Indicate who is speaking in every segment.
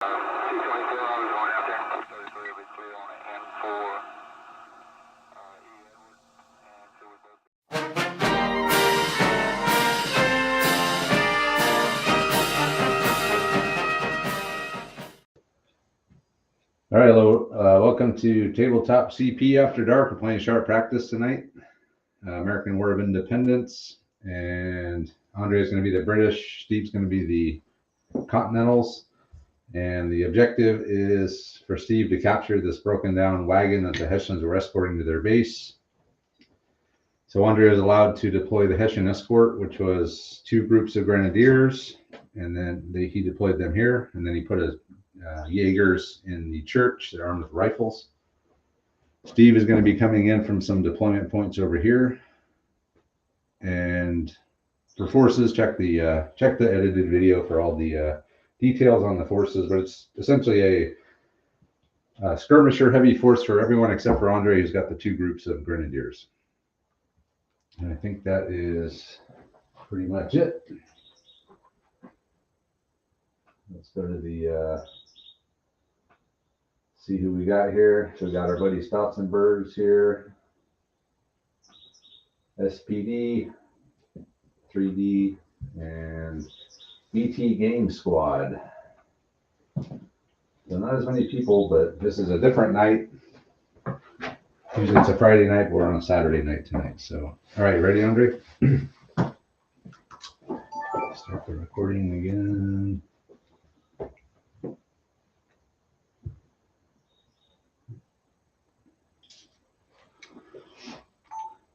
Speaker 1: All right, hello. Welcome to Tabletop CP After Dark. We're playing Sharp Practice tonight. American War of Independence. And Andre is going to be the British. Steve's going to be the Continentals. And the objective is for Steve to capture this broken down wagon that the Hessians were escorting to their base. So Andre is allowed to deploy the Hessian escort, which was 2 groups of grenadiers. And then he deployed them here. And then he put a Jaegers in the church. They're armed with rifles. Steve is going to be coming in from some deployment points over here. And for forces, check the edited video for all the details on the forces. But it's essentially a skirmisher heavy force for everyone except for Andre, who's got the 2 groups of grenadiers. And I think that is pretty much it. Let's go to the see who we got here. So we got our buddy Stotzenbergs here. SPD, 3D, and BT Game Squad. So not as many people, but this is a different night. Usually it's a Friday night, but we're on a Saturday night tonight. So, all right, ready, Andre? Start the recording again.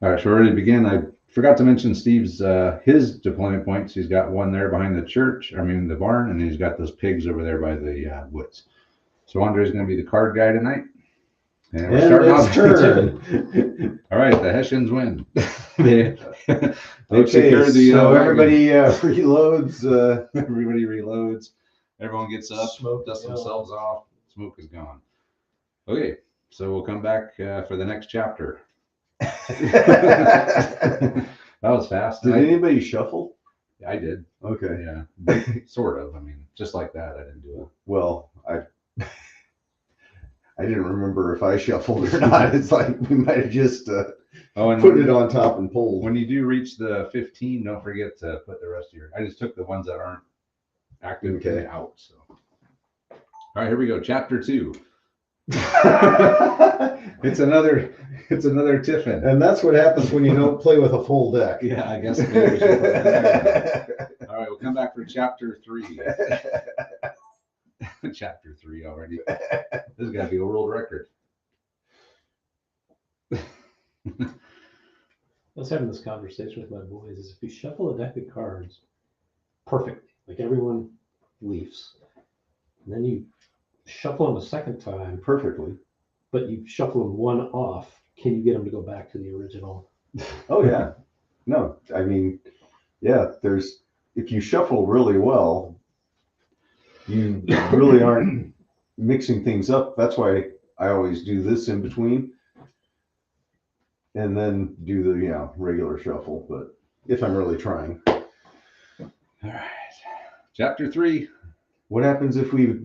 Speaker 1: All right, so we're ready to begin. I forgot to mention Steve's his deployment points. He's got one there behind the church, the barn, and he's got those pigs over there by the woods. So Andre's going to be the card guy tonight. And we're starting off turn. All right, the Hessians win.
Speaker 2: Okay, so everybody reloads.
Speaker 1: Everybody reloads. Everyone gets up, dusts themselves off. Smoke is gone. Okay, so we'll come back for the next chapter. That was fast.
Speaker 2: Did anybody shuffle?
Speaker 1: I did.
Speaker 2: Okay.
Speaker 1: Yeah. Sort of. Just like that. I didn't do it.
Speaker 2: Well, I didn't remember if I shuffled or not. It's like we might have just put it on top and pulled.
Speaker 1: When you do reach the 15, don't forget to put the rest of your. I just took the ones that aren't active out. So. All right, here we go. Chapter 2. It's another tiffin.
Speaker 2: And that's what happens when you don't play with a full deck.
Speaker 1: Yeah, I guess. All right, we'll come back for chapter 3. Chapter 3 already. This has got to be a world record.
Speaker 3: I was having this conversation with my boys. Is if you shuffle a deck of cards perfectly, like everyone leaves, and then you shuffle them a second time
Speaker 2: perfectly,
Speaker 3: but you shuffle them one off, can you get them to go back to the original?
Speaker 2: Oh yeah. No, yeah, if you shuffle really well, you really aren't mixing things up. That's why I always do this in between and then do the regular shuffle, but if I'm really trying.
Speaker 1: All right. Chapter 3.
Speaker 2: What happens if we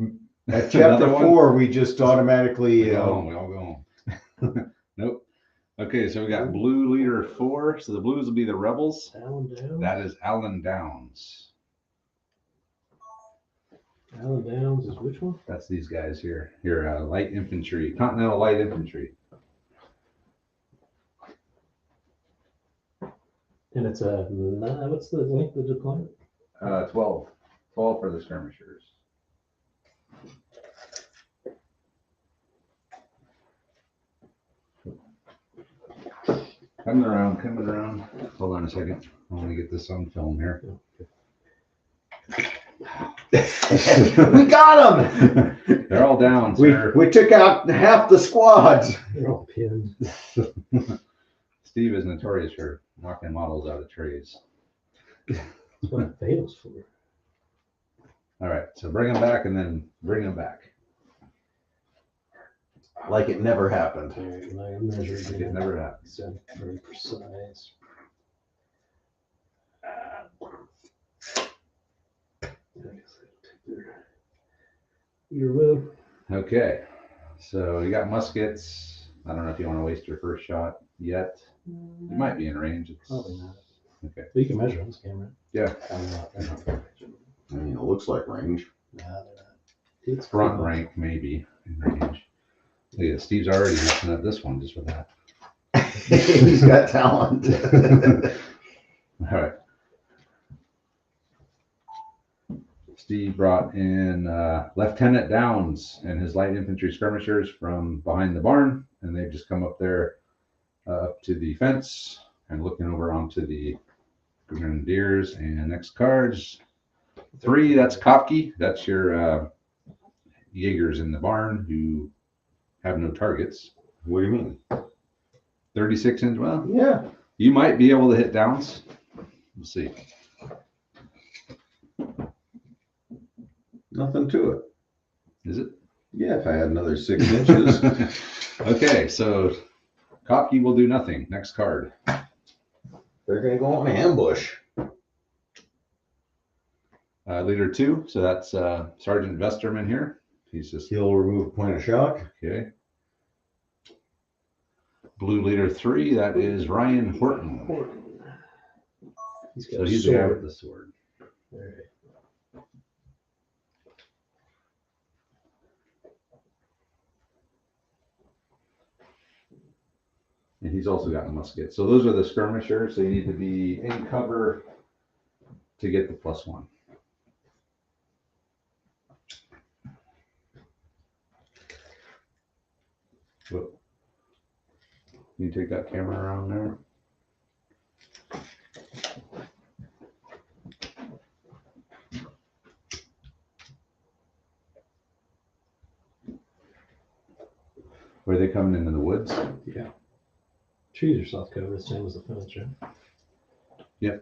Speaker 2: at chapter 4 we just automatically
Speaker 1: we all go home. Nope. Okay, so we got blue leader 4. So the blues will be the rebels.
Speaker 3: Allen Downs.
Speaker 1: That is Allen Downs.
Speaker 3: Allen Downs is which one?
Speaker 1: That's these guys here. Here, light infantry, Continental Light Infantry.
Speaker 3: And it's what's the length of the deployment?
Speaker 1: 12. 12 for the skirmishers. Coming around. Hold on a second. I want to get this on film here.
Speaker 2: We got them.
Speaker 1: They're all down, sir.
Speaker 2: We took out half the squads.
Speaker 3: They're all pinned.
Speaker 1: Steve is notorious for knocking models out of trays.
Speaker 3: That's what it fails for.
Speaker 1: All right, so bring them back and then bring them back.
Speaker 2: Like it never happened.
Speaker 3: All right, and I measured
Speaker 1: Like it never happened.
Speaker 3: So very precise. Your move.
Speaker 1: Okay, so you got muskets. I don't know if you want to waste your first shot yet. You might be in range. It's,
Speaker 3: Probably not.
Speaker 1: okay.
Speaker 3: But you can measure on this camera.
Speaker 1: Yeah.
Speaker 3: I'm not. They're not very measured.
Speaker 2: I mean, it looks like range.
Speaker 3: Nah, they're not. It's
Speaker 1: Front
Speaker 3: cool.
Speaker 1: rank, maybe in range. Look at Steve's already messing up this one just with that.
Speaker 2: He's got talent.
Speaker 1: All right. Steve brought in Lieutenant Downs and his light infantry skirmishers from behind the barn, and they've just come up there up to the fence and looking over onto the grenadiers. And next cards, 3, that's Kopke. That's your Jaegers in the barn who have no targets.
Speaker 2: What do you mean?
Speaker 1: 36 inch, well,
Speaker 2: Yeah.
Speaker 1: you might be able to hit Downs. We'll see.
Speaker 2: Nothing to it.
Speaker 1: Is it?
Speaker 2: Yeah, if I had another 6 inches.
Speaker 1: Okay, so Kopke will do nothing. Next card.
Speaker 2: They're going to go on ambush.
Speaker 1: Leader 2, so that's Sergeant Vesterman here. He's just
Speaker 2: He'll remove point of shock.
Speaker 1: okay. Blue leader 3, that is Ryan Horton.
Speaker 3: He's got
Speaker 1: So
Speaker 3: a
Speaker 1: he's the guy with
Speaker 3: sword.
Speaker 1: the sword.
Speaker 3: All right.
Speaker 1: And he's also got a musket. So those are the skirmishers. So you need to be in cover to get the +1. Whoop. Can you take that camera around there? Were they coming into the woods?
Speaker 3: Yeah. Trees are soft cover, the same as the fence, right?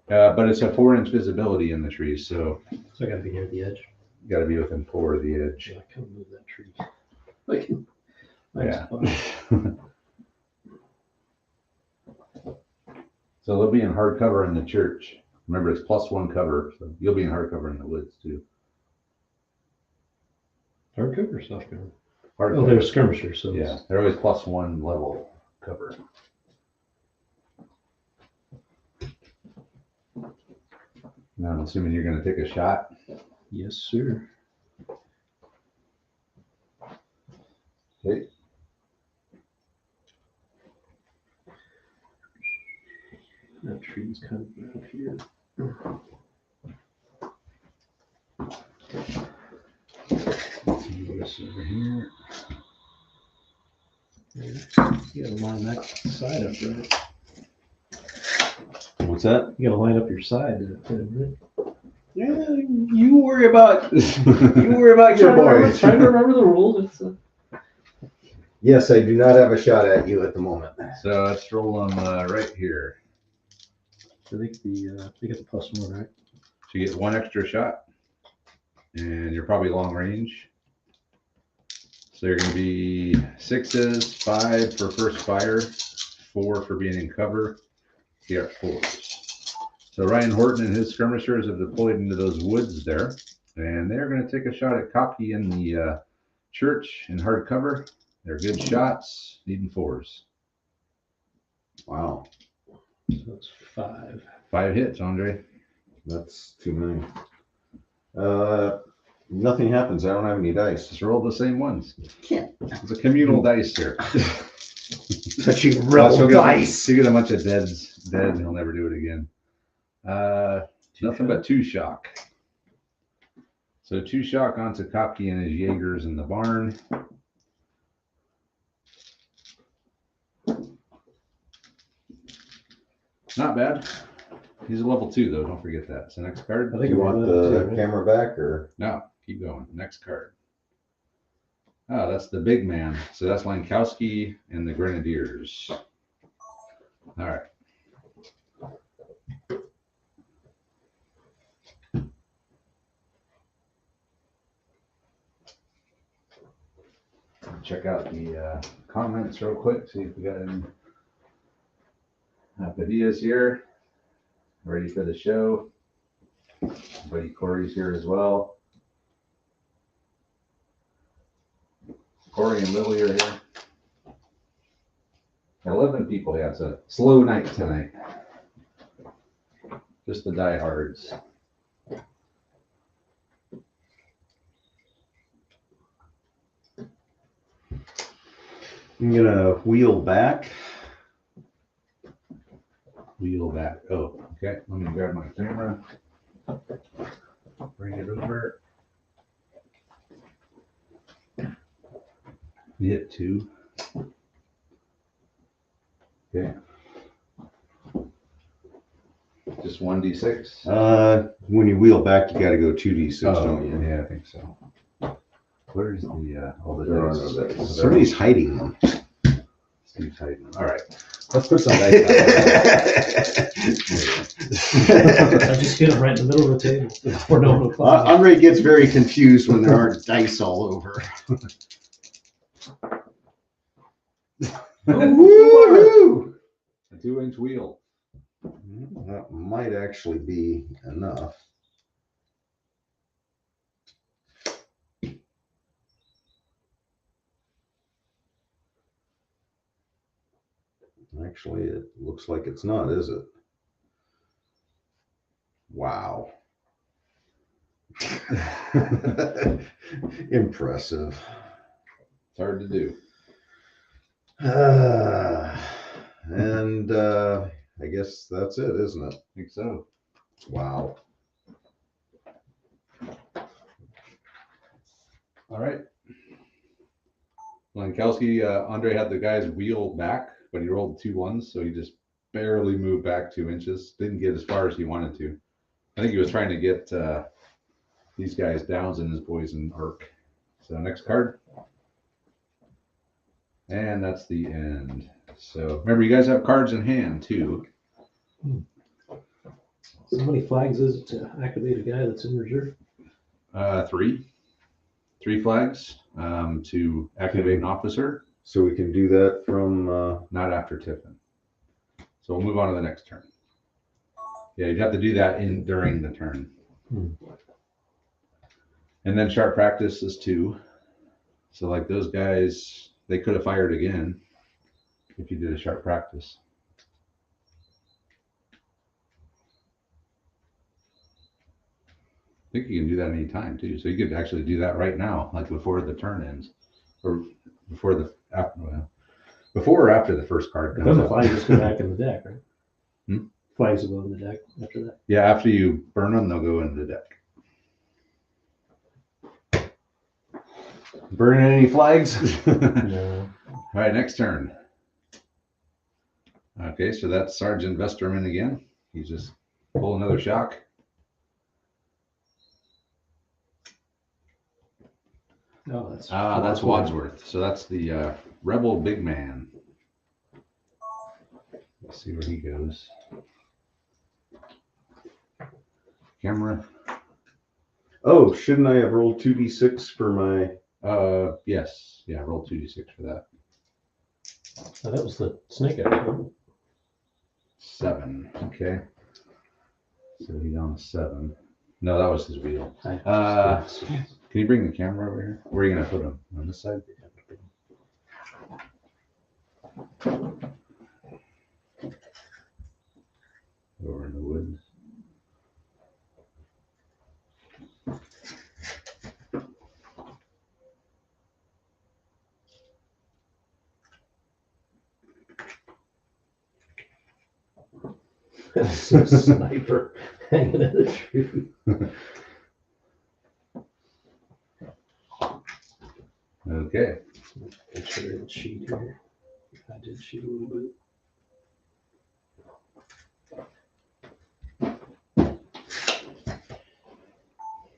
Speaker 1: But it's a 4-inch visibility in the trees, so
Speaker 3: So I gotta be near the edge.
Speaker 1: you got to be within 4 of the edge.
Speaker 3: Yeah, I can move that tree. I can.
Speaker 1: Yeah.
Speaker 3: Spot.
Speaker 1: So they'll be in hard cover in the church. Remember, it's +1 cover, so you'll be in hard cover in the woods too.
Speaker 3: Hard cover or soft cover?
Speaker 1: Hard
Speaker 3: Oh,
Speaker 1: cover.
Speaker 3: they're skirmishers, so
Speaker 1: Yeah, they're always +1 level cover. Now I'm assuming you're going to take a shot.
Speaker 3: yes, sir.
Speaker 1: Okay.
Speaker 3: That tree's kind of out here.
Speaker 1: Let's move this over here.
Speaker 3: You gotta line that side up, right?
Speaker 2: What's that?
Speaker 3: You gotta line up your side to fit it, right?
Speaker 2: Yeah, you worry about your boys.
Speaker 3: Trying to remember the rules. It's,
Speaker 2: Yes, I do not have a shot at you at the moment.
Speaker 1: So let's roll them right here.
Speaker 3: I think they get the +1, right?
Speaker 1: So you get 1 extra shot, and you're probably long range. So you're going to be 6s, 5 for first fire, 4 for being in cover. You got 4s. So Ryan Horton and his skirmishers have deployed into those woods there, and they're going to take a shot at Kopke in the church in hard cover. They're good shots, needing 4s.
Speaker 2: Wow,
Speaker 3: So it's 5.
Speaker 1: 5 hits, Andre.
Speaker 2: that's too many. Nothing happens. I don't have any dice.
Speaker 1: Just roll the same ones.
Speaker 2: Can't.
Speaker 1: It's a communal dice here.
Speaker 2: Such a
Speaker 1: Plus,
Speaker 2: rebel
Speaker 1: you'll
Speaker 2: dice.
Speaker 1: You get a bunch of deads, and he'll never do it again. Nothing but 2 shock. So 2 shock onto Kopke and his Jaegers in the barn. Not bad. He's a level 2 though. Don't forget that. So next card.
Speaker 3: I think
Speaker 2: You
Speaker 3: I'm
Speaker 2: want
Speaker 3: on
Speaker 2: the
Speaker 3: that too, right?
Speaker 2: camera back or?
Speaker 1: No, keep going. Next card. Oh, that's the big man. So that's Lankowski and the Grenadiers. All right. Check out the comments real quick. See if we got any Padilla's here. Ready for the show. Buddy Corey's here as well. Corey and Lily are here. 11 people. Yeah, it's a slow night tonight. Just the diehards.
Speaker 2: I'm gonna wheel back.
Speaker 1: Wheel back. Oh, okay. Let me grab my camera. Bring it over. Hit 2. Okay. Just 1d6.
Speaker 2: When you wheel back, you got to go 2d6, don't you?
Speaker 1: Yeah, I think so. Where's the all the
Speaker 2: There are
Speaker 1: dice?
Speaker 2: no dice. Somebody's hiding them.
Speaker 1: Steve's hiding them. All right. Let's put some dice out.
Speaker 3: I just get it right in the middle of the table before no one will climb.
Speaker 2: Andre gets very confused when there aren't dice all over. Woo-hoo!
Speaker 1: A 2-inch wheel.
Speaker 2: That might actually be enough. Actually, it looks like it's not, is it? Wow. Impressive.
Speaker 1: It's hard to do.
Speaker 2: And I guess that's it, isn't it?
Speaker 1: I think so.
Speaker 2: Wow.
Speaker 1: All right. Lankowski, Andre had the guys wheel back, but he rolled 2 1s, so he just barely moved back 2 inches. Didn't get as far as he wanted to. I think he was trying to get these guys downs in his poison arc. So next card. And that's the end. So remember, you guys have cards in hand too.
Speaker 3: So how many flags is it to activate a guy that's in reserve?
Speaker 1: 3 flags to activate an officer.
Speaker 2: So we can do that from
Speaker 1: Not after Tiffin. So we'll move on to the next turn. Yeah, you'd have to do that during the turn. And then sharp practice is 2. So like those guys, they could have fired again if you did a sharp practice. I think you can do that anytime too. So you could actually do that right now, like before the turn ends, or before the after, well, before or after the first card
Speaker 3: Then
Speaker 1: comes
Speaker 3: the
Speaker 1: out.
Speaker 3: flags just go back in the deck, right?
Speaker 1: Hmm?
Speaker 3: Flags will go in the deck after that.
Speaker 1: Yeah, after you burn them, they'll go into the deck.
Speaker 2: burning any flags.
Speaker 3: No.
Speaker 1: All right, next turn. Okay, so that's Sergeant Vesterman again. He's just pull another shock.
Speaker 3: Oh, that's
Speaker 1: That's Wadsworth. So that's the rebel big man. Let's see where he goes. Camera.
Speaker 2: Oh, shouldn't I have rolled 2d6 for my?
Speaker 1: Yes. Yeah, roll 2d6 for that.
Speaker 3: Oh, that was the snake eye.
Speaker 1: 7. Okay. So he's on 7. No, that was his wheel. Can you bring the camera over here? Where are you going to put him? On this side? Over in the woods.
Speaker 3: Some sniper hanging in the tree.
Speaker 1: Okay.
Speaker 3: Make sure I didn't cheat here. I did cheat a little bit.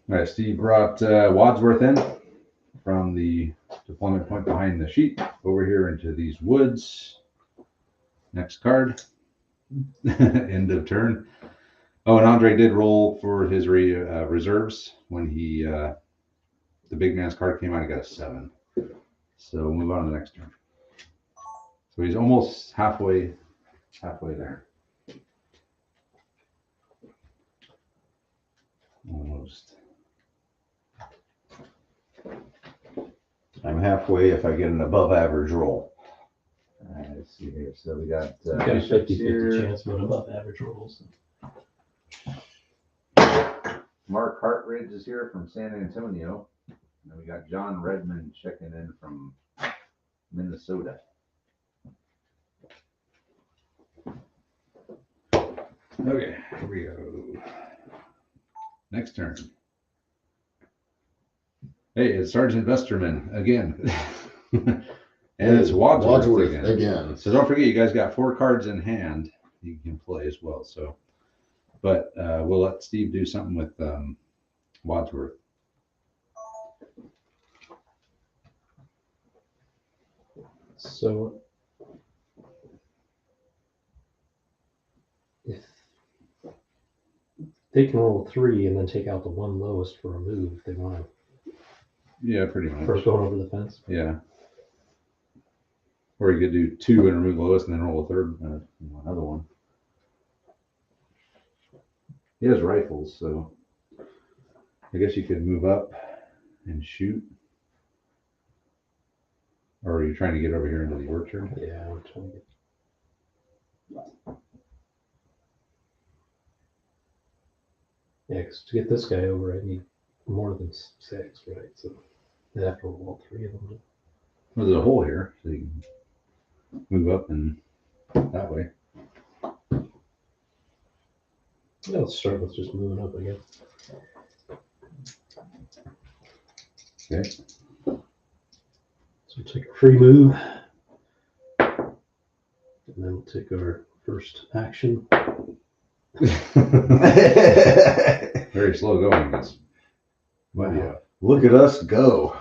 Speaker 1: All right, Steve brought Wadsworth in from the deployment point behind the sheet over here into these woods. Next card. End of turn. Oh, and Andre did roll for his reserves when he the big man's card came out. He got a 7. So we'll move on to the next turn. So he's almost halfway there. Almost.
Speaker 2: I'm I'm halfway if I get an above average roll.
Speaker 1: Let's see here. So we got
Speaker 3: You got a
Speaker 1: bishops
Speaker 3: 50-50
Speaker 1: here.
Speaker 3: chance of an above average rolls.
Speaker 1: Mark Hartridge is here from San Antonio. And we got John Redmond checking in from Minnesota. Okay, here we go. Next turn. Hey, it's Sergeant Vesterman again. And it's Wadsworth again. So don't forget, you guys got 4 cards in hand you can play as well. So, but we'll let Steve do something with Wadsworth.
Speaker 3: So if they can roll 3 and then take out the one lowest for a move, if they want to.
Speaker 1: Yeah, pretty much.
Speaker 3: For going over the fence.
Speaker 1: Yeah. Or you could do 2 and remove the lowest and then roll a third, another one. He has rifles, so I guess you could move up and shoot. Or are you trying to get over here into the orchard?
Speaker 3: Yeah, I'm trying to get. Yeah, because to get this guy over, I need more than 6, right? So I'd have to roll all 3 of them.
Speaker 1: Well, there's a hole here, so you can move up and that way.
Speaker 3: Yeah, let's start with just moving up again.
Speaker 1: Okay.
Speaker 3: So we'll take a free move. And then we'll take our first action.
Speaker 1: Very slow going, this. But yeah.
Speaker 2: Look at us go.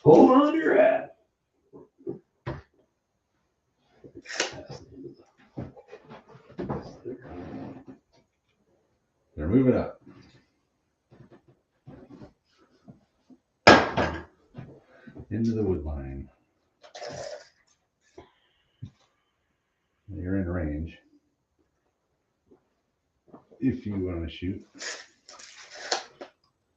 Speaker 3: Hold on to your hat.
Speaker 1: They're moving up. Into the wood line. You're in range. If you want to shoot.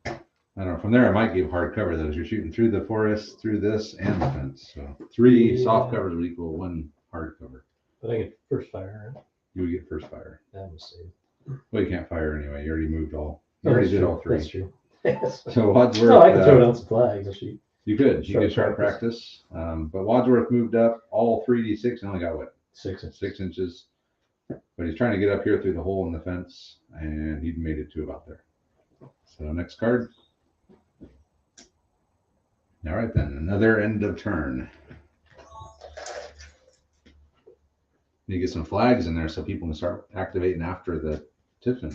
Speaker 1: I don't know. From there, I might give hard cover though. You're shooting through the forest, through this, and the fence. So 3 soft covers would equal 1 hard cover.
Speaker 3: But I get first fire, right?
Speaker 1: You would get first fire.
Speaker 3: That was safe.
Speaker 1: Well, you can't fire anyway. You already moved all. You already did all 3.
Speaker 3: That's true.
Speaker 1: So Wadsworth.
Speaker 3: No, I can throw down some flags and shoot.
Speaker 1: You could. You could start practice. But Wadsworth moved up all 3d6 and only got what?
Speaker 3: 6 inches.
Speaker 1: 6 inches. But he's trying to get up here through the hole in the fence, and he made it to about there. So next card. All right then, another end of turn. You get some flags in there so people can start activating after the Tiffin.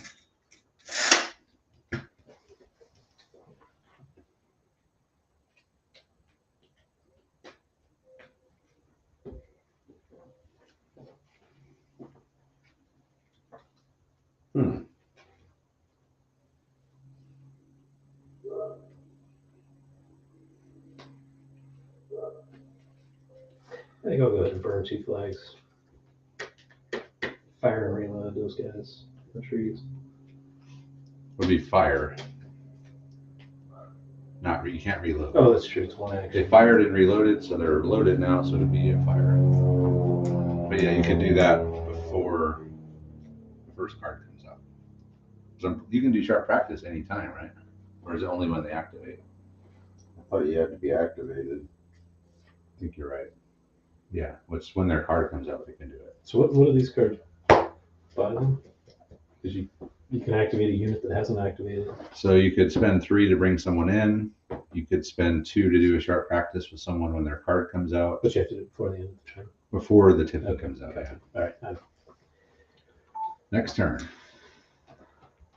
Speaker 3: I think I'll go ahead and burn 2 flags. Fire and reload those guys. The trees.
Speaker 1: Would be fire. Not you can't reload.
Speaker 3: Oh, that's true. It's 1 action.
Speaker 1: They fired and reloaded, so they're loaded now, so it'd be a fire. But yeah, you could do that before the first card comes up. So you can do sharp practice anytime, right? Or is it only when they activate?
Speaker 2: I thought you had to be activated.
Speaker 1: I think you're right. Yeah, which when their card comes out, they can do it.
Speaker 3: So what are these cards? 5 of them? Because you can activate a unit that hasn't activated.
Speaker 1: So you could spend 3 to bring someone in. You could spend 2 to do a sharp practice with someone when their card comes out.
Speaker 3: But you have to do it before the end of the turn.
Speaker 1: Before the Tiffin comes out. Yeah.
Speaker 3: All right.
Speaker 1: Next turn.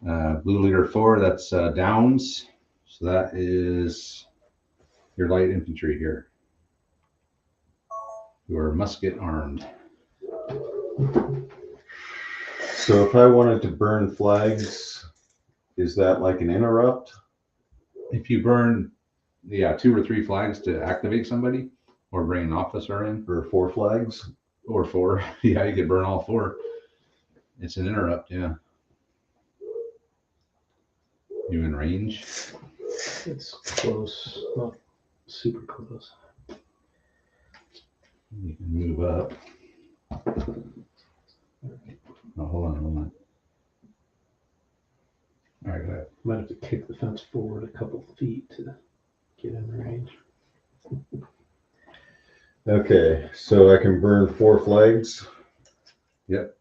Speaker 1: Blue leader 4, that's Downs. So that is your light infantry here, who are musket armed.
Speaker 2: So if I wanted to burn flags, is that like an interrupt?
Speaker 1: If you burn, 2 or 3 flags to activate somebody, or bring an officer in,
Speaker 2: Or 4 flags?
Speaker 1: or 4, yeah, you could burn all 4. It's an interrupt, yeah. You in range?
Speaker 3: It's close, not super close.
Speaker 1: You can move up. Oh, hold on. All right, go ahead.
Speaker 3: Might have to kick the fence forward a couple feet to get in range.
Speaker 2: Okay, so I can burn 4 flags.
Speaker 1: Yep.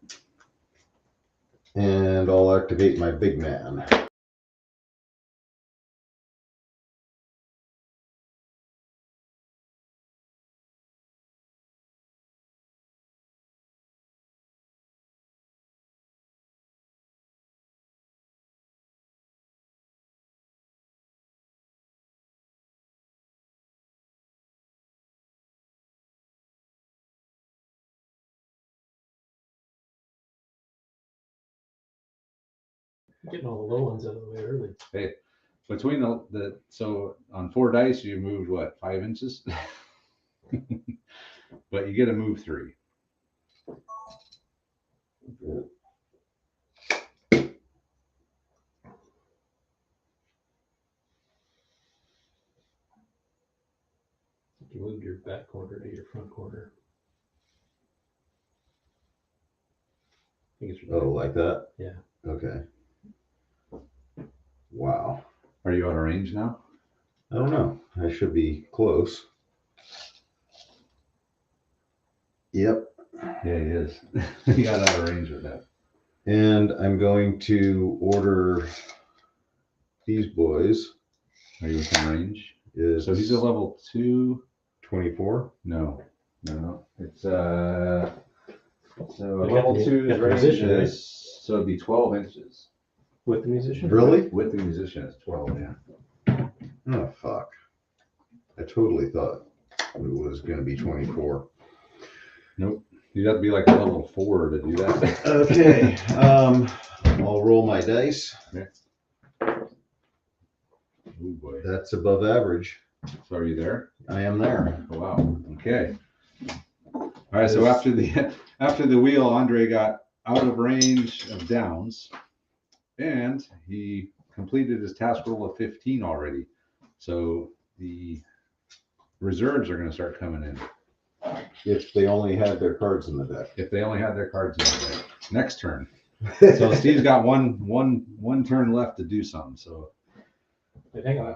Speaker 2: And I'll activate my big man.
Speaker 3: Getting all the low ones out of the way early.
Speaker 1: Hey, between the so on 4 dice you moved what, 5 inches? But you get to move 3.
Speaker 3: You moved your back corner to your front corner. I think it's
Speaker 2: Oh, like that?
Speaker 3: Yeah.
Speaker 2: Okay. Wow.
Speaker 1: Are you out of range now?
Speaker 2: I don't know. I should be close. Yep.
Speaker 1: Yeah, he is. He got out of range with that.
Speaker 2: And I'm going to order these boys.
Speaker 1: Are you within range?
Speaker 2: Is
Speaker 1: So he's a level 2.
Speaker 2: 24.
Speaker 1: No. It's so
Speaker 3: You
Speaker 1: level
Speaker 3: got the-
Speaker 1: 2's
Speaker 3: got the
Speaker 1: range
Speaker 3: musician, right?
Speaker 1: is so it'd be 12 inches.
Speaker 3: With the musician?
Speaker 2: Really?
Speaker 1: With the musician, it's 12. Yeah.
Speaker 2: Oh, fuck. I totally thought it was going to be 24.
Speaker 1: Nope. You'd have to be like a level 4 to do that.
Speaker 2: Okay. I'll roll my dice.
Speaker 1: Oh boy.
Speaker 2: That's above average.
Speaker 1: So are you there?
Speaker 2: I am there.
Speaker 1: Oh, wow. Okay. All right. So after the wheel, Andre got out of range of downs, and he completed his task roll of 15 already. So the reserves are going to start coming in
Speaker 2: If they only had their cards in the deck.
Speaker 1: if they only had their cards in the deck. Next turn. So Steve's got one turn left to do something. So
Speaker 3: Wait, hang on.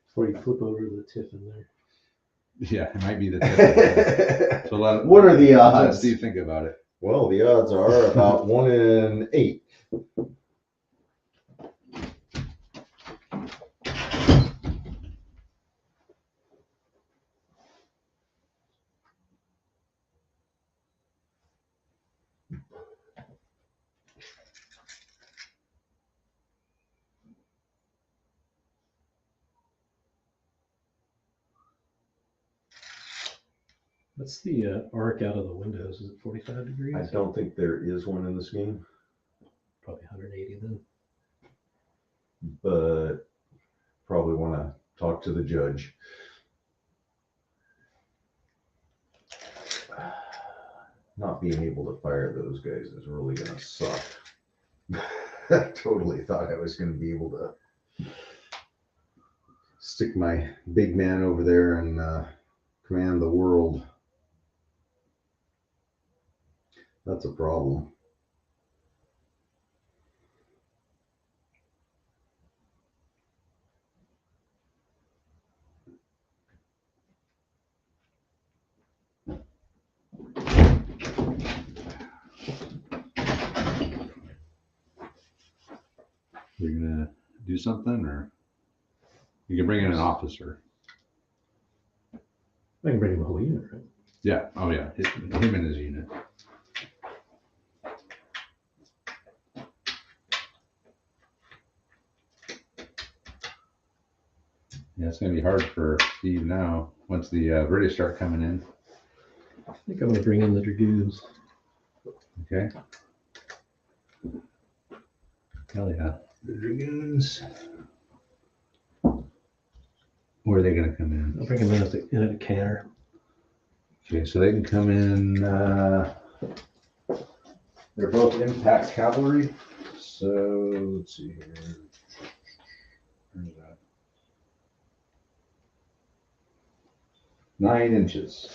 Speaker 3: Before you flip over the tip in there.
Speaker 1: yeah, it might be the tip. So
Speaker 2: What are the
Speaker 1: let
Speaker 2: odds?
Speaker 1: Steve think about it.
Speaker 2: Well, the odds are about 1 in 8.
Speaker 3: What's the arc out of the windows? Is it 45 degrees?
Speaker 2: I don't think there is one in this game,
Speaker 3: Probably 180 then.
Speaker 2: but probably want to talk to the judge. Not being able to fire those guys is really going to suck. I totally thought I was going to be able to stick my big man over there and command the world. That's a problem.
Speaker 1: You're gonna do something, or you can bring in an officer.
Speaker 3: I can bring him a whole unit, right?
Speaker 1: Yeah. Oh yeah. Him and his unit. Yeah, it's gonna be hard for Steve now once the British start coming in.
Speaker 3: I think I'm going to bring in the dragoons.
Speaker 1: Okay. Hell yeah. The dragoons. Where are they gonna come in?
Speaker 3: I'll bring them in at a canter.
Speaker 1: Okay, so they can come in. They're both impact cavalry. So let's see here. Where's that? 9 inches.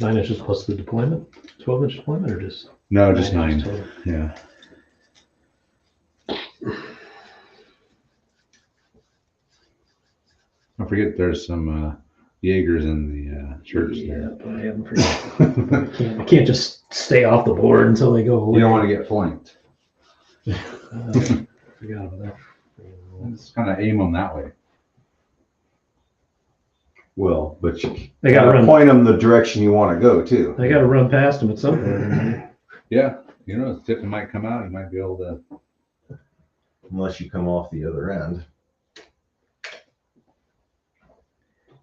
Speaker 3: 9 inches plus the deployment, 12-inch deployment, or just
Speaker 1: No, just
Speaker 3: 9
Speaker 1: 9.
Speaker 3: inches total?
Speaker 1: Yeah. Don't forget there's some Jaegers in the church
Speaker 3: Yeah,
Speaker 1: there.
Speaker 3: but I haven't forgotten. I can't just stay off the board until they go away.
Speaker 1: You don't want to get flanked.
Speaker 3: Forgot about that.
Speaker 1: Just kind of aim them that way.
Speaker 2: Well, but you
Speaker 3: They got to
Speaker 2: gotta
Speaker 3: run.
Speaker 2: point them the direction you want to go too.
Speaker 3: They got to run past them at some point.
Speaker 1: Yeah. You know, the tip might come out. You might be able to.
Speaker 2: Unless you come off the other end.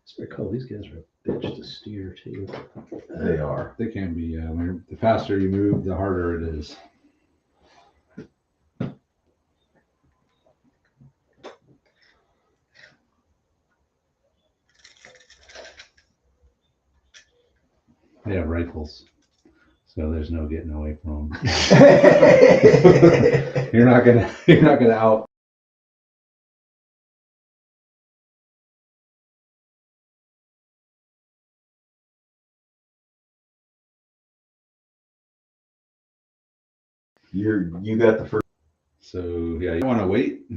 Speaker 3: It's very cool. These guys are a bitch to steer too.
Speaker 2: They are.
Speaker 1: They can be. The faster you move, the harder it is. They have rifles, so there's no getting away from them. You're not gonna out.
Speaker 2: You got the first.
Speaker 1: So yeah, you want to wait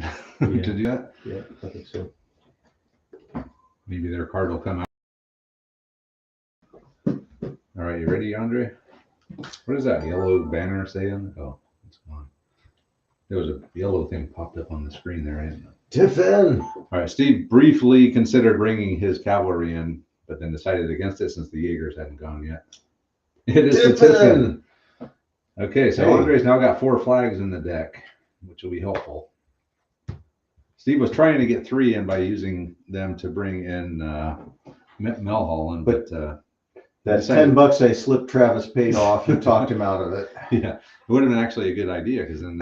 Speaker 1: to do that.
Speaker 3: Yeah, I think so.
Speaker 1: Maybe their card will come out. All right, you ready, Andre? What is that yellow banner saying? Oh, it's gone. There was a yellow thing popped up on the screen there. Right?
Speaker 2: Tiffin.
Speaker 1: All right, Steve briefly considered bringing his cavalry in, but then decided against it since the Jaegers hadn't gone yet. It is the Tiffin. Okay, so
Speaker 2: Hey.
Speaker 1: Andre's now got 4 flags in the deck, which will be helpful. Steve was trying to get 3 in by using them to bring in Melholland, but
Speaker 2: That $10 I slipped Travis paid off. He talked him out of it.
Speaker 1: yeah, it would have been actually a good idea because then.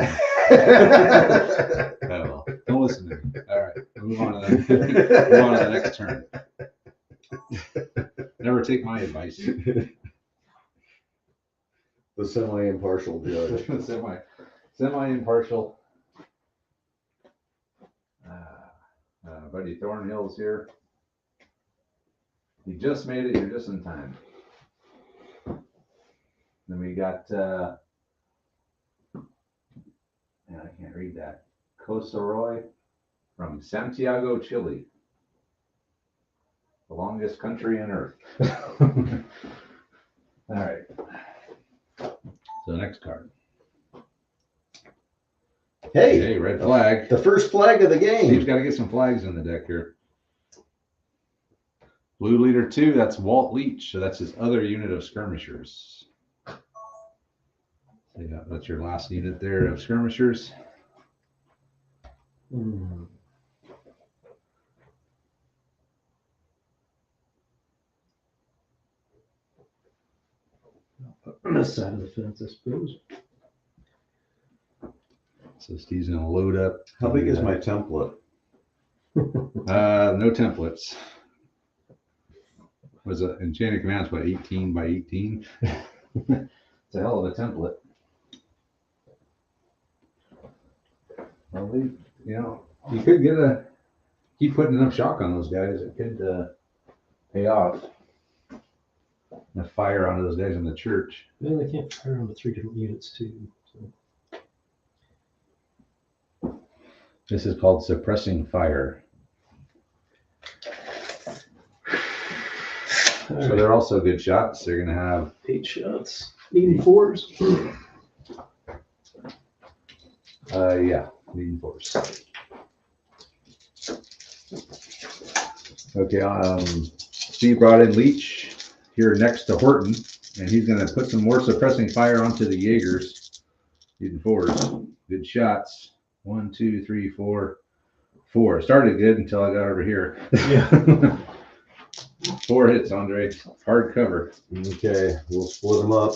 Speaker 1: Oh, well, don't listen to me. All right, move on to the next turn. Never take my advice.
Speaker 2: The semi-impartial judge.
Speaker 1: Semi-impartial. Buddy Thornhill's here. You just made it. You're just in time. Then we got. I can't read that. Cosoroy from Santiago, Chile. The longest country on earth. All right. So next card.
Speaker 2: Hey,
Speaker 1: Red flag.
Speaker 2: the first flag of the
Speaker 1: Steve's
Speaker 2: game.
Speaker 1: got to get some flags in the deck here. Blue leader 2, that's Walt Leach. So that's his other unit of skirmishers. So yeah, that's your last unit there of skirmishers.
Speaker 3: Hmm. On this side of the fence, I suppose.
Speaker 1: So Steve's gonna load up.
Speaker 2: How big is my template?
Speaker 1: No templates. Was it Enchanted Commands? What, 18 by 18? It's a hell of a template. Well, you could keep putting enough shock on those guys. It could pay off. Enough fire onto those guys in the church.
Speaker 3: Well, they can't fire on the 3 different units too. So.
Speaker 1: This is called suppressing fire. So they're also good shots. They're gonna have
Speaker 3: 8 shots, needing 4s.
Speaker 1: Yeah, leading force. Okay, Steve brought in Leach here next to Horton, and he's gonna put some more suppressing fire onto the Jaegers. Leading 4s. Good shots. 1, 2, 3, 4. 4. Started good until I got over here.
Speaker 3: Yeah.
Speaker 1: 4 hits, Andre. Hard cover.
Speaker 2: Okay, we'll split them up.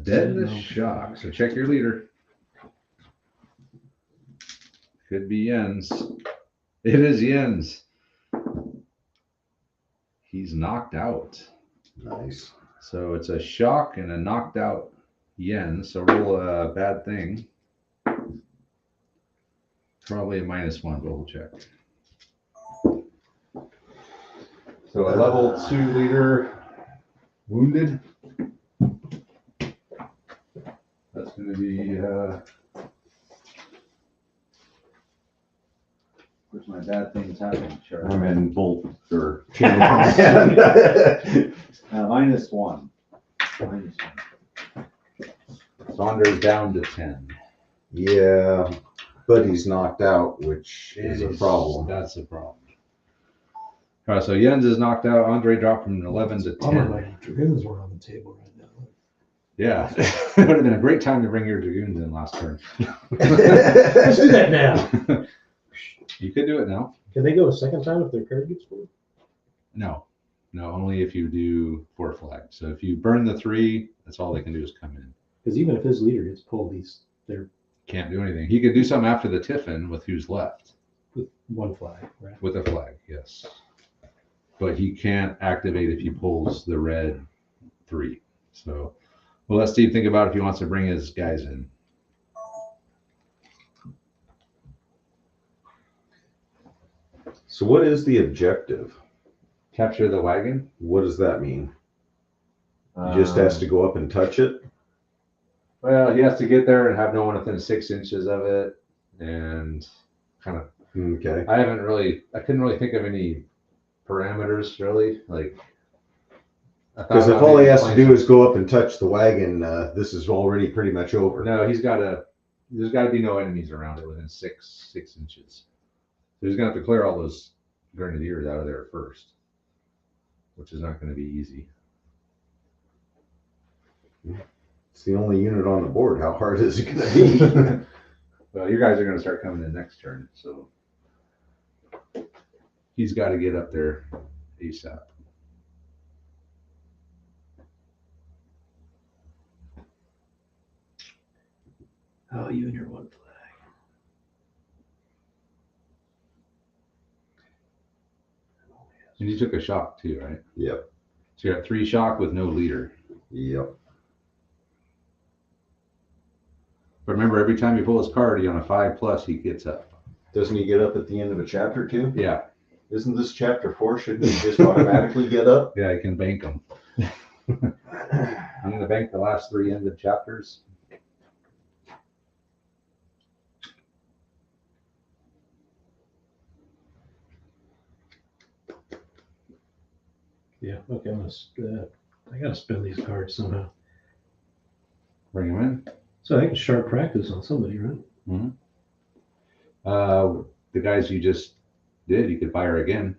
Speaker 1: Deadness shock. So check your leader. Could be Jens. It is Jens. He's knocked out.
Speaker 2: Nice.
Speaker 1: So it's a shock and a knocked out Jens. So roll a bad thing. Probably a -1, but we'll check. So a level 2 leader wounded. That's going to be, where's my bad things happening? Sure.
Speaker 2: I'm in bolt or chain of command.
Speaker 1: -1. So Andre's down to 10.
Speaker 2: Yeah, but he's knocked out, which is a problem.
Speaker 1: That's a problem. All right, so Jens is knocked out. Andre dropped from 11 to 10.
Speaker 3: My dragoons were on the table right now.
Speaker 1: Yeah, it would have been a great time to bring your dragoons in last turn.
Speaker 3: Let's do that now.
Speaker 1: You could do it now.
Speaker 3: Can they go a second time if their card gets full?
Speaker 1: No, only if you do 4 flags. So if you burn the 3, that's all they can do is come in.
Speaker 3: Because even if his leader gets pulled, they're
Speaker 1: Can't do anything. He could do something after the Tiffin with who's left.
Speaker 3: with 1 flag, right?
Speaker 1: With a flag, yes. But he can't activate if he pulls the red 3. So we'll let Steve think about if he wants to bring his guys in.
Speaker 2: So what is the objective?
Speaker 1: Capture the wagon.
Speaker 2: What does that mean? He just has to go up and touch it?
Speaker 1: Well, he has to get there and have no one within 6 inches of it, and kind of.
Speaker 2: Okay.
Speaker 1: I couldn't really think of any parameters really. Like,
Speaker 2: Because if all he has to do is go up and touch the wagon, this is already pretty much over.
Speaker 1: No, there's got to be no enemies around it within 6 inches. So he's gonna have to clear all those grenadiers out of there first, which is not going to be easy.
Speaker 2: It's the only unit on the board. How hard is it going to be?
Speaker 1: Well, you guys are going to start coming in next turn, so he's got to get up there ASAP.
Speaker 3: Oh, you and your 1 flag.
Speaker 1: And you took a shock too, right?
Speaker 2: Yep.
Speaker 1: So you're at 3 shock with no leader.
Speaker 2: Yep.
Speaker 1: But remember, every time you pull his card, he on a 5+, he gets up.
Speaker 2: Doesn't he get up at the end of a chapter too?
Speaker 1: Yeah.
Speaker 2: Isn't this chapter 4? Shouldn't he just automatically get up?
Speaker 1: Yeah, you can bank them. I'm going to bank the last 3 ended chapters.
Speaker 3: Yeah, okay, I gotta spend these cards somehow.
Speaker 1: Bring him in.
Speaker 3: So I can sharp practice on somebody, right?
Speaker 1: Mm-hmm. The guys you just did, you could fire again.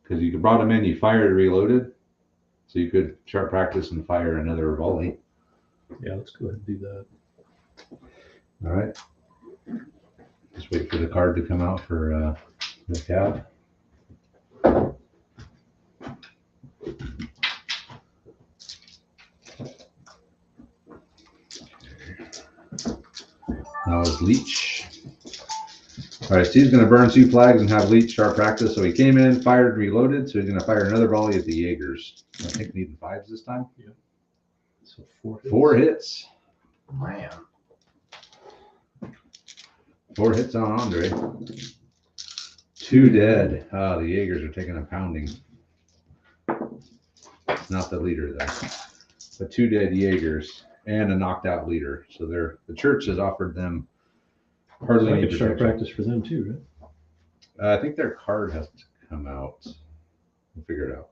Speaker 1: Because you brought them in, you fired, reloaded. So you could sharp practice and fire another volley.
Speaker 3: Yeah, let's go ahead and do that.
Speaker 1: All right. Just wait for the card to come out for the Cav. Now is Leech. All right, Steve's going to burn 2 flags and have Leech sharp practice. So he came in, fired, reloaded. So he's going to fire another volley at the Jaegers. I think needing 5s this time.
Speaker 3: Yeah. So 4 hits.
Speaker 1: 4 hits.
Speaker 2: Man.
Speaker 1: 4 hits on Andre. 2 dead. Oh, the Jaegers are taking a pounding. Not the leader though. But 2 dead Jaegers and a knocked out leader. So the church has offered them hardly
Speaker 3: So I
Speaker 1: any
Speaker 3: could sharp
Speaker 1: protection.
Speaker 3: practice for them too, right?
Speaker 1: I think their card has to come out. We'll figure it out.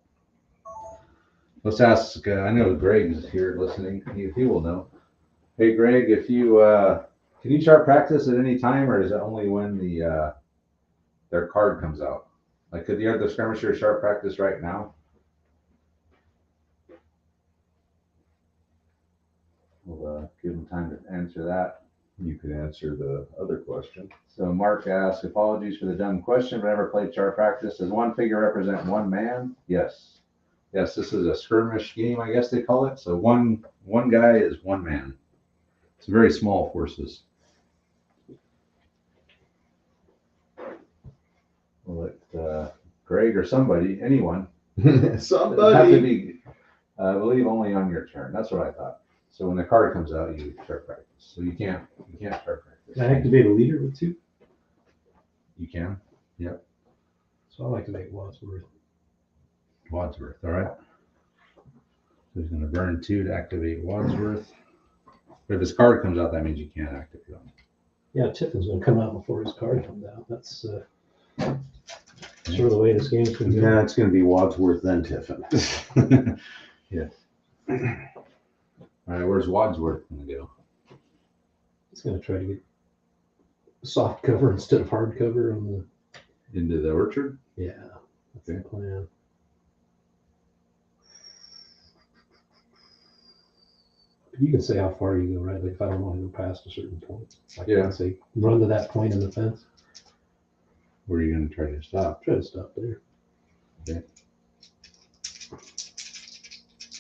Speaker 1: Let's ask. I know Greg is here listening. He will know. Hey, Greg, if you can you sharp practice at any time, or is it only when their card comes out? Like, could the other skirmisher sharp practice right now? We'll give him time to answer that.
Speaker 2: You could answer the other question.
Speaker 1: So Mark asks, apologies for the dumb question, but never played sharp practice. Does one figure represent one man? Yes. Yes, this is a skirmish game, I guess they call it. So one guy is one man. It's very small forces. We'll let Greg or somebody, anyone.
Speaker 2: Somebody.
Speaker 1: Have to be, I believe, only on your turn. That's what I thought. So when the card comes out, you sharp practice. So you can't sharp practice.
Speaker 3: Can I activate a leader with 2?
Speaker 1: You can. Yep.
Speaker 3: So I like to make Wadsworth.
Speaker 1: Wadsworth, all right. So he's gonna burn 2 to activate Wadsworth. But if his card comes out, that means you can't activate him.
Speaker 3: Yeah, Tiffin's gonna come out before his card comes out. That's sort of the way this game's gonna go.
Speaker 2: Yeah, it's going to be Wadsworth then Tiffin.
Speaker 1: Yes. All right, where's Wadsworth gonna go?
Speaker 3: He's gonna try to get soft cover instead of hard cover on the.
Speaker 1: Into the orchard?
Speaker 3: Yeah, that's
Speaker 1: Okay.
Speaker 3: the plan. You can say how far you go, right? Like if I don't want to go past a certain point, I
Speaker 1: Yeah.
Speaker 3: can say run to that point in the fence.
Speaker 1: Where are you gonna try to stop?
Speaker 3: Try to stop there.
Speaker 1: Okay.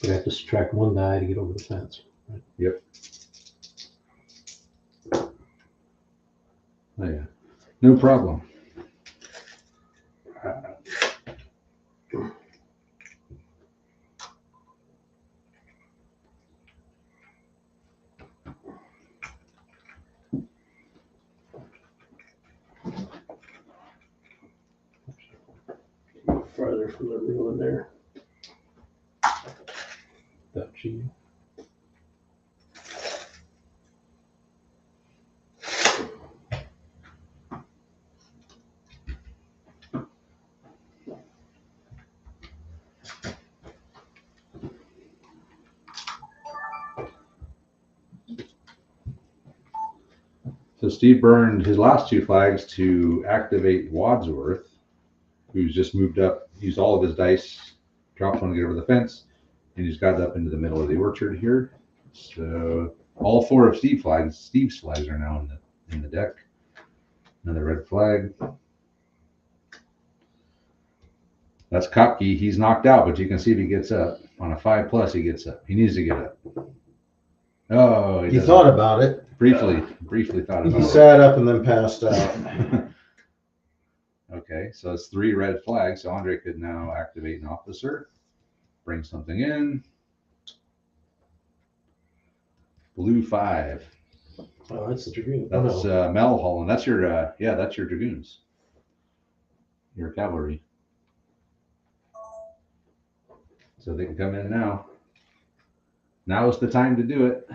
Speaker 3: But I have to subtract 1 die to get over the fence. Right?
Speaker 1: Yep. Oh yeah. No problem.
Speaker 3: Farther from the ruin there. Without cheating.
Speaker 1: So Steve burned his last 2 flags to activate Wadsworth, who's just moved up, used all of his dice, dropped 1 to get over the fence, and he's got up into the middle of the orchard here. So all 4 of Steve's flags are now in the deck. Another red flag. That's Kopke. He's knocked out, but you can see if he gets up. On a 5+, he gets up. He needs to get up. Oh,
Speaker 2: He thought about it.
Speaker 1: briefly thought about
Speaker 2: He
Speaker 1: it.
Speaker 2: sat up and then passed out.
Speaker 1: Okay, so it's 3 red flags. So Andre could now activate an officer, bring something in. Blue 5.
Speaker 3: Oh, that's the Dragoon.
Speaker 1: That's Mel Holland. That's your that's your dragoons. Your cavalry. So they can come in now. Now is the time to do it.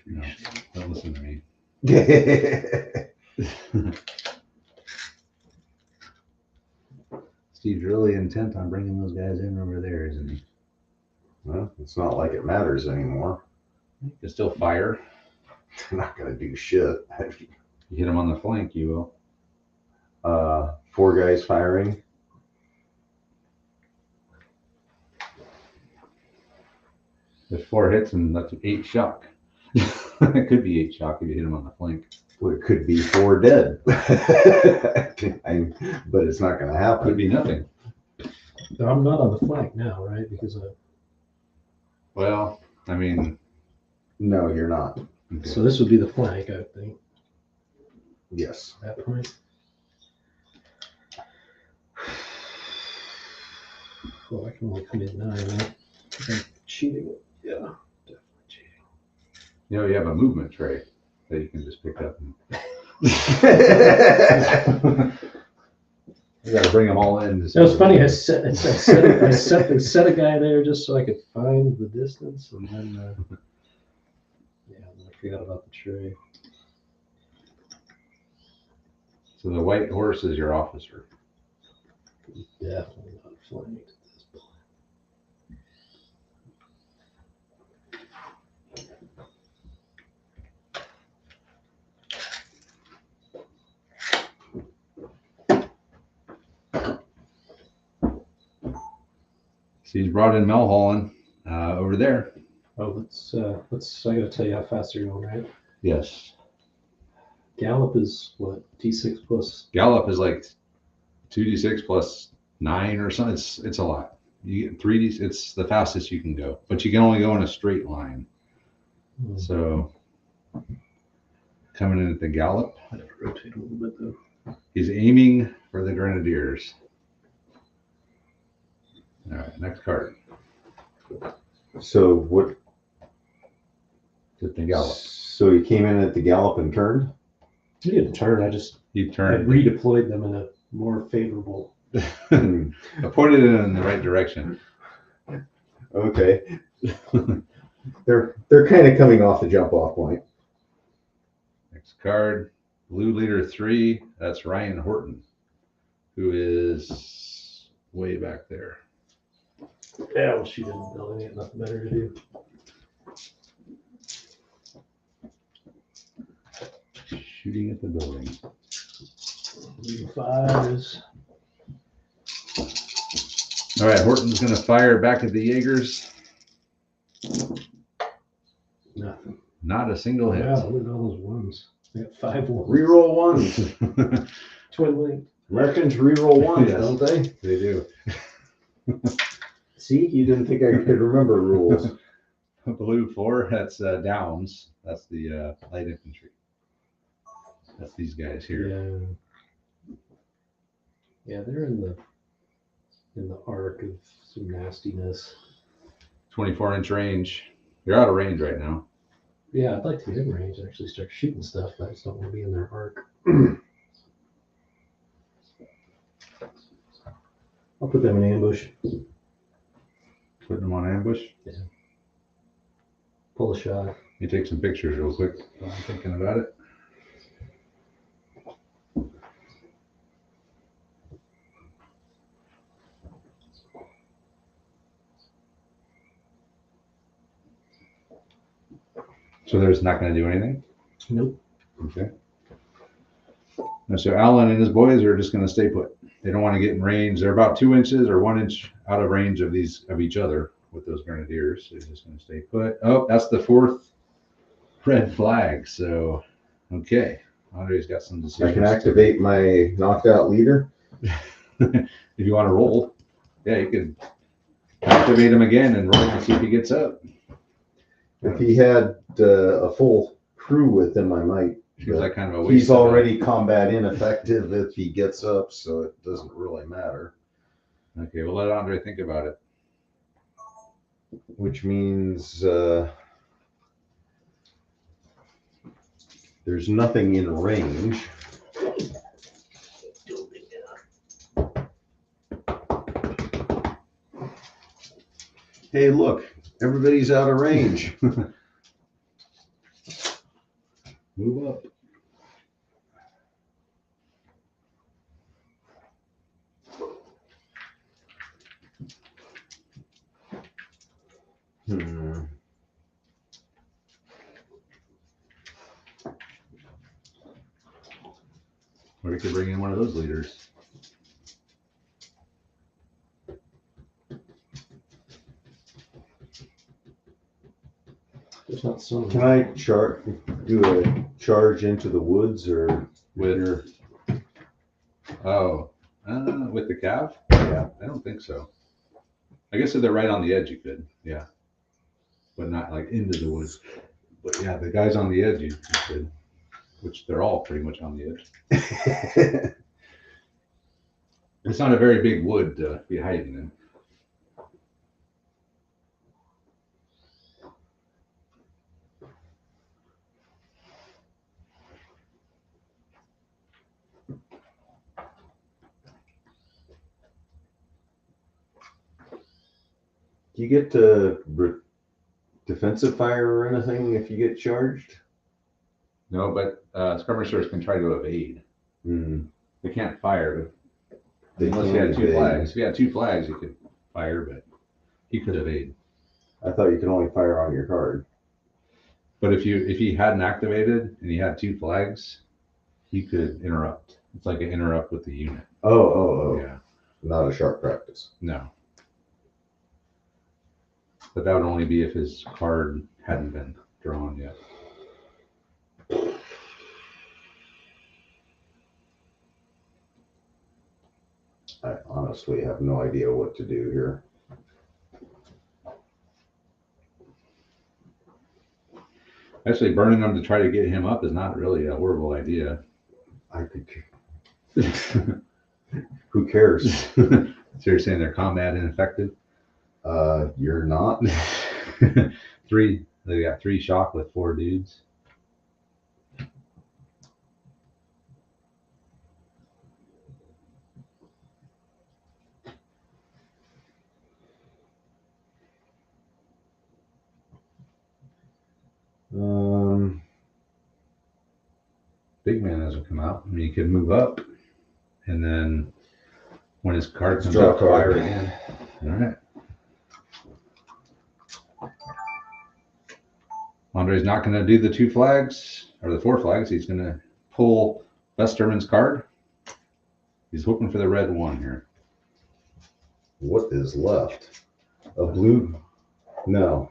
Speaker 1: No, don't listen to me. Steve's really intent on bringing those guys in over there, isn't he?
Speaker 2: Well, it's not like it matters anymore.
Speaker 1: You can still fire.
Speaker 2: They're not going to do shit.
Speaker 1: You hit them on the flank, you will.
Speaker 2: 4 guys firing.
Speaker 1: There's 4 hits and that's 8 shock. It could be 8 shock if you hit them on the flank.
Speaker 2: Well, it could be 4 dead. But it's not going to
Speaker 1: Could
Speaker 2: happen.
Speaker 1: be nothing.
Speaker 3: I'm not on the flank now, right? Because
Speaker 1: Well, I mean,
Speaker 2: No, you're not.
Speaker 1: okay.
Speaker 3: so this would be the flank, I think.
Speaker 2: Yes.
Speaker 3: At that point. Oh, I can only come in 9, right? I'm cheating. Yeah, definitely cheating.
Speaker 1: You know, you have a movement tray that you can just pick up. And... You got to bring them all in.
Speaker 3: It was funny. I set a guy there just so I could find the distance, and then then I forgot about the tray.
Speaker 1: So the white horse is your officer.
Speaker 3: He's definitely not flanked at this point.
Speaker 1: So he's brought in Mel Holland over there.
Speaker 3: Oh, let's. I gotta tell you how fast they're going, right?
Speaker 1: Yes.
Speaker 3: Gallop is what, D6 plus.
Speaker 1: Gallop is like 2d6 plus 9 or something. It's a lot. You get 3d. It's the fastest you can go, but you can only go in a straight line. So coming in at the gallop,
Speaker 3: I have to rotate a little bit though.
Speaker 1: he's aiming for the grenadiers. All right, next card.
Speaker 2: So what?
Speaker 1: At the gallop.
Speaker 2: So he came in at the gallop and turned?
Speaker 3: He didn't turn. I
Speaker 1: He
Speaker 3: I
Speaker 1: turned.
Speaker 3: redeployed them in a more favorable
Speaker 1: I pointed it in the right direction.
Speaker 2: Okay. They're kind of coming off the jump off point.
Speaker 1: Next card, Blue Leader 3. That's Ryan Horton, who is way back there.
Speaker 3: Yeah, we'll shoot in the building. Ain't nothing better to do.
Speaker 1: Shooting at the building.
Speaker 3: Leader 5 is.
Speaker 1: All right, Horton's going to fire back at the Jaegers.
Speaker 3: Nothing.
Speaker 1: Not a single hit.
Speaker 3: Yeah, look at all those ones. I got 5 ones.
Speaker 2: Reroll ones.
Speaker 3: Twin link.
Speaker 2: Americans reroll ones,
Speaker 1: Yes.
Speaker 2: don't they?
Speaker 1: They do.
Speaker 2: See, you didn't think I could remember rules.
Speaker 1: Blue 4, that's Downs. That's the light infantry. That's these guys here.
Speaker 3: Yeah. Yeah, they're in the arc of some nastiness.
Speaker 1: 24-inch range. You're out of range right now.
Speaker 3: Yeah, I'd like to get in range and actually start shooting stuff, but I just don't want to be in their arc. I'll put them in ambush.
Speaker 1: Putting them on ambush.
Speaker 3: Pull a shot.
Speaker 1: You take some pictures real quick while I'm thinking about it. So there's not going to do anything?
Speaker 3: Nope.
Speaker 1: Okay. And so Alan and his boys are just going to stay put. They don't want to get in range. They're about 2 inches or 1 inch out of range of each other with those grenadiers. So they're just going to stay put. Oh, that's the 4th red flag. So, okay. Andre's got some decisions.
Speaker 2: I can activate my knocked out leader.
Speaker 1: If you want to roll, yeah, you can activate him again and roll and see if he gets up.
Speaker 2: If he had a full crew with him, I might.
Speaker 1: Seems like kind of a waste.
Speaker 2: He's already combat ineffective if he gets up, so it doesn't really matter.
Speaker 1: Okay, we'll let Andre think about it.
Speaker 2: Which means there's nothing in range. Hey, look, everybody's out of range.
Speaker 1: Move up. Or we could bring in one of those leaders.
Speaker 3: There's not so
Speaker 2: Can I do a charge into the woods or
Speaker 1: With
Speaker 2: your?
Speaker 1: with the Cav?
Speaker 2: Yeah.
Speaker 1: I don't think so. I guess if they're right on the edge, you could, yeah. But not like into the woods. But yeah, the guys on the edge, you could. Which they're all pretty much on the edge. It's not a very big wood to be hiding in.
Speaker 2: Do you get to defensive fire or anything if you get charged?
Speaker 1: No, but skirmishers can try to evade. They can't fire unless you had 2 flags. If you had 2 flags, you could fire, but he could evade.
Speaker 2: I thought you could only fire on your card.
Speaker 1: But if he hadn't activated and he had 2 flags, he could interrupt. It's like an interrupt with the unit.
Speaker 2: Oh.
Speaker 1: Yeah.
Speaker 2: Not a sharp practice.
Speaker 1: No. But that would only be if his card hadn't been drawn yet.
Speaker 2: I honestly have no idea what to do here.
Speaker 1: Actually, burning them to try to get him up is not really a horrible idea.
Speaker 2: I could. Who cares?
Speaker 1: So you're saying they're combat ineffective?
Speaker 2: You're not.
Speaker 1: 3. They got 3 shock with 4 dudes. big man doesn't come out. I mean, he could move up, and then when his card comes
Speaker 2: Draw a
Speaker 1: out,
Speaker 2: card.
Speaker 1: fire again. All right. Andre's not going to do the 2 flags or the 4 flags. He's going to pull Westerman's card. He's hoping for the red 1 here.
Speaker 2: What is left? A blue? No.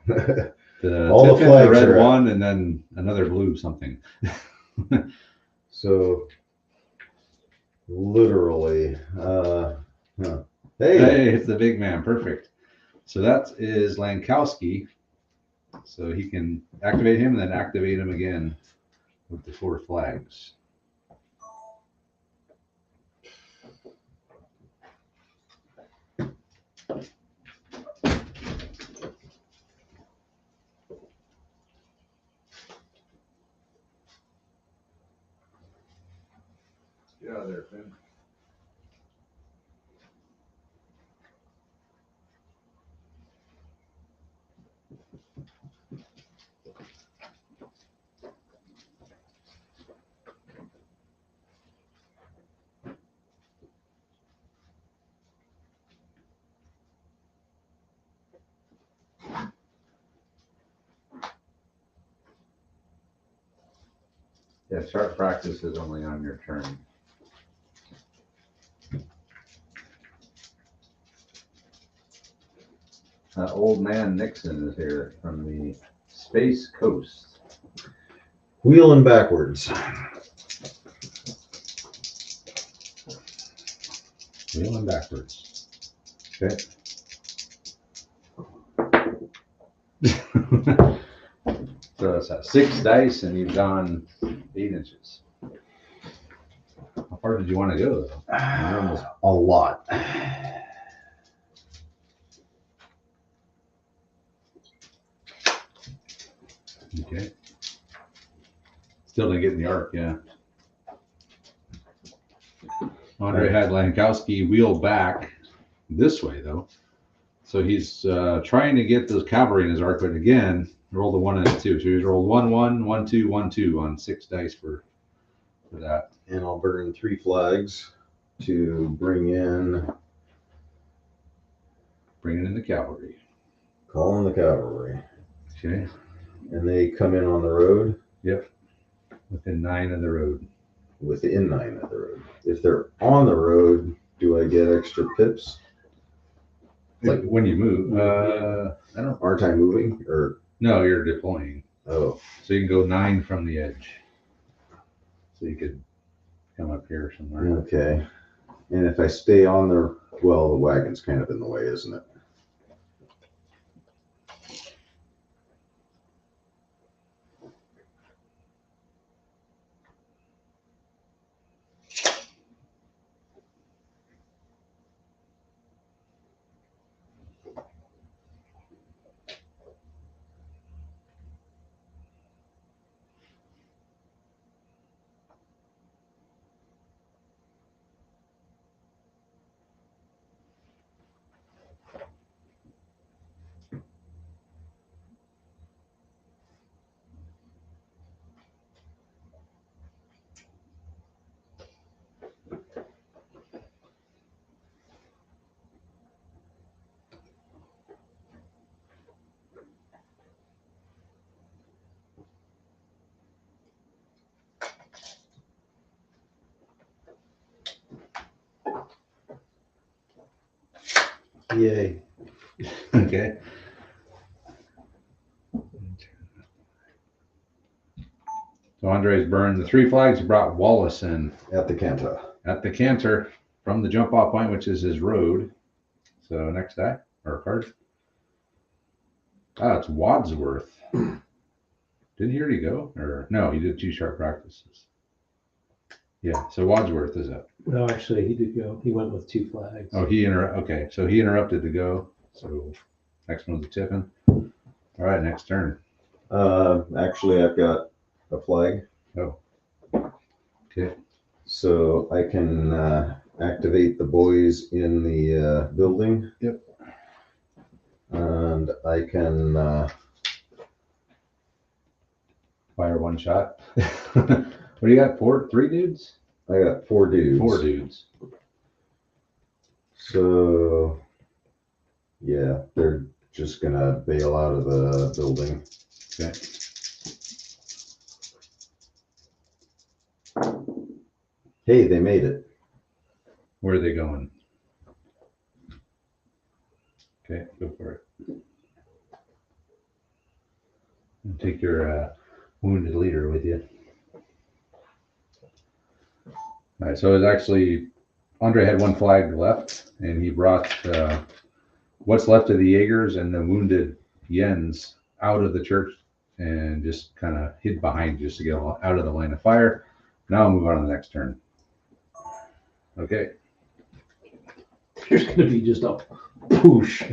Speaker 1: The
Speaker 2: All the
Speaker 1: Tiffin,
Speaker 2: flags
Speaker 1: red
Speaker 2: are
Speaker 1: 1, and then another blue something.
Speaker 2: So literally,
Speaker 1: Hey, it's the big man. Perfect. So that is Lankowski. So he can activate him and then activate him again with the 4 flags. Get out of there, Finn. Yeah, sharp practice is only on your turn. Old man Nixon is here from the Space Coast.
Speaker 2: wheeling backwards.
Speaker 1: Wheeling backwards. Okay. So it's 6 dice and you've gone 8 inches. How far did you want to go though?
Speaker 2: A lot.
Speaker 1: Okay. Still didn't get in the arc, yeah. Andre had Lankowski wheel back this way though. So he's trying to get those cavalry in his arc, but again, rolled a 1 and a 2. So he's rolled 1, 1, 1, 2, 1, 2 on 6 dice for that.
Speaker 2: And I'll burn 3 flags to bring in
Speaker 1: Bringing in the cavalry.
Speaker 2: calling the cavalry.
Speaker 1: Okay.
Speaker 2: And they come in on the road.
Speaker 1: Yep. Within 9 of the road.
Speaker 2: Within 9 of the road. If they're on the road, do I get extra pips?
Speaker 1: Like when you move, I don't.
Speaker 2: Aren't I moving? Or
Speaker 1: No, you're deploying.
Speaker 2: oh,
Speaker 1: So you can go 9 from the edge. So you could come up here somewhere.
Speaker 2: okay. And if I stay on the wagon's kind of in the way, isn't it? Yay.
Speaker 1: Okay. So Andre's burned the 3 flags. He brought Wallace in
Speaker 2: At the canter.
Speaker 1: at the canter from the jump off point, which is his road. So next die or card. Ah, it's Wadsworth. Didn't he already go? Or no, he did 2 sharp practices. Yeah, so Wadsworth is up.
Speaker 3: No, actually, he did go. He went with 2 flags.
Speaker 1: Oh, okay, so he interrupted the go. So next one's a Tiffin. All right, next turn.
Speaker 2: Actually, I've got a flag.
Speaker 1: Oh. Okay.
Speaker 2: So I can activate the boys in the building.
Speaker 1: Yep.
Speaker 2: And I can
Speaker 1: Fire 1 shot. What do you got? Three dudes?
Speaker 2: I got 4 dudes.
Speaker 1: 4 dudes.
Speaker 2: So, yeah, they're just gonna bail out of the building.
Speaker 1: Okay.
Speaker 2: Hey, they made it.
Speaker 1: Where are they going? Okay, go for it. And take your wounded leader with you. All right, so it was actually, Andre had 1 flag left, and he brought what's left of the Jaegers and the wounded Yens out of the church and just kind of hid behind just to get out of the line of fire. Now I'll move on to the next turn. Okay.
Speaker 3: There's going to be just a poosh.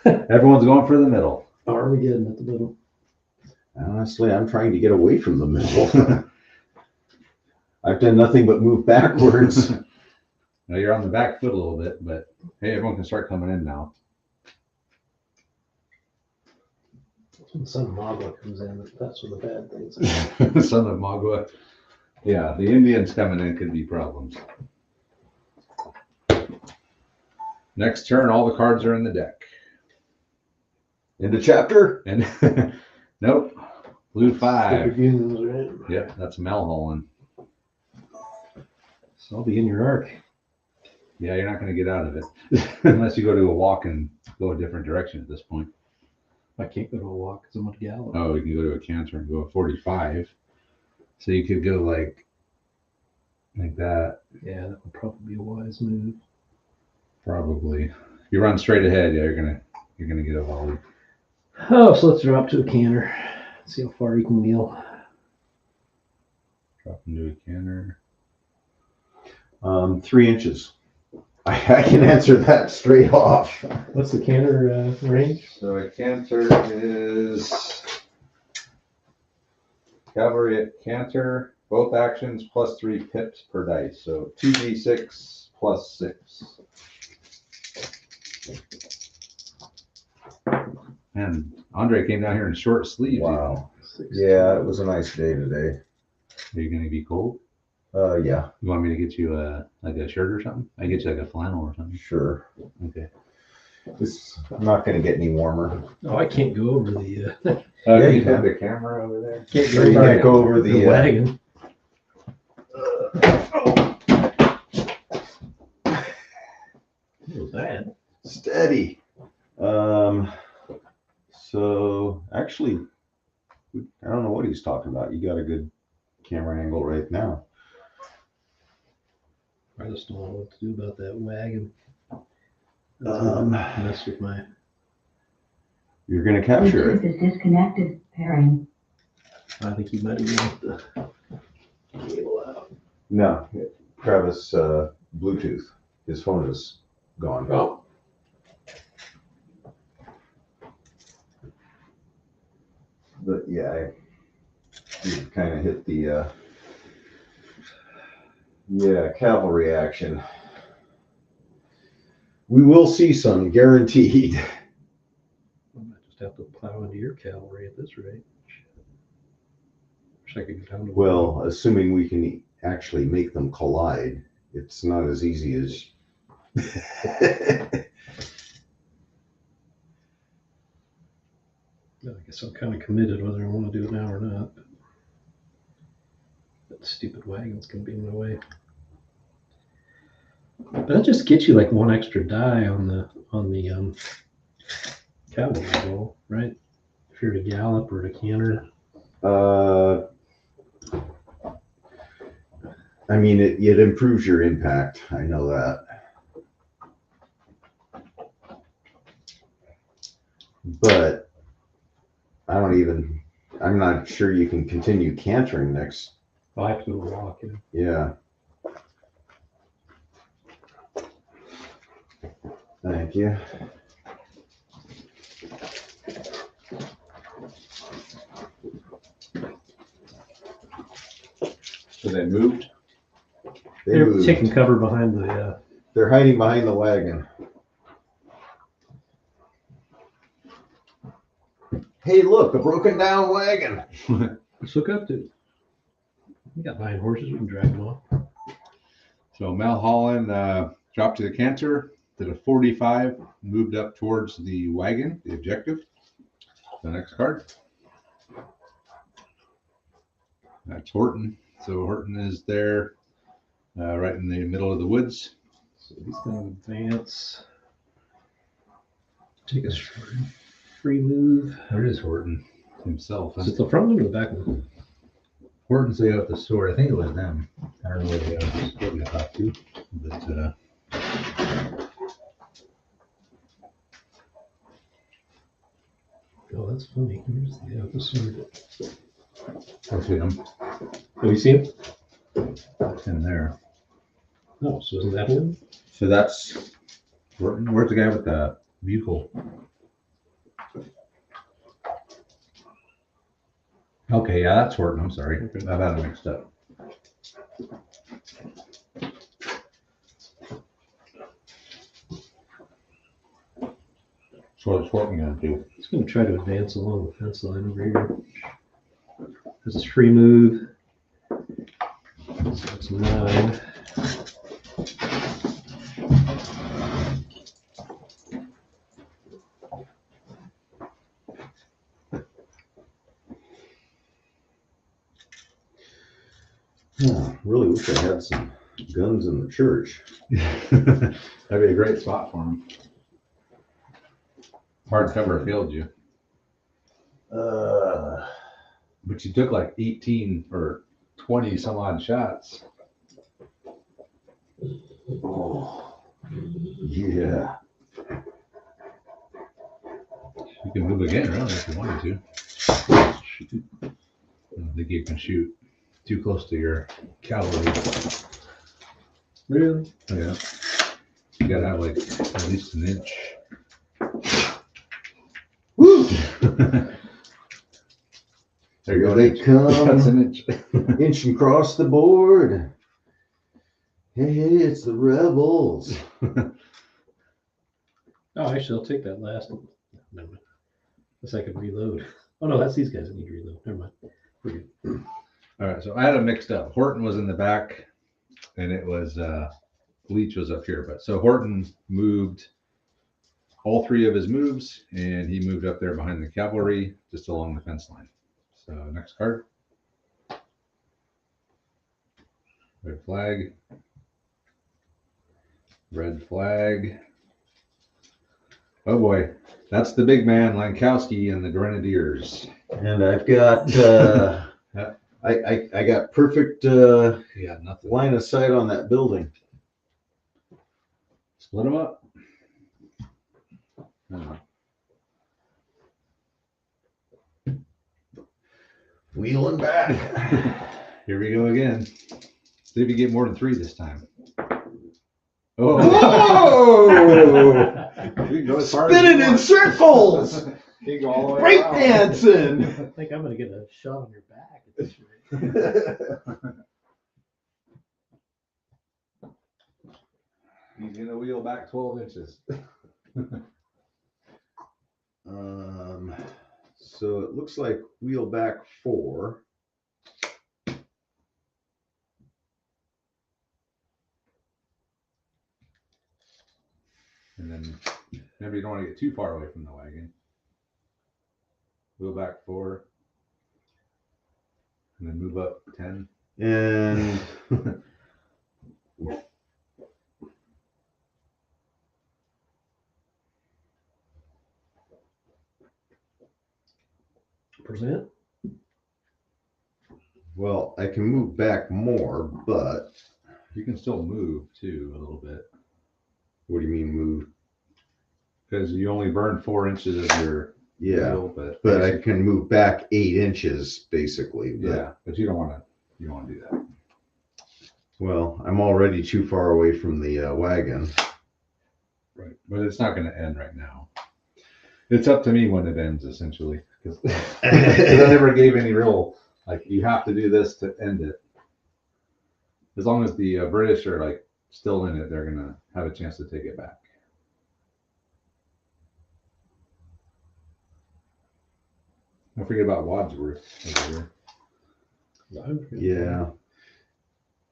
Speaker 1: Everyone's going for the middle.
Speaker 3: Armageddon at the middle.
Speaker 2: Honestly, I'm trying to get away from the middle. I've done nothing but move backwards.
Speaker 1: Now you're on the back foot a little bit, but hey, everyone can start coming in now.
Speaker 3: When the Son of Magua comes in, that's when the bad things happen.
Speaker 1: Son of Magua. Yeah, the Indians coming in could be problems. Next turn, all the cards are in the deck.
Speaker 2: Into chapter?
Speaker 1: And nope, blue 5.
Speaker 3: Begins, right?
Speaker 1: Yep, that's Malholland.
Speaker 3: So I'll be in your arc.
Speaker 1: Yeah, you're not going to get out of it unless you go to a walk and go a different direction at this point.
Speaker 3: I can't go to a walk because I'm on a gallop.
Speaker 1: Oh, you can go to a canter and go a 45. So you could go like that.
Speaker 3: Yeah, that would probably be a wise move.
Speaker 1: Probably. If you run straight ahead, yeah, you're gonna get a volley.
Speaker 3: Oh, so let's drop to a canter. See how far you can wheel.
Speaker 1: Drop into a canter.
Speaker 2: 3 inches. I can answer that straight off.
Speaker 3: What's the canter range?
Speaker 1: So a canter is cavalry at canter, both actions plus 3 pips per dice. So 2d6 plus 6. And Andre came down here in short sleeves.
Speaker 2: Wow. Yeah, it was a nice day today.
Speaker 1: Are you going to be cold?
Speaker 2: Yeah.
Speaker 1: You want me to get you like a shirt or something? I get you like a flannel or something.
Speaker 2: Sure.
Speaker 1: Okay.
Speaker 2: I'm not going to get any warmer.
Speaker 3: Oh, I can't go over the.
Speaker 2: Yeah,
Speaker 1: you
Speaker 2: you
Speaker 1: have
Speaker 2: can.
Speaker 1: the camera over there.
Speaker 3: Can't
Speaker 2: Or you can't go over
Speaker 3: the
Speaker 2: the
Speaker 3: wagon. What was that?
Speaker 2: steady. So actually, I don't know what he's talking about. You got a good camera angle right now.
Speaker 3: I just don't know what to do about that wagon. Mess with my.
Speaker 2: You're going to capture it.
Speaker 4: Bluetooth is disconnected. Pairing.
Speaker 3: I think you might have moved the cable out.
Speaker 2: No, Travis, Bluetooth. His phone is gone.
Speaker 3: Oh.
Speaker 2: But yeah, you kind of hit the cavalry action. We will see some, guaranteed.
Speaker 3: I might just have to plow into your cavalry at this rate. Wish I could go down to.
Speaker 2: Well, assuming we can actually make them collide, it's not as easy as.
Speaker 3: I guess I'm kind of committed whether I want to do it now or not. That stupid wagon's gonna be in my way. But that just gets you like 1 extra die on the cavalry roll, right? If you're to gallop or to canter.
Speaker 2: I mean, it improves your impact. I know that. But I'm not sure you can continue cantering next.
Speaker 3: I'll have to go walk.
Speaker 2: Yeah. Thank you.
Speaker 1: So they moved.
Speaker 3: They're
Speaker 2: moved.
Speaker 3: taking cover behind the.
Speaker 2: They're hiding behind the wagon. Hey, look, a broken down wagon.
Speaker 3: Let's look up to. We got 9 horses. We can drag them off.
Speaker 1: So Mulholland dropped to the canter, did a 45, moved up towards the wagon, the objective. The next card. That's Horton. So Horton is there, right in the middle of the woods.
Speaker 3: So he's going to advance. Take a free move.
Speaker 1: There is Horton himself.
Speaker 3: Is it the front one or the back one?
Speaker 1: Horton's way out the sword. I think it was them. I don't know where they are. Just what we talked to. But
Speaker 3: Oh, that's funny. Where's the out the sword?
Speaker 1: I'll see them
Speaker 3: Oh, you see him?
Speaker 1: in there.
Speaker 3: No, so isn't that him?
Speaker 1: So that's Horton. Where's the guy with the bugle? Okay, yeah, that's Horton. I'm sorry.
Speaker 3: Okay.
Speaker 1: I've had it mixed up. So what's Horton gonna do?
Speaker 3: He's going to try to advance along the fence line over here. This is free move. So that's 9.
Speaker 2: Oh, really wish I had some guns in the church.
Speaker 1: That'd be a great spot for him. Hardcover failed you. But you took like 18 or 20 some odd shots.
Speaker 2: Oh, yeah.
Speaker 1: You can move again, really, if you wanted to. Shoot. I don't think you can shoot too close to your cavalry.
Speaker 3: Really?
Speaker 1: Oh, yeah. You gotta have like at least an inch.
Speaker 2: Woo!
Speaker 1: There you go.
Speaker 2: Here they
Speaker 1: That's
Speaker 2: come,
Speaker 1: an inch.
Speaker 2: inching across the board. Hey, it's the rebels.
Speaker 3: Oh, actually, I'll take that last one. Never mind. Guess I could reload. Oh, no, that's these guys that need to reload. Never mind. We're good.
Speaker 1: All right, so I had them mixed up. Horton was in the back, and it was Leach was up here. But so Horton moved all 3 of his moves, and he moved up there behind the cavalry, just along the fence line. So next card. Red flag. Red flag. Oh boy, that's the big man, Lankowski and the Grenadiers.
Speaker 2: And I've got I got perfect
Speaker 1: He got nothing.
Speaker 2: line of sight on that building.
Speaker 1: Split them up. Oh.
Speaker 2: Wheeling back.
Speaker 1: Here we go again. See if you get more than 3 this time.
Speaker 2: Whoa!
Speaker 1: You can go as far as
Speaker 2: Spinning
Speaker 1: you
Speaker 2: in
Speaker 1: want.
Speaker 2: circles.
Speaker 1: You can go all the way
Speaker 2: Break
Speaker 1: around.
Speaker 2: dancing.
Speaker 3: I think I'm going to get a shot on your back at this rate.
Speaker 1: He's gonna wheel back 12 inches.
Speaker 2: So it looks like wheel back 4.
Speaker 1: And then maybe you don't want to get too far away from the wagon. Wheel back 4. And then move up 10.
Speaker 2: And
Speaker 3: Percent?
Speaker 2: well, I can move back more, but
Speaker 1: You can still move too a little bit.
Speaker 2: what do you mean move?
Speaker 1: Because you only burn 4 inches of your
Speaker 2: Yeah,
Speaker 1: wheel,
Speaker 2: but I can move back 8 inches basically. But,
Speaker 1: yeah, but you don't want to do that.
Speaker 2: well, I'm already too far away from the wagon.
Speaker 1: Right. But it's not going to end right now. It's up to me when it ends, essentially. Because I never gave any real, like, you have to do this to end it. As long as the British are, like, still in it, they're going to have a chance to take it back. Don't forget about Wadsworth over here.
Speaker 2: Yeah,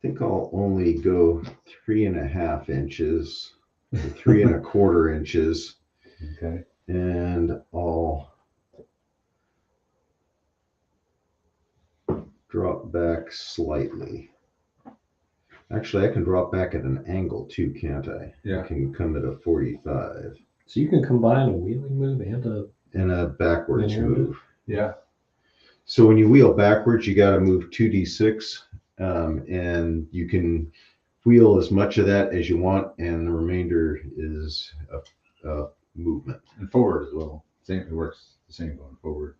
Speaker 2: think I'll only go 3.5 inches, or 3.25 inches,
Speaker 1: Okay.
Speaker 2: and I'll drop back slightly. Actually, I can drop back at an angle too, can't I?
Speaker 1: Yeah.
Speaker 2: I can come at a 45
Speaker 3: So you can combine a wheeling move and
Speaker 2: and a backwards
Speaker 3: Linear
Speaker 2: move.
Speaker 1: Yeah.
Speaker 2: So when you wheel backwards, you got to move 2d6, and you can wheel as much of that as you want, and the remainder is a movement.
Speaker 1: And forward as well. Same. It works the same going forward.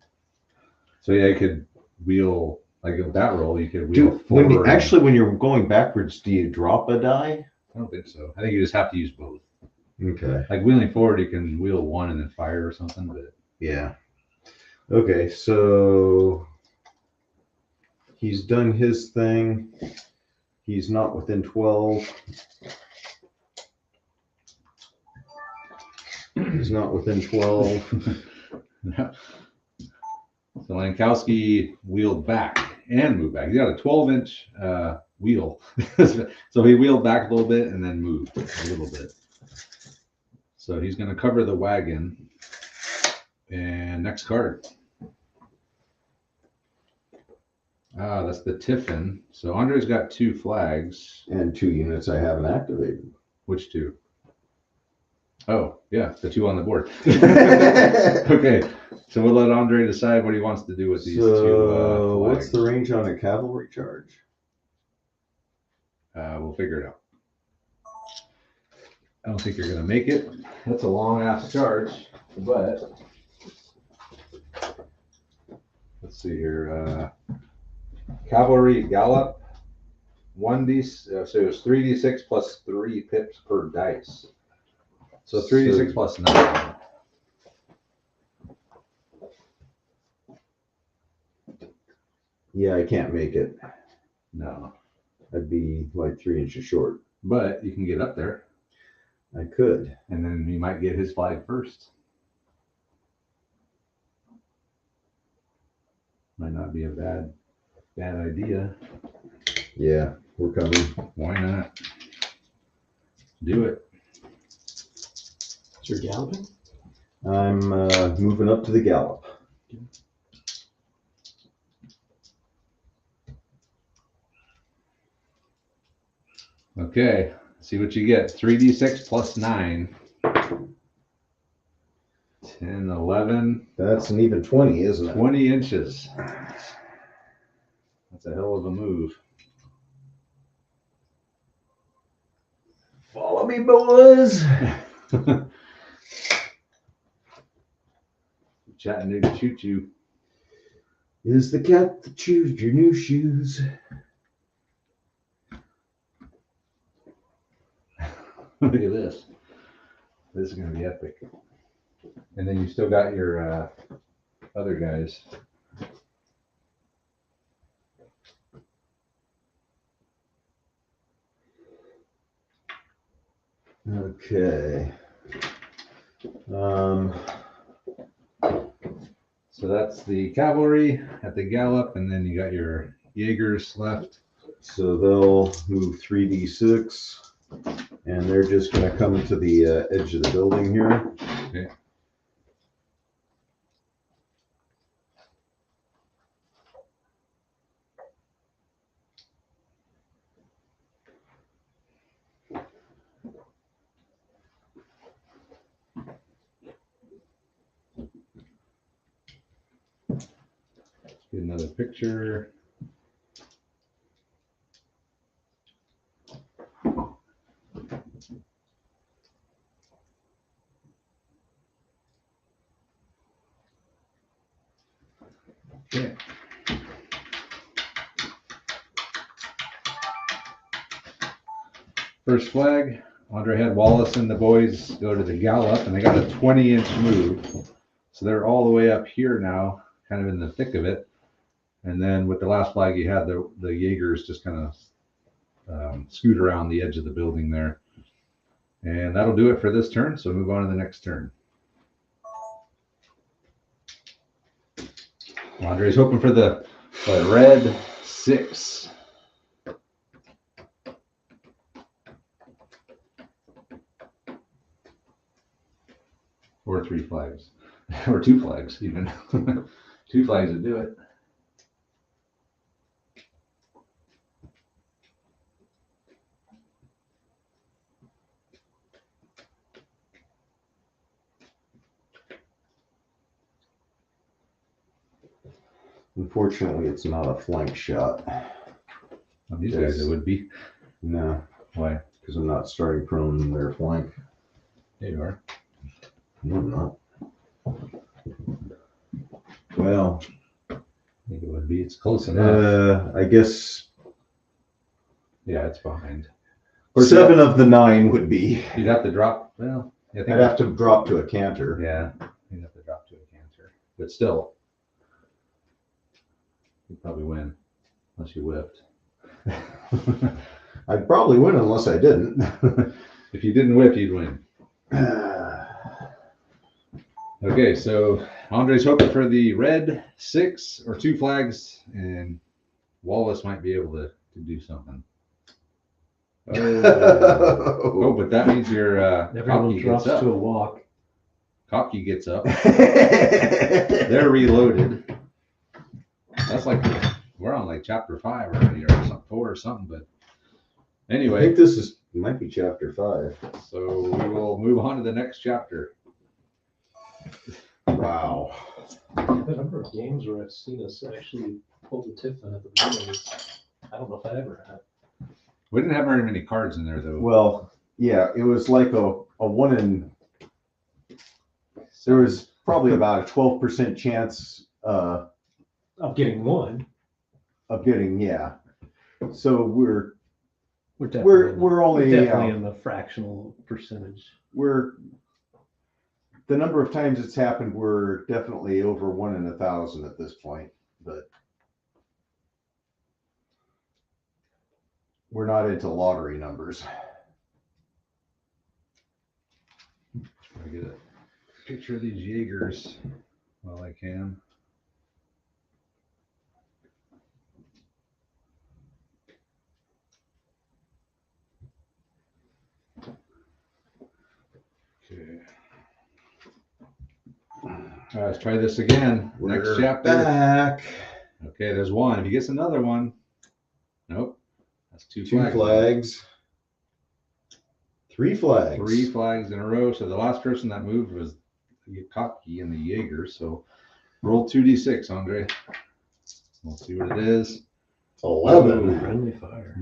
Speaker 1: So yeah, you could wheel like with that roll. You could wheel forward.
Speaker 2: When you're going backwards, do you drop a die?
Speaker 1: I don't think so. I think you just have to use both.
Speaker 2: Okay.
Speaker 1: Like wheeling forward, you can wheel one and then fire or something. But
Speaker 2: Yeah. Okay, so he's done his thing. He's not within 12. He's not within 12.
Speaker 1: So Lankowski wheeled back and moved back. He got a 12-inch wheel. So he wheeled back a little bit and then moved a little bit. So he's going to cover the wagon. And next card. That's the Tiffin. So Andre's got 2 flags.
Speaker 2: And 2 units I haven't activated.
Speaker 1: Which 2? Oh, yeah, the 2 on the board. Okay, so we'll let Andre decide what he wants to do with these 2 flags.
Speaker 2: What's the range on a cavalry charge?
Speaker 1: We'll figure it out. I don't think you're going to make it. That's a long-ass charge, but let's see here. Cavalry gallop, 1d, so it was 3d6 plus 3 pips per dice. So 3d6 plus 9.
Speaker 2: Yeah, I can't make it.
Speaker 1: No,
Speaker 2: I'd be like 3 inches short.
Speaker 1: but you can get up there,
Speaker 2: I could.
Speaker 1: and then you might get his flag first. Might not be a bad idea.
Speaker 2: Yeah, we're coming.
Speaker 1: Why not? Do it.
Speaker 3: So you're galloping?
Speaker 2: I'm moving up to the gallop.
Speaker 1: Okay, see what you get. 3d6 plus 9. 10, 11.
Speaker 2: That's an even 20, isn't it?
Speaker 1: 20 inches. That's a hell of a move.
Speaker 2: Follow me, boys.
Speaker 1: Chattanooga choo choo.
Speaker 2: Is the cat that chews your new shoes?
Speaker 1: Look at this. This is going to be epic. And then you still got your other guys.
Speaker 2: Okay.
Speaker 1: So that's the cavalry at the gallop, and then you got your Jaegers left.
Speaker 2: So they'll move 3d6, and they're just going to come to the edge of the building here.
Speaker 1: Okay. Get another picture. Okay. First flag, Andre had Wallace and the boys go to the gallop, and they got a 20-inch move. So they're all the way up here now, kind of in the thick of it. And then with the last flag, you had the Jaegers just kind of scoot around the edge of the building there. And that'll do it for this turn, so move on to the next turn. Andre's hoping for the red 6. Or 3 flags. Or 2 flags, even. 2 flags would do it.
Speaker 2: Unfortunately, it's not a flank shot.
Speaker 1: On these guys, it would be.
Speaker 2: No,
Speaker 1: Why?
Speaker 2: because I'm not starting prone in their flank.
Speaker 1: There you are.
Speaker 2: No, I'm not. Well,
Speaker 1: I think it would be. It's close enough.
Speaker 2: I guess
Speaker 1: Yeah, it's behind.
Speaker 2: 7 of the 9 would be.
Speaker 1: You'd have to drop. Well, I think
Speaker 2: I'd have to drop to a canter.
Speaker 1: Yeah, you'd have to drop to a canter. But still, you'd probably win unless you whipped.
Speaker 2: I'd probably win unless I didn't.
Speaker 1: If you didn't whip, you'd win. Okay, so Andre's hoping for the red 6 or 2 flags, and Wallace might be able to do something. Oh, but that means your
Speaker 3: Everyone
Speaker 1: Cocky
Speaker 3: drops
Speaker 1: gets up.
Speaker 3: to a walk.
Speaker 1: Cocky gets up. They're reloaded. That's like we're on like chapter 5 already, or something, 4 or something. But
Speaker 2: I
Speaker 1: anyway,
Speaker 2: think this might be chapter 5.
Speaker 1: so we will move on to the next chapter.
Speaker 2: Wow.
Speaker 3: The number of games where I've seen us actually pull the Tiffin at the beginning, I don't know if I ever have.
Speaker 1: We didn't have very many cards in there though.
Speaker 2: Well, yeah, it was like a 1 in. There was probably about a 12% chance
Speaker 3: Of getting one.
Speaker 2: of getting, yeah. So we're
Speaker 3: We're
Speaker 2: only
Speaker 3: definitely in the fractional percentage.
Speaker 2: the number of times it's happened, we're definitely over 1 in 1,000 at this point, but we're not into lottery numbers.
Speaker 1: Try to get a picture of these Jaegers while I can. Okay. All right, let's try this again. Next
Speaker 2: We're
Speaker 1: chapter.
Speaker 2: back.
Speaker 1: Okay, there's 1. If he gets another one, nope. That's 2
Speaker 2: 2
Speaker 1: flags.
Speaker 2: flags. 3 flags.
Speaker 1: 3 flags in a row. So the last person that moved was Cocky and the Jaeger. So roll 2d6, Andre. We'll see what it is.
Speaker 2: 11.
Speaker 3: Friendly fire.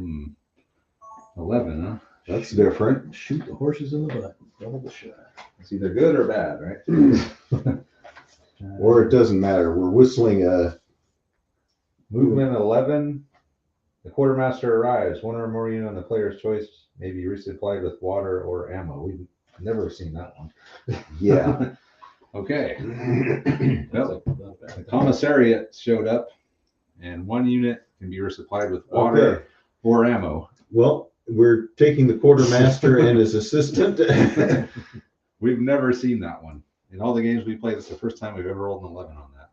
Speaker 1: 11, huh?
Speaker 2: That's different.
Speaker 3: Shoot the horses in the butt. Double the shot.
Speaker 1: It's either good or bad, right?
Speaker 2: Or it doesn't matter. We're whistling a
Speaker 1: Movement 11. The quartermaster arrives. 1 or more unit on the player's choice may be resupplied with water or ammo. We've never seen that one.
Speaker 2: yeah.
Speaker 1: Okay.
Speaker 3: That's
Speaker 1: Well,
Speaker 3: not bad.
Speaker 1: the commissariat showed up, and 1 unit can be resupplied with water
Speaker 2: Okay.
Speaker 1: or ammo.
Speaker 2: Well, we're taking the quartermaster and his assistant.
Speaker 1: We've never seen that one. In all the games we played, it's the first time we've ever rolled an 11 on that.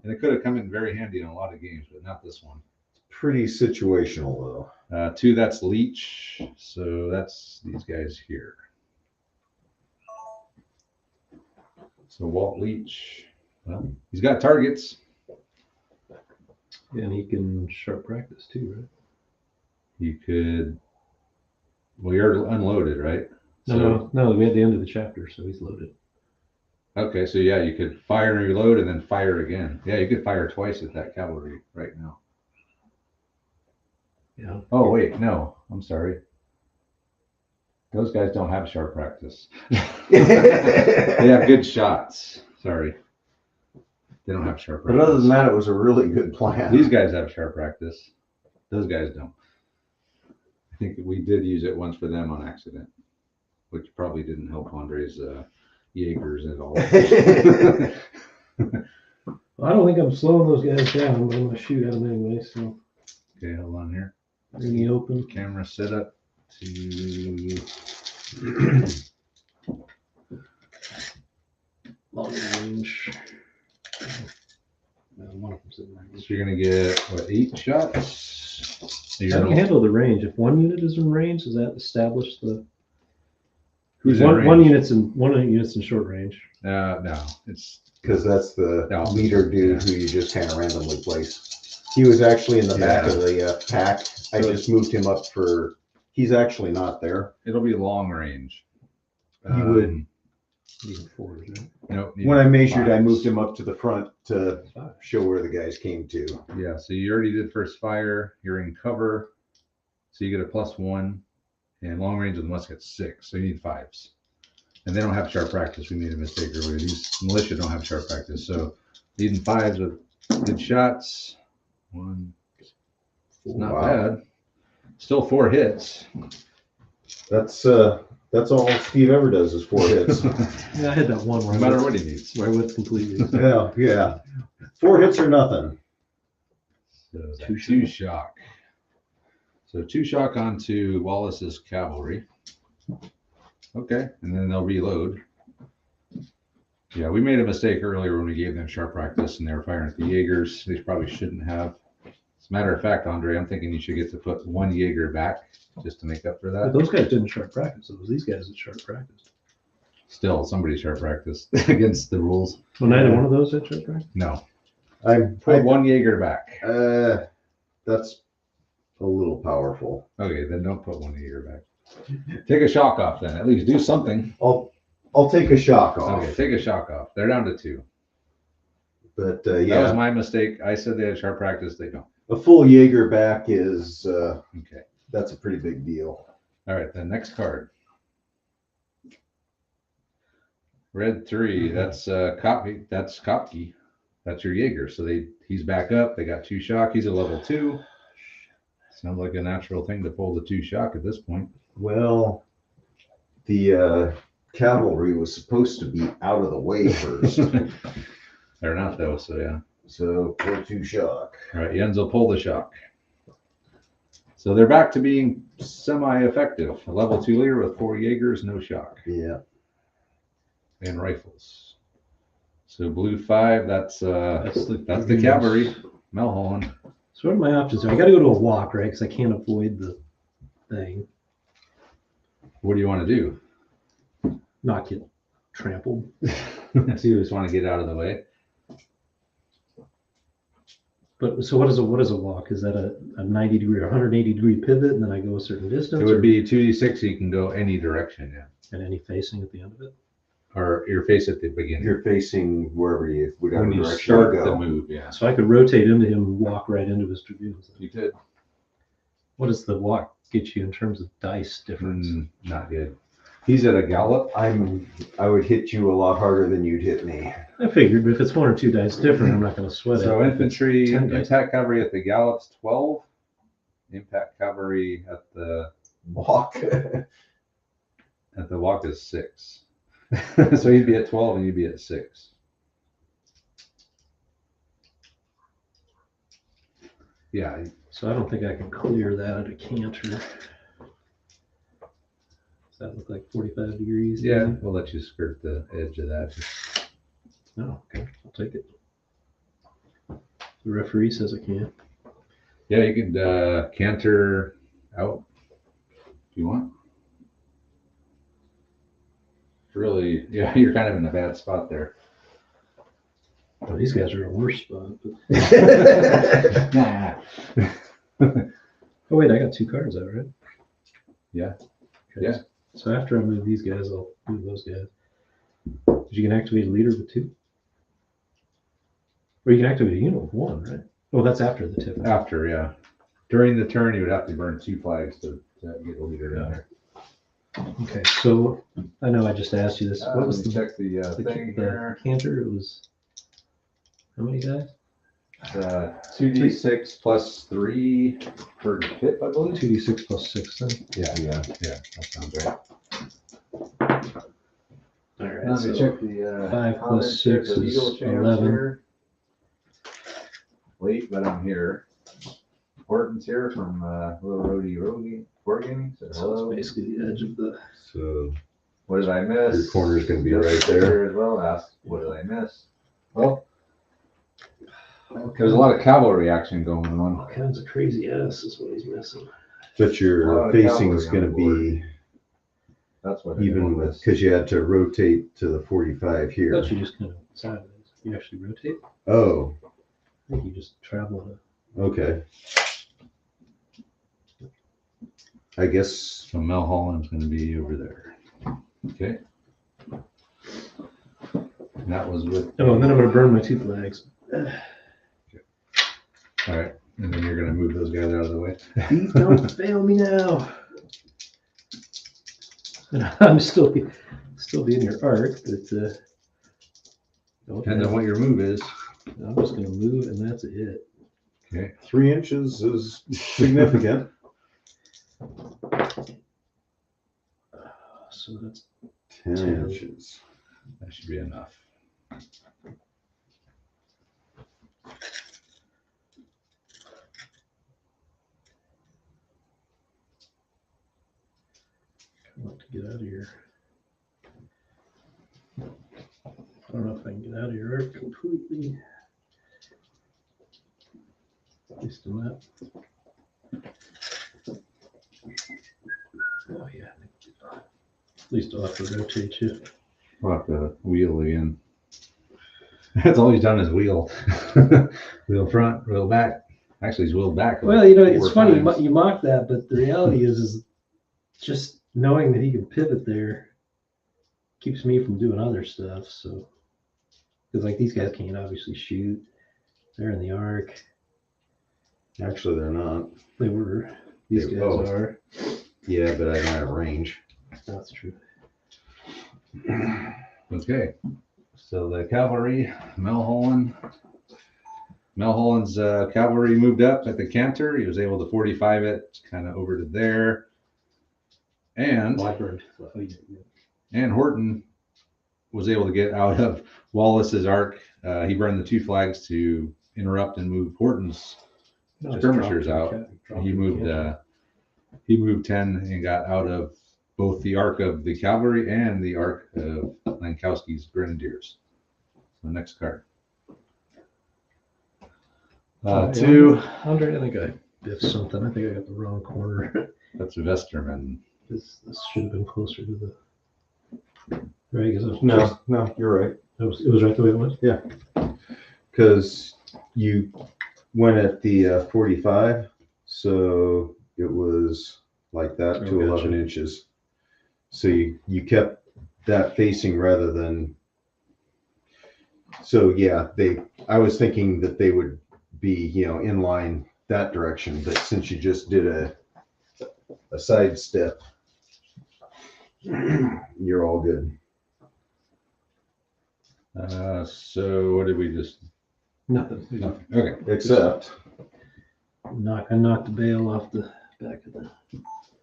Speaker 1: And it could have come in very handy in a lot of games, but not this one.
Speaker 2: Pretty situational, though.
Speaker 1: 2, that's Leech. So that's these guys here. So Walt Leech, well, he's got targets.
Speaker 3: And he can sharp practice too, right?
Speaker 1: You could, well, you're unloaded, right?
Speaker 3: No, we had the end of the chapter, so he's loaded.
Speaker 1: Okay, so yeah, you could fire and reload and then fire again. Yeah, you could fire twice at that cavalry right now.
Speaker 3: Yeah.
Speaker 1: Oh, wait, no, I'm sorry. Those guys don't have sharp practice. They have good shots. Sorry. They don't have sharp practice.
Speaker 2: But other than that, it was a really good plan.
Speaker 1: These guys have sharp practice. Those guys don't. I think we did use it once for them on accident, which probably didn't help Andre's Jaegers at all.
Speaker 3: Well, I don't think I'm slowing those guys down, but I'm gonna shoot at them anyway. So
Speaker 1: Okay, hold on here.
Speaker 3: in the open.
Speaker 1: Camera set up to
Speaker 3: Long range. One of them's in range.
Speaker 1: so you're gonna get what, 8 shots? So
Speaker 3: I
Speaker 1: you're
Speaker 3: can handle the range. If 1 unit is in range, does that establish the
Speaker 1: Who's in
Speaker 3: one
Speaker 1: range?
Speaker 3: unit's in short range.
Speaker 1: No, it's
Speaker 2: Because that's the
Speaker 1: No.
Speaker 2: leader dude who you just kind of randomly place. He was actually in the back
Speaker 1: Yeah.
Speaker 2: of the pack. I
Speaker 1: So-
Speaker 2: just moved him up for. He's actually not there.
Speaker 1: it'll be long range.
Speaker 2: You would-
Speaker 3: Even fours, right?
Speaker 1: No.
Speaker 2: When I measured, I
Speaker 1: fives.
Speaker 2: moved him up to the front to
Speaker 3: Five.
Speaker 2: show where the guys came to.
Speaker 1: Yeah, so you already did first fire. You're in cover, so you get a +1, and long range with the musket 6. So you need 5s, and they don't have sharp practice. We made a mistake earlier. These militia don't have sharp practice, so needing 5s with good shots. 1, it's not
Speaker 2: Wow.
Speaker 1: bad. Still 4 hits.
Speaker 2: That's all Steve ever does is 4 hits.
Speaker 3: Yeah, I had that one
Speaker 1: No
Speaker 3: where
Speaker 1: matter what he needs.
Speaker 3: I whipped completely.
Speaker 2: Yeah. 4 hits or nothing.
Speaker 1: So that
Speaker 3: Two
Speaker 1: 2 shock. So 2 shock onto Wallace's cavalry. Okay, and then they'll reload. Yeah, we made a mistake earlier when we gave them sharp practice and they were firing at the Jaegers. They probably shouldn't have. As a matter of fact, Andre, I'm thinking you should get to put 1 Jaeger back just to make up for
Speaker 3: But
Speaker 1: that.
Speaker 3: those guys didn't sharp practice. It was these guys that sharp practiced.
Speaker 1: Still, somebody sharp practice against the rules.
Speaker 3: Well, neither one of those had sharp practice.
Speaker 1: No,
Speaker 2: I'm
Speaker 1: put 1 Jaeger back.
Speaker 2: that's a little powerful.
Speaker 1: Okay, then don't put 1 Jaeger back. Take a shock off then. At least do something.
Speaker 2: I'll take a shock off.
Speaker 1: Okay, take a shock off. They're down to 2.
Speaker 2: But
Speaker 1: That was
Speaker 2: yeah,
Speaker 1: my mistake. I said they had sharp practice. They don't.
Speaker 2: a full Jaeger back is
Speaker 1: Okay.
Speaker 2: that's a pretty big deal.
Speaker 1: All right, then next card. Red 3. That's Kopke. That's Kopke. That's your Jaeger. So he's back up. They got 2 shock. He's a level 2. Sounds like a natural thing to pull the 2 shock at this point.
Speaker 2: Well, the cavalry was supposed to be out of the way first.
Speaker 1: They're not though. So yeah.
Speaker 2: So pull 2 shock.
Speaker 1: All right, Jens will pull the shock. So they're back to being semi-effective. A level 2 leader with 4 Jaegers, no shock,
Speaker 2: Yeah.
Speaker 1: and rifles. So blue 5. That's
Speaker 3: That's
Speaker 1: the cavalry. Melholland.
Speaker 3: So what are my options? I got to go to a walk, right? Because I can't avoid the thing,
Speaker 1: What do you want to do?
Speaker 3: not get trampled.
Speaker 1: So you just want to get out of the way.
Speaker 3: But so what is a walk? Is that a 90 degree or 180 degree pivot, and then I go a certain distance?
Speaker 1: It would be 2d6. You can go any direction, yeah.
Speaker 3: and any facing at the end of it.
Speaker 1: Or your face at the beginning.
Speaker 2: You're facing wherever whatever
Speaker 1: When you
Speaker 2: direction
Speaker 1: start
Speaker 2: you go.
Speaker 1: the move, yeah.
Speaker 3: So I could rotate into him and walk right into his dragoons.
Speaker 1: You could.
Speaker 3: What does the walk get you in terms of dice difference?
Speaker 1: Not good. He's at a gallop.
Speaker 2: I would hit you a lot harder than you'd hit me.
Speaker 3: I figured if it's 1 or 2 dice different, I'm not going to sweat
Speaker 1: So
Speaker 3: it.
Speaker 1: infantry,
Speaker 3: 10 dice.
Speaker 1: impact cavalry at the gallop's 12. Impact cavalry at the
Speaker 2: Walk.
Speaker 1: walk is 6. So he'd be at 12 and you'd be at 6. Yeah,
Speaker 3: So I don't think I can clear that at a canter. Does that look like 45 degrees? to
Speaker 1: yeah.
Speaker 3: you?
Speaker 1: We'll let you skirt the edge of that.
Speaker 3: No, okay, I'll take it. The referee says I can.
Speaker 1: Yeah, you could canter out if you want. Really, yeah, you're kind of in a bad spot there.
Speaker 3: Well, these guys are in a worse spot. But... Oh wait, I got 2 cards out, right?
Speaker 1: Yeah.
Speaker 3: Okay.
Speaker 1: Yeah.
Speaker 3: So after I move these guys, I'll move those guys. Because you can activate a leader with 2. Or you can activate a unit with 1, right? Oh, that's after the tip.
Speaker 1: After, yeah. During the turn, you would have to burn 2 flags to get the leader in there.
Speaker 3: Okay, so I know I just asked you this. What was the
Speaker 1: check the thing here?
Speaker 3: canter? It was how many guys?
Speaker 1: 2d6 plus 3 per hit, I believe.
Speaker 3: 2d6 plus 6 then.
Speaker 1: Yeah, that sounds right.
Speaker 3: All right.
Speaker 1: Now
Speaker 3: So
Speaker 1: to check the
Speaker 3: 5 plus
Speaker 1: check
Speaker 3: 6
Speaker 1: the
Speaker 3: is
Speaker 1: legal chairs
Speaker 3: 11.
Speaker 1: here. Late, but I'm here. Horton's here from Little Roadie Wargaming. So
Speaker 3: So
Speaker 1: hello.
Speaker 3: it's basically the edge of the.
Speaker 2: So
Speaker 1: What did I miss?
Speaker 2: your corner's gonna be
Speaker 1: Just
Speaker 2: right there.
Speaker 1: here as well. Ask what did I miss? Well, there's a lot of cavalry action going on.
Speaker 3: All kinds of crazy ass is what he's missing.
Speaker 2: But
Speaker 1: A
Speaker 2: your
Speaker 1: lot of
Speaker 2: facing is
Speaker 1: cavalry
Speaker 2: going
Speaker 1: on
Speaker 2: to be
Speaker 1: That's what I
Speaker 2: even
Speaker 1: did
Speaker 2: with, because you had to rotate to the 45
Speaker 3: I
Speaker 2: here.
Speaker 3: thought you just kind of sideways. You actually rotate.
Speaker 2: Oh,
Speaker 3: I think you just travel.
Speaker 2: okay. I guess
Speaker 1: So Mel Holland's going to be over there. Okay. And that was with.
Speaker 3: Oh, and then I'm going to burn my 2 flags.
Speaker 1: All right. And then you're going to move those guys out of the way.
Speaker 3: Please don't fail me now. And I'm still be in your arc, but
Speaker 1: Depends on what your move is.
Speaker 3: I'm just going to move, and that's it.
Speaker 1: Okay.
Speaker 2: 3 inches is significant.
Speaker 3: So that's
Speaker 2: 10
Speaker 3: 10.
Speaker 2: inches.
Speaker 1: That should be enough.
Speaker 3: I'd like to get out of here. I don't know if I can get out of your arc completely. At least I'm not. Oh yeah. At least I'll have to rotate you.
Speaker 1: We'll have to wheel again. That's all he's done is wheel. Wheel front, wheel back. Actually, he's wheeled back.
Speaker 3: Well, you know, it's
Speaker 1: 4
Speaker 3: funny
Speaker 1: times.
Speaker 3: you mock that, but the reality is just knowing that he can pivot there keeps me from doing other stuff. So, because like these guys can't obviously shoot, they're in the arc.
Speaker 2: Actually, they're not.
Speaker 3: They were. These
Speaker 2: They
Speaker 3: guys
Speaker 2: both.
Speaker 3: are.
Speaker 2: Yeah, but I don't have range.
Speaker 3: That's true.
Speaker 1: Okay. So the cavalry, Mel Holland's cavalry moved up at the canter. He was able to 45 it kind of over to there. And
Speaker 3: Blackbird.
Speaker 1: Horton was able to get out of Wallace's arc. He burned the 2 flags to interrupt and move Horton's skirmishers out. He moved 10 and got out of both the arc of the cavalry and the arc of Lankowski's grenadiers. So next card. 2.
Speaker 3: Andre, I think I biffed something. I think I got the wrong corner.
Speaker 1: That's Westerman.
Speaker 3: This should have been closer to the. Right, because
Speaker 2: No, you're right.
Speaker 3: it was right the way it was.
Speaker 2: Because you went at the 45, so it was like that to
Speaker 3: Oh,
Speaker 2: 11
Speaker 3: gotcha.
Speaker 2: inches. So you kept that facing rather than. So yeah, I was thinking that they would be, in line that direction, but since you just did a side step, you're all good.
Speaker 1: So what did we just?
Speaker 3: Nothing.
Speaker 1: Nothing. Okay.
Speaker 2: Except
Speaker 3: I knocked the bail off the back of the.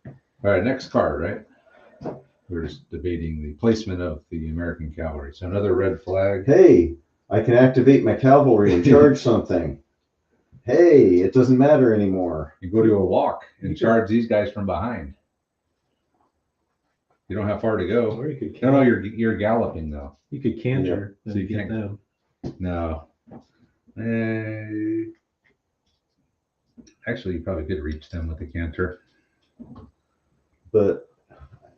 Speaker 1: All right. Next card, right? We're just debating the placement of the American cavalry. So another red flag.
Speaker 2: hey, I can activate my cavalry and charge something. Hey, it doesn't matter anymore.
Speaker 1: You go to a walk and charge these guys from behind. You don't have far to go.
Speaker 3: Or you could.
Speaker 1: No, you're galloping though.
Speaker 3: You could canter.
Speaker 1: So you
Speaker 3: get
Speaker 1: can't-
Speaker 3: them.
Speaker 1: No. Actually, you probably could reach them with the canter.
Speaker 2: But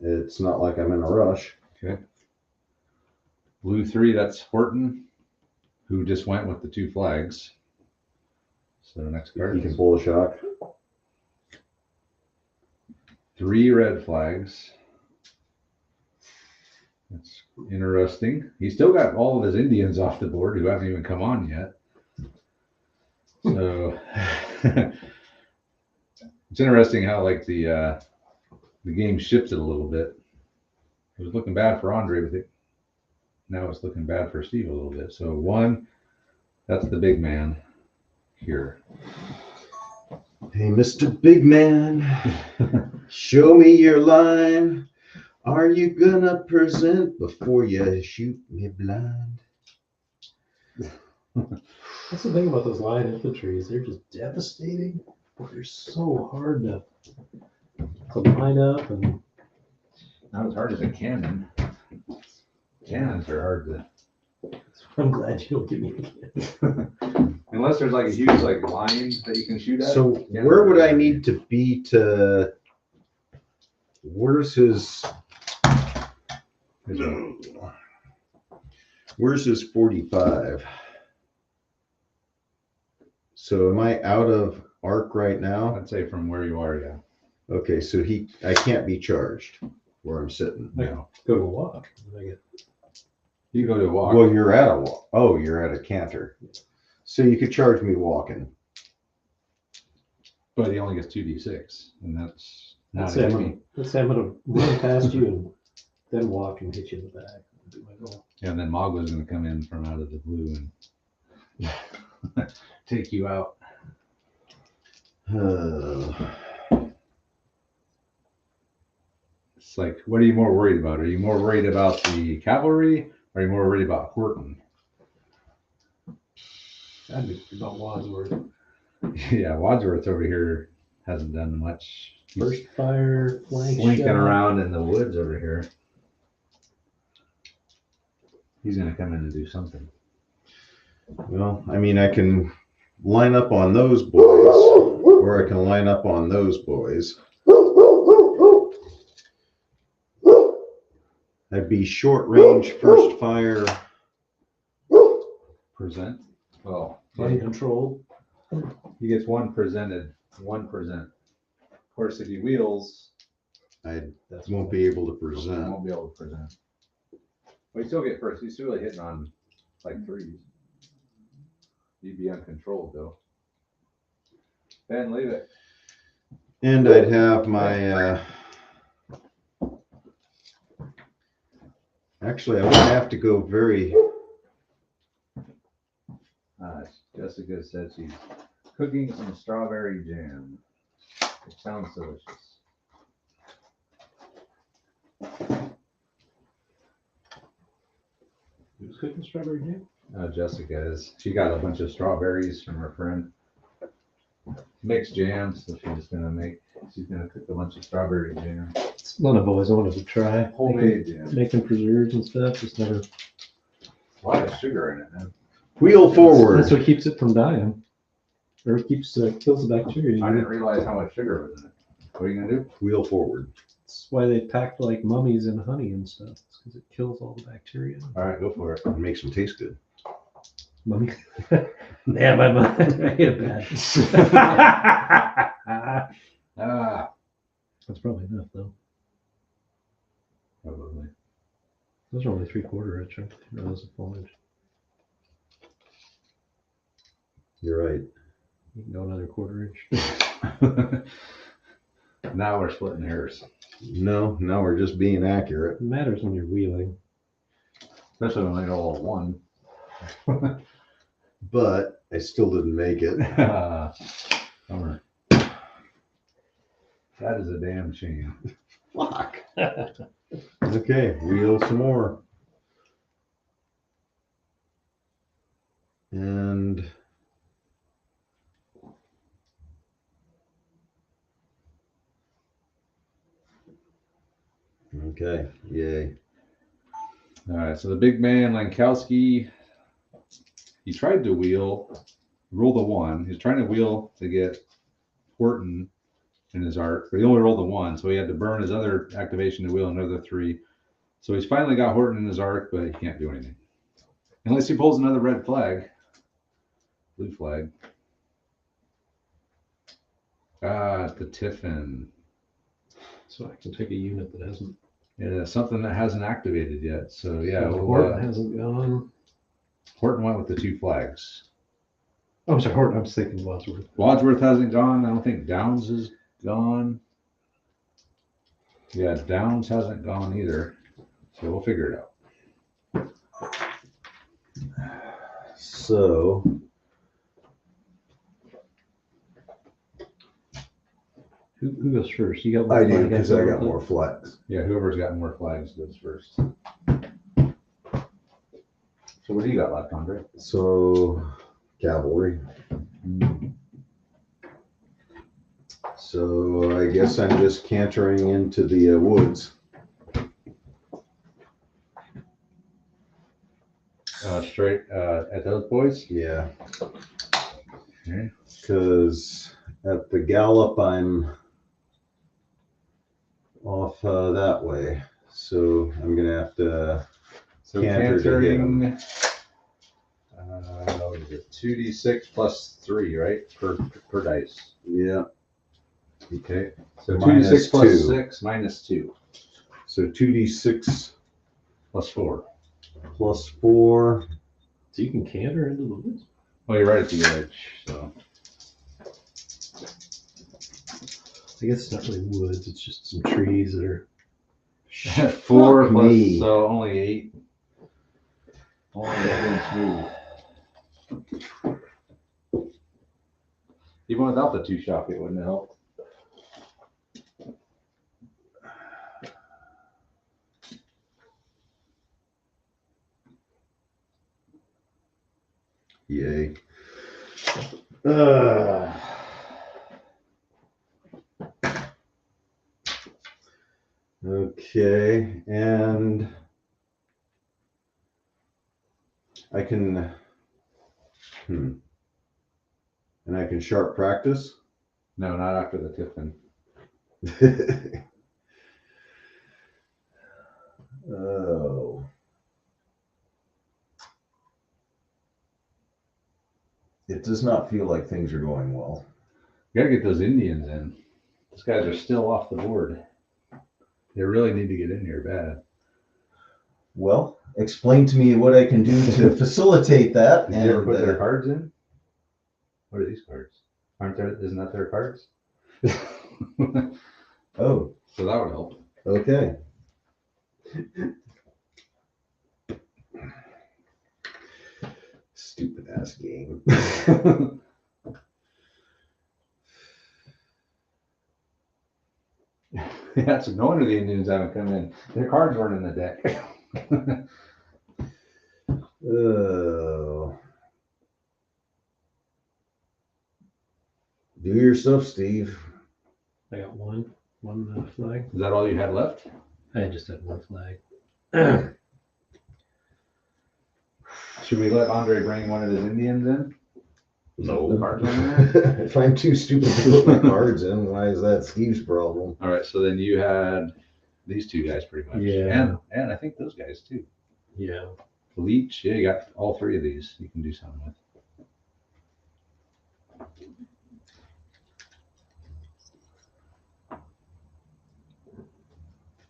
Speaker 2: it's not like I'm in a rush.
Speaker 1: Okay. Blue 3, that's Horton, who just went with the 2 flags. So next card.
Speaker 2: You can pull a shock.
Speaker 1: 3 red flags. That's interesting. He's still got all of his Indians off the board who haven't even come on yet. So it's interesting how like the game shifted a little bit. It was looking bad for Andre with it. Now it's looking bad for Steve a little bit. So 1, that's the big man here.
Speaker 2: Hey, Mr. Big Man, show me your line. Are you gonna present before you shoot me blind?
Speaker 3: That's the thing about those line infantry is they're just devastating. But they're so hard to line up and.
Speaker 1: Not as hard as a cannon. Cannons are hard to.
Speaker 3: I'm glad you don't give me again.
Speaker 1: Unless there's like a huge like line that you can shoot at.
Speaker 2: So where would I need to be to? Where's his
Speaker 1: Is it-
Speaker 2: Where's this 45? So am I out of arc right now?
Speaker 1: I'd say from where you are, yeah.
Speaker 2: Okay, so I can't be charged where I'm sitting.
Speaker 1: No.
Speaker 3: Go to a walk. I get
Speaker 1: You go to a walk.
Speaker 2: Well, you're at a walk. Oh, you're at a canter. So you could charge me walking.
Speaker 1: But he only gets 2d6, and that's not
Speaker 3: let's
Speaker 1: a
Speaker 3: say I'm
Speaker 1: gimme.
Speaker 3: gonna, let's say I'm gonna run past you and then walk and hit you in the back. Do my goal.
Speaker 1: Yeah, and then Mogwai's going to come in from out of the blue and take you out. It's like, what are you more worried about? Are you more worried about the cavalry? Or are you more worried about Horton?
Speaker 3: I'd be about Wadsworth.
Speaker 1: Yeah, Wadsworth over here hasn't done much. He's
Speaker 3: First fire, flank
Speaker 1: slinking
Speaker 3: shot.
Speaker 1: around in the woods over here. He's going to come in and do something.
Speaker 2: Well, I mean, I can line up on those boys, or I can line up on those boys. I'd be short range, first fire.
Speaker 1: Present. Oh,
Speaker 3: Flank control.
Speaker 1: he gets one presented, 1%. Of course, if he wheels,
Speaker 2: I
Speaker 3: That's
Speaker 2: won't be able to
Speaker 1: he
Speaker 2: present.
Speaker 1: won't be able to present. But he still get first. He's still hitting on like 3s. You'd be uncontrolled though. Ben, leave it.
Speaker 2: And I'd have my, actually, I wouldn't have to go very,
Speaker 1: Jessica said she's cooking some strawberry jam. It sounds delicious.
Speaker 3: Who's cooking strawberry jam?
Speaker 1: Jessica is. She got a bunch of strawberries from her friend. Mixed jam, so she's gonna cook a bunch of strawberry jam.
Speaker 3: It's one I've always wanted to try.
Speaker 1: Homemade jam.
Speaker 3: Making preserves and stuff. Just never.
Speaker 1: A lot of sugar in it, man.
Speaker 2: wheel forward.
Speaker 3: That's what keeps it from dying. Or it keeps kills the bacteria.
Speaker 1: I didn't realize how much sugar was in it. What are you gonna do?
Speaker 2: Wheel forward.
Speaker 3: That's why they packed like mummies in honey and stuff. It's because it kills all the bacteria.
Speaker 1: All right, go for it.
Speaker 2: It makes them taste good.
Speaker 3: Mummy. Yeah, my mom. I hate it bad. That's probably enough though.
Speaker 1: Probably.
Speaker 3: Those are only 3/4 inch. Aren't they? Or those are 1 inch.
Speaker 2: You're right.
Speaker 3: You can go another 1/4 inch.
Speaker 1: Now we're splitting hairs.
Speaker 2: No, now we're just being accurate.
Speaker 3: It matters when you're wheeling.
Speaker 1: Especially when they go all one.
Speaker 2: But I still didn't make it.
Speaker 1: Bummer. That is a damn shame.
Speaker 2: Fuck. Okay, wheel some more. And okay, yay.
Speaker 1: All right, so the big man, Lankowski, he tried to wheel, roll the 1. He's trying to wheel to get Horton in his arc, but he only rolled the 1, so he had to burn his other activation to wheel another 3. So he's finally got Horton in his arc, but he can't do anything. Unless he pulls another red flag. Blue flag. The Tiffin.
Speaker 3: So I can take a unit that hasn't.
Speaker 1: Yeah, something that hasn't activated yet. So yeah,
Speaker 3: Horton hasn't gone.
Speaker 1: Horton went with the 2 flags.
Speaker 3: Oh, I'm sorry, Horton. I was thinking Wadsworth.
Speaker 1: Wadsworth hasn't gone. I don't think Downs is gone. Yeah, Downs hasn't gone either. So we'll figure it out.
Speaker 2: So
Speaker 3: Who goes first? You got
Speaker 2: I
Speaker 3: one
Speaker 2: do
Speaker 3: flag,
Speaker 2: because I got
Speaker 3: one
Speaker 2: more flags.
Speaker 1: Yeah, whoever's got more flags goes first. So what do you got left, Andre?
Speaker 2: So cavalry. So I guess I'm just cantering into the woods.
Speaker 1: Straight at those boys?
Speaker 2: Yeah,
Speaker 1: Okay.
Speaker 2: because at the gallop I'm off that way. So I'm gonna have to.
Speaker 1: So
Speaker 2: Canter to hit 'em.
Speaker 1: cantering. What is it? 2d6 plus 3, right? Per dice.
Speaker 2: Yeah.
Speaker 1: Okay. So
Speaker 2: Minus
Speaker 1: 2d6 plus
Speaker 2: 2.
Speaker 1: 6 minus 2
Speaker 2: So 2d6
Speaker 1: plus 4.
Speaker 2: plus 4.
Speaker 3: So you can canter into the woods.
Speaker 1: Well, you're right at the edge, so.
Speaker 3: I guess it's not really woods, it's just some trees that are.
Speaker 1: 4
Speaker 2: Fuck
Speaker 1: plus,
Speaker 2: me.
Speaker 1: so only 8. Only smooth. Even without the 2 shock, it wouldn't help.
Speaker 2: Yay. Okay, and I can, and I can sharp practice.
Speaker 1: No, not after the Tiffin.
Speaker 2: Oh. It does not feel like things are going well.
Speaker 1: You gotta get those Indians in. Those guys are still off the board. They really need to get in here bad.
Speaker 2: Well, explain to me what I can do to facilitate that.
Speaker 1: Did you ever put their cards in? What are these cards? Isn't that their cards?
Speaker 2: Oh,
Speaker 1: So that would help.
Speaker 2: okay. Stupid ass game.
Speaker 1: Yeah, so no wonder the Indians haven't come in. Their cards weren't in the deck.
Speaker 2: Oh. Do your stuff, Steve.
Speaker 3: I got one flag.
Speaker 1: Is that all you had left?
Speaker 3: I just had one flag.
Speaker 1: Should we let Andre bring one of his Indians in?
Speaker 2: No.
Speaker 1: The cards are in there?
Speaker 2: If I'm too stupid to put my cards in, why is that Steve's problem?
Speaker 1: All right, so then you had these 2 guys pretty much.
Speaker 3: Yeah.
Speaker 1: And I think those guys too.
Speaker 3: Yeah.
Speaker 1: Leech, yeah, you got all 3 of these you can do something with.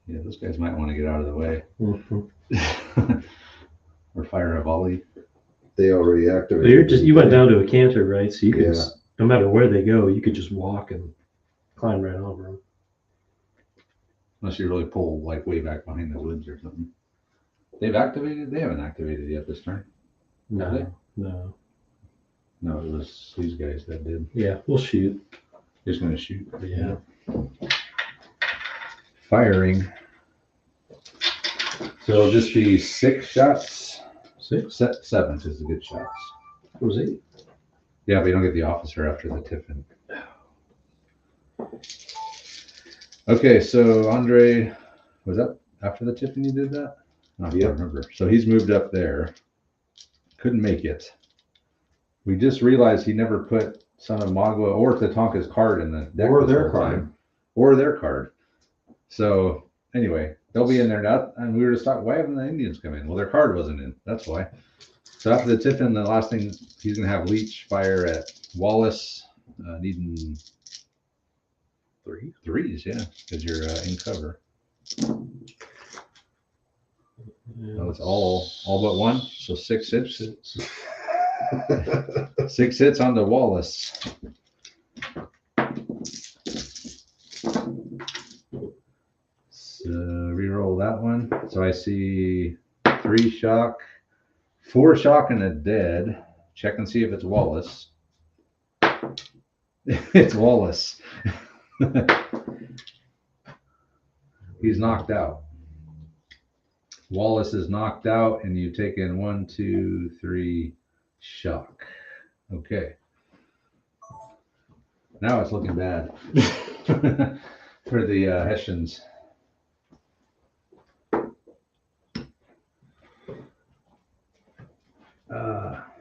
Speaker 1: Yeah, those guys might want to get out of the way.
Speaker 3: Mm-hmm.
Speaker 1: Or fire a volley.
Speaker 2: They already
Speaker 3: But
Speaker 2: activated.
Speaker 3: you went down to a canter, right? So you could,
Speaker 2: Yeah.
Speaker 3: no matter where they go, you could just walk and climb right over them.
Speaker 1: Unless you really pull like way back behind the woods or something. They've activated? They haven't activated yet this turn.
Speaker 3: No,
Speaker 1: Have they?
Speaker 3: no.
Speaker 1: No, it was these guys that did.
Speaker 3: Yeah, we'll shoot.
Speaker 1: Just gonna shoot.
Speaker 3: Yeah.
Speaker 1: Firing. So it'll just be 6 shots.
Speaker 3: 6?
Speaker 1: 7 is the good shots.
Speaker 3: What was 8?
Speaker 1: Yeah, but you don't get the officer after the Tiffin. Okay, so Andre, was that after the Tiffin you did that? I don't remember. So he's moved up there. Couldn't make it. We just realized he never put Son of Magua or Tatanka's card in the deck.
Speaker 2: Or their card.
Speaker 1: Or their card. So anyway, they'll be in there now. And we were just talking, why haven't the Indians come in? Well, their card wasn't in. That's why. So after the Tiffin, the last thing, he's going to have Leech fire at Wallace, needing 3s, yeah, because you're in cover.
Speaker 3: Yeah.
Speaker 1: No, it's all but 1. So 6 hits. 6 hits onto Wallace. So reroll that one. So I see 3 shock, 4 shock, and a dead. Check and see if it's Wallace. It's Wallace. He's knocked out. Wallace is knocked out, and you take in 1, 2, 3 shock. Okay. Now it's looking bad for the Hessians.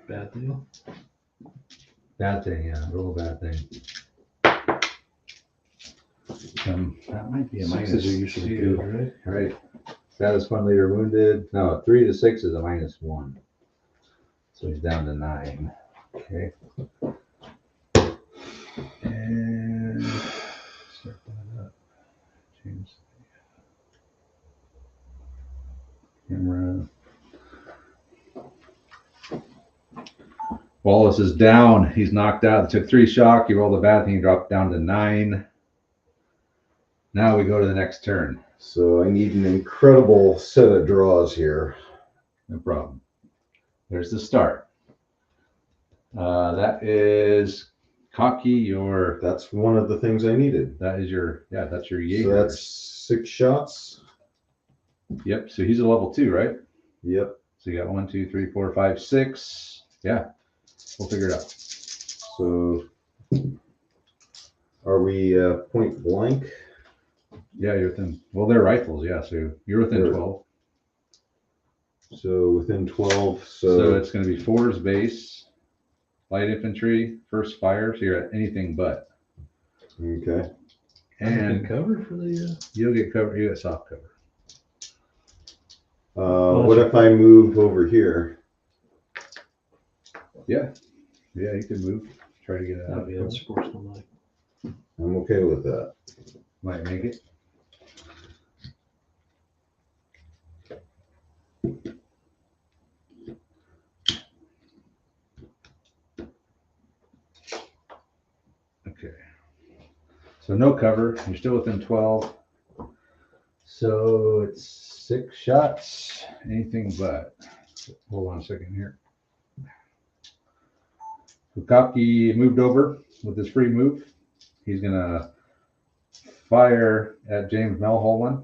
Speaker 3: Bad deal.
Speaker 1: Bad thing, yeah, real bad thing. That might be a minus.
Speaker 3: Sixes are usually
Speaker 1: two.
Speaker 3: good, right?
Speaker 1: Right. Status 1 leader wounded. No, 3 to 6 is a -1. So he's down to 9. Okay. And start that up. Change the camera. Wallace is down. He's knocked out. It took 3 shock. He rolled a bad thing. He dropped down to 9. Now we go to the next turn.
Speaker 2: So I need an incredible set of draws here.
Speaker 1: No problem. There's the start. That is cocky your.
Speaker 2: That's one of the things I needed.
Speaker 1: That is your. Yeah, that's your Jaeger.
Speaker 2: So that's 6 shots.
Speaker 1: Yep. So he's a level 2, right?
Speaker 2: Yep.
Speaker 1: So you got 1, 2, 3, 4, 5, 6. Yeah. We'll figure it out.
Speaker 2: So are we point blank?
Speaker 1: Yeah, you're within. Well, they're rifles. Yeah. So you're within 12.
Speaker 2: So within 12.
Speaker 1: So it's going to be 4's base, light infantry, first fire. So you're at anything but.
Speaker 2: Okay.
Speaker 1: And
Speaker 3: cover for the.
Speaker 1: You'll get cover. You get soft cover.
Speaker 2: What if I move over here?
Speaker 1: Yeah. Yeah, you can move. Try to get it out.
Speaker 3: That'd be unsportsmanlike.
Speaker 2: I'm okay with that.
Speaker 1: Might make it. Okay. So no cover. You're still within 12. So it's 6 shots. Anything but. Hold on a second here. Bukaki moved over with his free move. He's going to fire at James Melholland.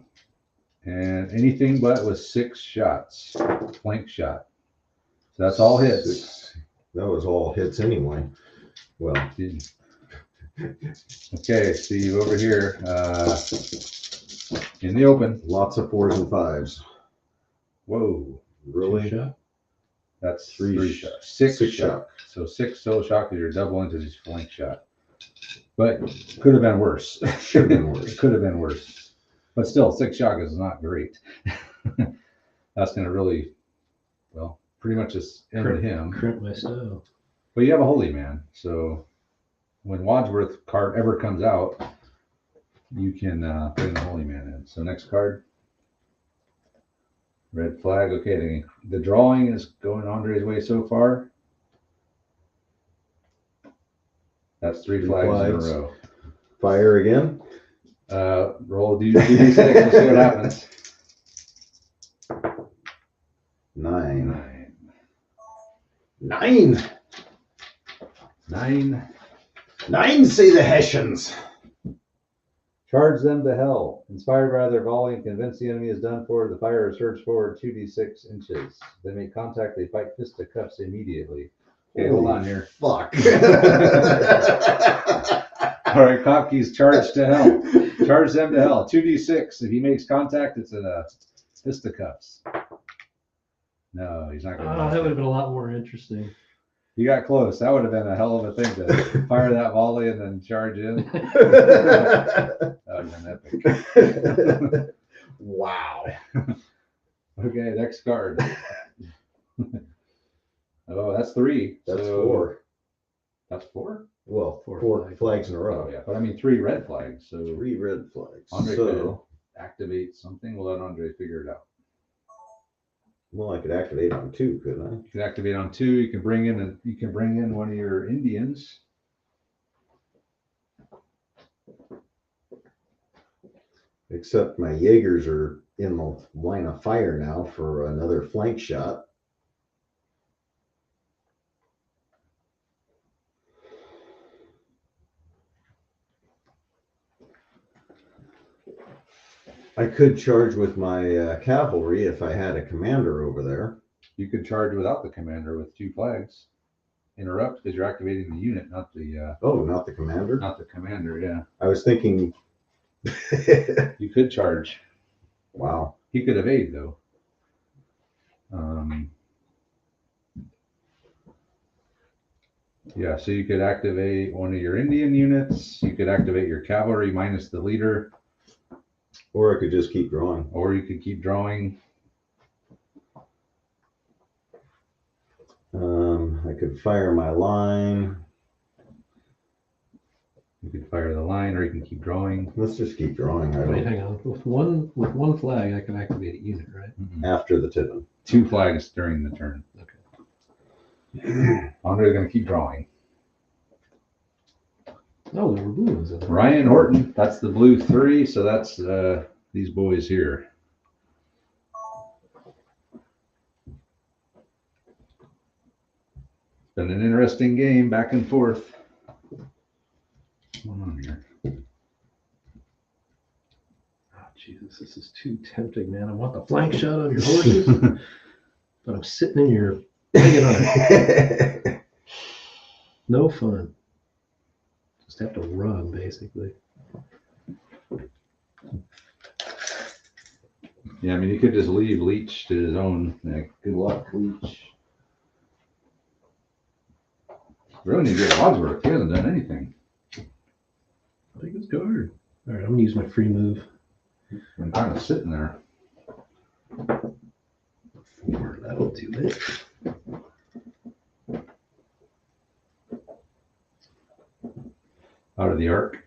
Speaker 1: And anything but was 6 shots. Flank shot. So that's all hits.
Speaker 2: 6. That was all hits anyway. Well.
Speaker 1: Okay, Steve, over here in the open.
Speaker 2: Lots of 4s and 5s.
Speaker 1: Whoa.
Speaker 2: Really?
Speaker 3: Shot.
Speaker 1: That's
Speaker 2: 3
Speaker 1: 3 shots. 6
Speaker 2: 6
Speaker 1: shots.
Speaker 2: shock.
Speaker 1: So 6 solo shock is your double into his flank shot. But could have been worse.
Speaker 2: Should have been worse.
Speaker 1: It could have been worse. But still, 6 shock is not great. That's going to really, well, pretty much just end him.
Speaker 3: Crimp my stove.
Speaker 1: But you have a holy man. So when Wadsworth card ever comes out, you can bring the holy man in. So next card. Red flag. Okay, the drawing is going Andre's way so far. That's 3 flags in a row.
Speaker 2: Fire again.
Speaker 1: Roll D6. We'll see what happens.
Speaker 2: 9.
Speaker 1: 9.
Speaker 2: 9. 9, say the Hessians.
Speaker 1: Charge them to hell. Inspired by their volley and convinced the enemy is done for, the firer surges forward 2d6 inches. They make contact. They fight fisticuffs immediately. Okay, hold on here.
Speaker 2: Fuck.
Speaker 1: All right, Kopke's charged to hell. Charge them to hell. 2d6. If he makes contact, it's a fisticuffs. No, he's not going to.
Speaker 3: That would have been a lot more interesting.
Speaker 1: You got close. That would have been a hell of a thing to fire that volley and then charge in. That would have been epic.
Speaker 2: Wow.
Speaker 1: Okay, next card. Oh, that's 3.
Speaker 2: That's
Speaker 1: So
Speaker 2: 4.
Speaker 1: That's 4?
Speaker 2: Well,
Speaker 3: Four
Speaker 2: 4 flags in a row.
Speaker 1: Oh, yeah. But I mean, 3 red flags. So
Speaker 2: 3 red flags.
Speaker 1: Andre
Speaker 2: So,
Speaker 1: could activate something. We'll let Andre figure it out.
Speaker 2: well, I could activate on 2, couldn't I?
Speaker 1: You can activate on 2. You can bring in one of your Indians.
Speaker 2: Except my Jaegers are in the line of fire now for another flank shot. I could charge with my cavalry if I had a commander over there.
Speaker 1: You could charge without the commander with 2 flags. Interrupt because you're activating the unit, not the
Speaker 2: Oh, not the commander?
Speaker 1: not the commander. Yeah,
Speaker 2: I was thinking,
Speaker 1: you could charge.
Speaker 2: wow.
Speaker 1: He could evade though. Yeah, so you could activate one of your Indian units. You could activate your cavalry minus the leader.
Speaker 2: Or I could just keep drawing.
Speaker 1: Or you could keep drawing.
Speaker 2: I could fire my line.
Speaker 1: You could fire the line, or you can keep drawing.
Speaker 2: Let's just keep drawing.
Speaker 3: Wait, hang on. With one flag, I can activate a unit, right?
Speaker 2: After the tipping.
Speaker 1: 2 flags during the turn.
Speaker 3: Okay.
Speaker 1: Andre's going to keep drawing.
Speaker 3: Oh, there were blue ones in there.
Speaker 1: Ryan Horton, that's the blue 3, so that's these boys here. It's been an interesting game, back and forth. What's going on here?
Speaker 3: Oh, Jesus, this is too tempting, man. I want the flank shot on your horses, but I'm sitting in your hanging on it. No fun. Just have to run, basically.
Speaker 1: Yeah, I mean, you could just leave Leech to his own. Like, good luck, Leech. Really need to get Wadsworth. He hasn't done anything.
Speaker 3: I think it's guard. All right, I'm gonna use my free move.
Speaker 1: Been kind of sitting there.
Speaker 3: 4, that'll do it.
Speaker 1: Out of the arc.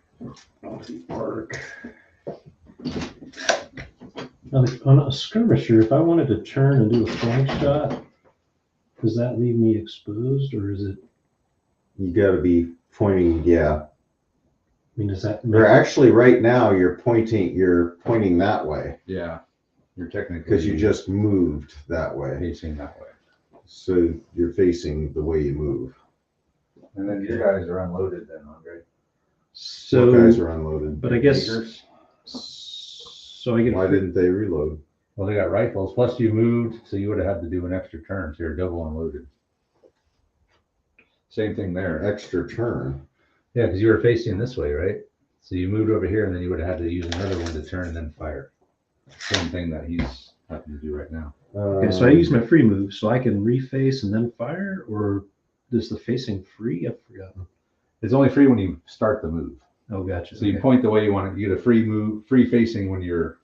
Speaker 3: Off the arc. Now, on a skirmisher, if I wanted to turn and do a flank shot, does that leave me exposed, or is it?
Speaker 2: You got to be pointing, yeah.
Speaker 3: I mean, does that?
Speaker 2: Or actually, right now you're pointing that way
Speaker 1: Yeah. You're technically.
Speaker 2: because you just moved that way.
Speaker 1: facing that way.
Speaker 2: So you're facing the way you move.
Speaker 1: And then your guys are unloaded then, Andre.
Speaker 3: So,
Speaker 2: What guys are unloaded?
Speaker 3: but I guess.
Speaker 1: Tigers.
Speaker 3: So I get.
Speaker 2: Why didn't they reload?
Speaker 1: Well, they got rifles. Plus, you moved, so you would have had to do an extra turn. So you're double unloaded. Same thing there.
Speaker 2: Extra turn.
Speaker 1: Yeah, because you were facing this way, right? So you moved over here, and then you would have had to use another one to turn and then fire. Same thing that he's having to do right now.
Speaker 3: Okay, so I use my free move, so I can reface and then fire, or does the facing free? I've forgotten.
Speaker 1: It's only free when you start the move.
Speaker 3: Oh, gotcha.
Speaker 1: So you point the way you want it. You get a free move, free facing when you're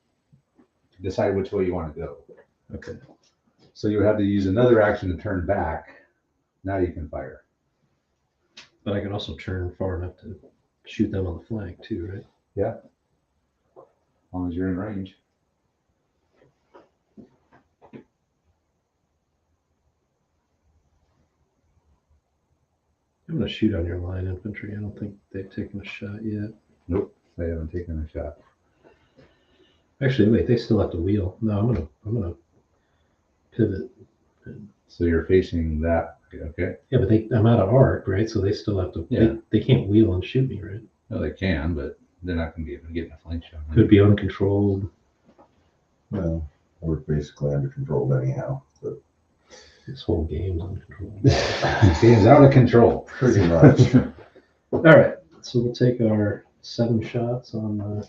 Speaker 1: decide which way you want to go.
Speaker 3: Okay.
Speaker 1: So you would have to use another action to turn back. Now you can fire.
Speaker 3: But I can also turn far enough to shoot them on the flank too, right?
Speaker 1: Yeah. As long as you're in range.
Speaker 3: I'm gonna shoot on your line infantry. I don't think they've taken a shot yet.
Speaker 1: Nope, they haven't taken a shot.
Speaker 3: Actually, wait, they still have to wheel. No, I'm gonna pivot.
Speaker 1: So you're facing that. Okay.
Speaker 3: Yeah, but I'm out of arc, right? So they still have to.
Speaker 1: Yeah.
Speaker 3: They can't wheel and shoot me, right?
Speaker 1: No, they can, but they're not going to be able to get in a flank shot.
Speaker 3: Could be uncontrolled.
Speaker 2: Well, we're basically under control anyhow. But
Speaker 3: This whole game's uncontrolled.
Speaker 1: This game's out of control.
Speaker 2: pretty much.
Speaker 3: All right, so we'll take our 7 shots on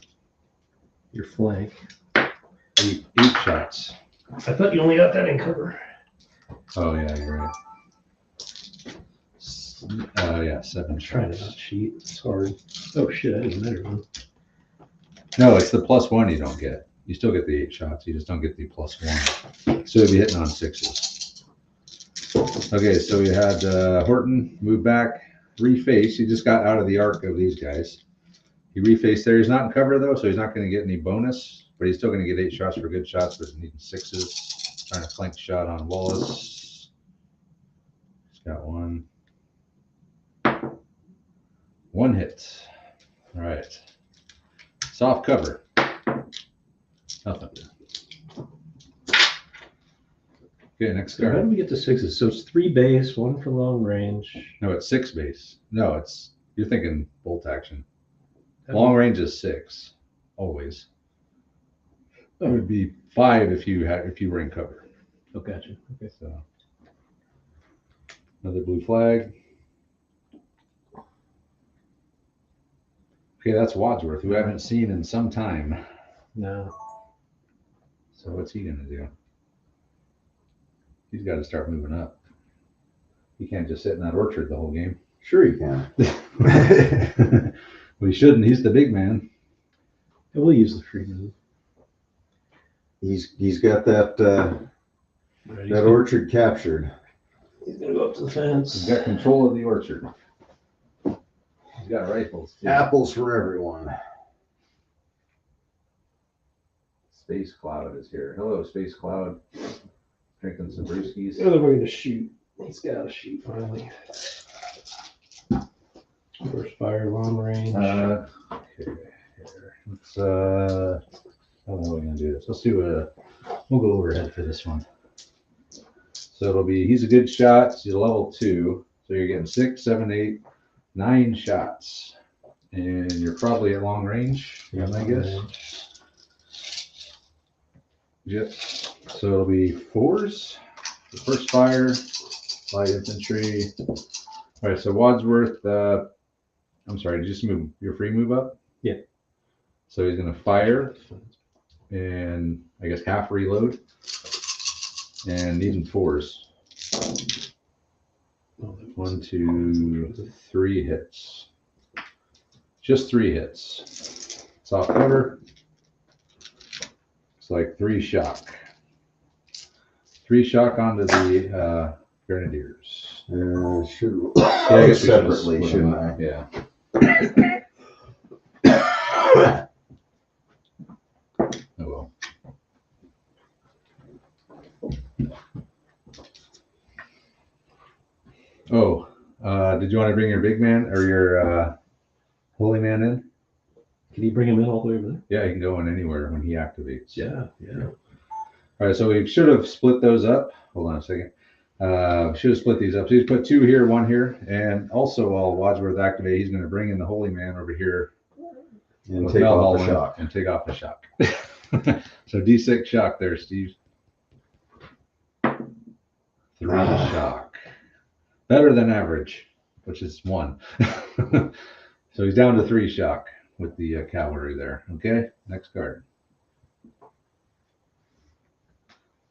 Speaker 3: your flank.
Speaker 1: 8 shots.
Speaker 3: I thought you only got that in cover.
Speaker 1: Oh yeah, you're right. Yeah, 7
Speaker 3: I'm trying to
Speaker 1: shots.
Speaker 3: not cheat. It's hard. Oh shit, I didn't measure one.
Speaker 1: No, it's the +1 you don't get. You still get the 8 shots. You just don't get the +1. So you'll be hitting on 6s. Okay, so we had Horton move back, reface. He just got out of the arc of these guys. He refaced there. He's not in cover though, so he's not going to get any bonus, but he's still going to get 8 shots for good shots, but needing 6s. Trying to flank shot on Wallace. He's got 1. 1 hit. All right. Soft cover. Nothing. Okay, next
Speaker 3: So how
Speaker 1: card.
Speaker 3: do we get to 6s? So it's 3 base, 1 for long range.
Speaker 1: No, it's 6 base. No, you're thinking bolt action. Long range is 6, always. That would be 5 if you were in cover.
Speaker 3: Oh, gotcha. Okay.
Speaker 1: So another blue flag. Okay, that's Wadsworth, who I haven't seen in some time.
Speaker 3: No.
Speaker 1: So what's he gonna do? He's got to start moving up. He can't just sit in that orchard the whole game.
Speaker 2: Sure you can.
Speaker 1: We shouldn't. He's the big man.
Speaker 3: And we'll use the free move.
Speaker 2: He's got that orchard captured.
Speaker 3: He's gonna go up to the fence.
Speaker 1: He's got control of the orchard. He's got rifles too.
Speaker 2: Apples for everyone.
Speaker 1: Space Cloud is here. Hello, Space Cloud. Drinking some brewskis.
Speaker 3: The other way to shoot. He's got to shoot finally. First fire, long range.
Speaker 1: Okay. Here. Let's I don't know how we're gonna do this. Let's do we'll go overhead for this one. So it'll be, he's a good shot. He's a level 2. So you're getting 6, 7, 8, 9 shots. And you're probably at long range, I guess. Yep. So it'll be 4s. The first fire, light infantry. All right, so Wadsworth, I'm sorry, just move your free move up?
Speaker 3: Yeah.
Speaker 1: So he's gonna fire and I guess half reload and even 4s. 1, 2, 3 hits. Just 3 hits. Soft cover. It's like 3 shock. 3 shock onto the Grenadiers.
Speaker 2: Shoot.
Speaker 1: Yeah, I guess we should've
Speaker 2: separately,
Speaker 1: split
Speaker 2: shouldn't
Speaker 1: them
Speaker 2: I?
Speaker 1: up. Yeah. Oh well. Oh, did you want to bring your big man or your holy man in?
Speaker 3: Can you bring him in all the way over there?
Speaker 1: Yeah, he can go in anywhere when he activates.
Speaker 3: Yeah.
Speaker 1: All right, so we should have split those up. Hold on a second. Should have split these up. So he's put 2 here, 1 here, and also while Wadsworth activate, he's going to bring in the holy man over here
Speaker 2: And
Speaker 1: with
Speaker 2: take off
Speaker 1: Mulholland
Speaker 2: the shock.
Speaker 1: and take off the shock. So D6 shock there, Steve. 3 shock. Better than average, which is 1. So he's down to 3 shock with the cavalry there. Okay, next card.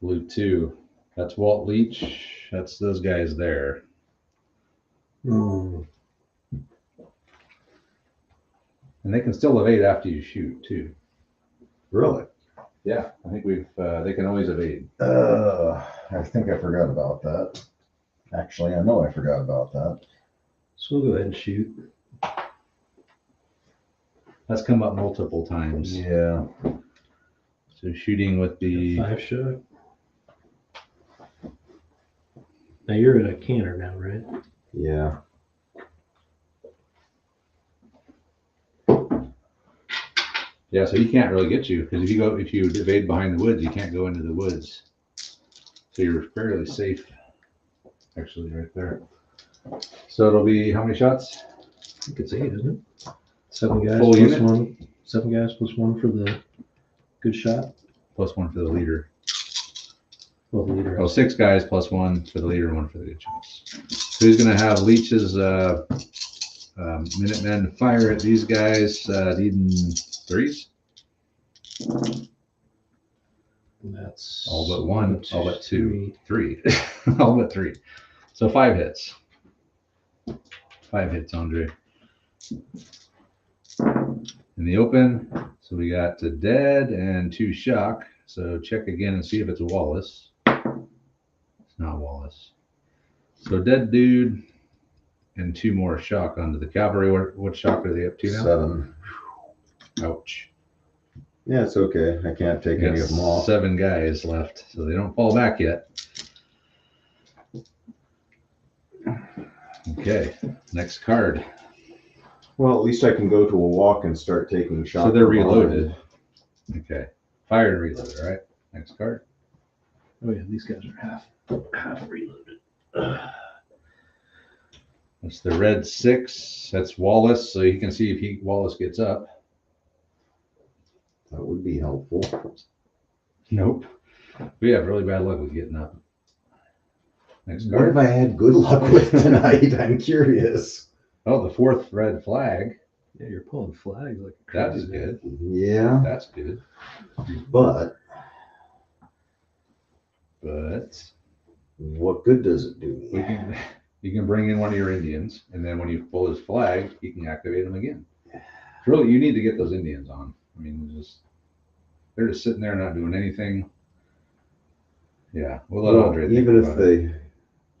Speaker 1: Blue 2. That's Walt Leach. That's those guys there.
Speaker 3: Mm.
Speaker 1: And they can still evade after you shoot too.
Speaker 2: Really?
Speaker 1: Yeah, I think they can always evade.
Speaker 2: I think I forgot about that. Actually, I know I forgot about that.
Speaker 3: So we'll go ahead and shoot.
Speaker 1: That's come up multiple times.
Speaker 2: Yeah.
Speaker 1: So shooting with the
Speaker 3: 5 shot. Now you're at a canter now, right?
Speaker 2: Yeah.
Speaker 1: yeah, so he can't really get you because if you evade behind the woods, you can't go into the woods. So you're fairly safe, actually, right there. So it'll be how many shots?
Speaker 3: I think it's 8, isn't it? 7 guys
Speaker 1: Full
Speaker 3: plus
Speaker 1: unit?
Speaker 3: 1. 7 guys plus 1 for the good shot.
Speaker 1: Plus 1 for the leader.
Speaker 3: Well, the leader.
Speaker 1: Oh, 6 guys plus 1 for the leader and 1 for the good shots. So he's going to have Leech's Minutemen fire at these guys, needing 3s.
Speaker 3: And that's
Speaker 1: All but 1, all but 2, 3. All but 3. So 5 hits. 5 hits, Andre. In the open, so we got the dead and 2 shock. So check again and see if it's Wallace. It's not Wallace. So dead dude and 2 more shock onto the cavalry. What shock are they up to now?
Speaker 2: 7.
Speaker 1: Ouch.
Speaker 2: Yeah, it's okay. I can't take any of them all.
Speaker 1: 7 guys left, so they don't fall back yet. Okay, next card.
Speaker 2: Well, at least I can go to a walk and start taking shots.
Speaker 1: So they're reloaded. Okay, fire and reload. All right, next card.
Speaker 3: Oh yeah, these guys are half reloaded.
Speaker 1: That's the red 6. That's Wallace, so you can see if Wallace gets up.
Speaker 2: That would be helpful.
Speaker 1: Nope. We have really bad luck with getting up. Next
Speaker 2: What
Speaker 1: card.
Speaker 2: have I had good luck with tonight? I'm curious.
Speaker 1: Oh, the 4th red flag.
Speaker 3: Yeah, you're pulling flags like a
Speaker 1: That
Speaker 3: crazy
Speaker 1: is
Speaker 3: man.
Speaker 1: good.
Speaker 2: Yeah,
Speaker 1: That's good.
Speaker 2: but
Speaker 1: But
Speaker 2: what good does it do
Speaker 1: we
Speaker 2: me?
Speaker 1: can, you can bring in one of your Indians, and then when you pull his flag, you can activate him again. Really, you need to get those Indians on. I mean, they're just sitting there not doing anything. Yeah, we'll let
Speaker 2: Well,
Speaker 1: Andre think
Speaker 2: even if
Speaker 1: about it.